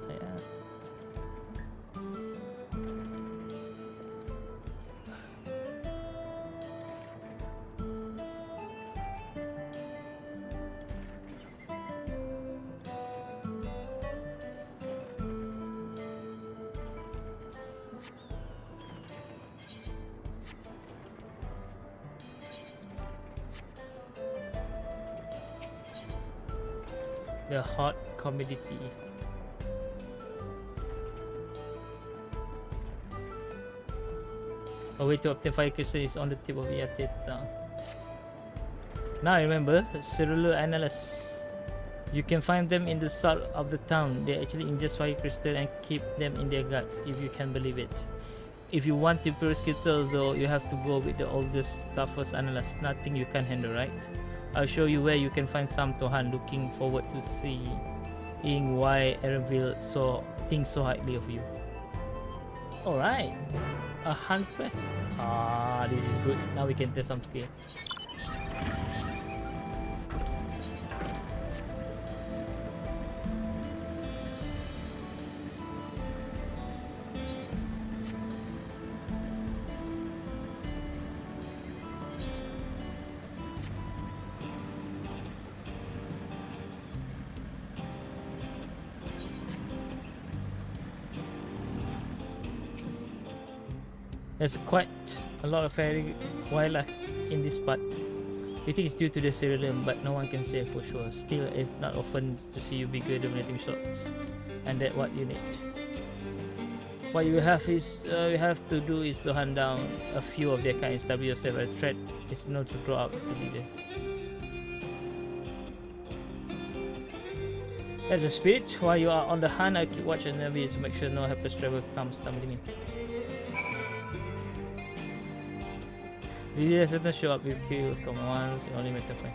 The hot commodity. A way to obtain fire crystal is on the tip of Yate town. Now I remember, cellular analysts. You can find them in the south of the town. They actually ingest fire crystal and keep them in their guts, if you can believe it. If you want the pure crystal though, you have to go with the oldest, toughest analyst. Nothing you can handle, right? I'll show you where you can find some to hunt. Looking forward to seeing why Erenville thinks so highly of you. Alright, a hunt quest. Ah, this is good. Now we can test some skill. There's quite a lot of fairy wildlife in this part. We think it's due to the ceruleum, but no one can say for sure. Still, if not often to see you bigger dominating shots, and that's what you need. What you have to do is to hunt down a few of their kind. Establish yourself a threat. It's not to grow up to be there. As a spirit, while you are on the hunt, I keep watch and enemies. Make sure no helpless traveler comes stumbling in. Did you sometimes show up with kill come once, only make the point.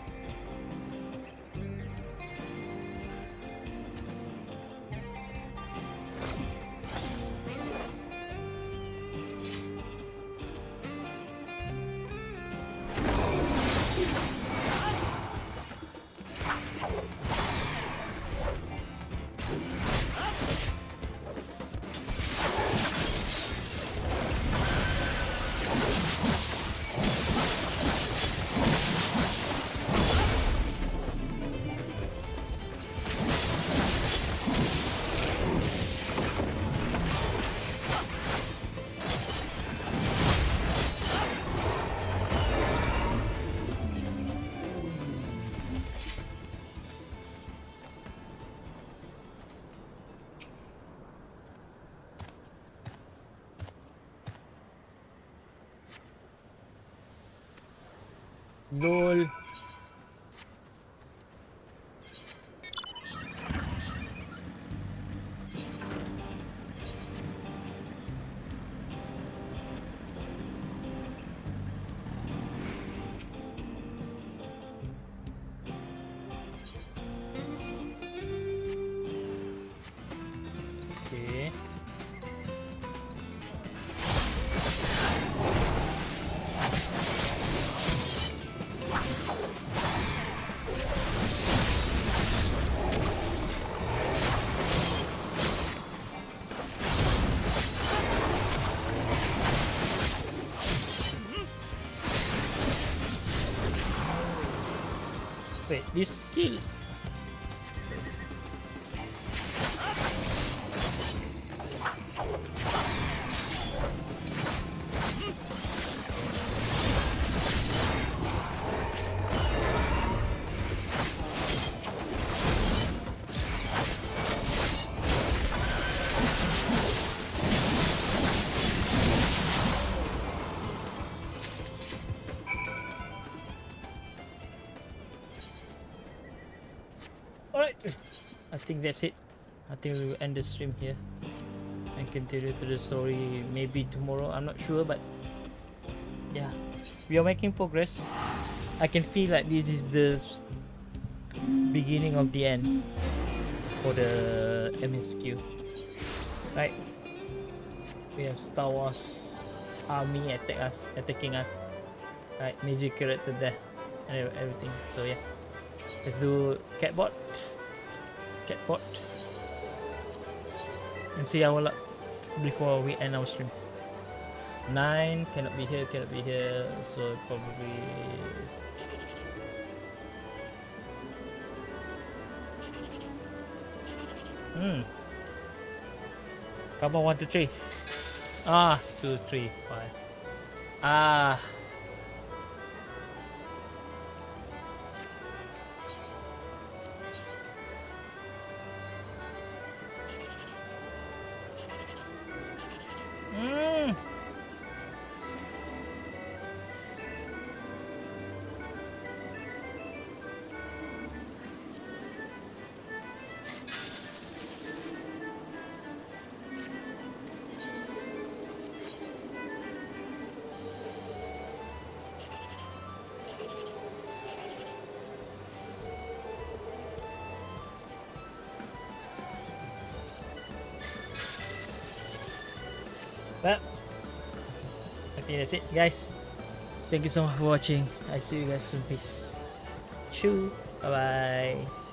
LOL. Okay. Wait, this skill. Alright, I think that's it. I think we will end the stream here and continue to the story maybe tomorrow. I'm not sure, but yeah, we are making progress. I can feel like this is the beginning of the end for the MSQ. Right, we have Star Wars army attacking us. Right, major character there and everything. So yeah. Let's do catbot, and see our luck before we end our stream. 9 cannot be here, so probably come on, 1, 2, 3. 2, 3, 5. But I think that's it, guys. Thank you so much for watching. I see you guys soon. Peace. Choo. Bye bye.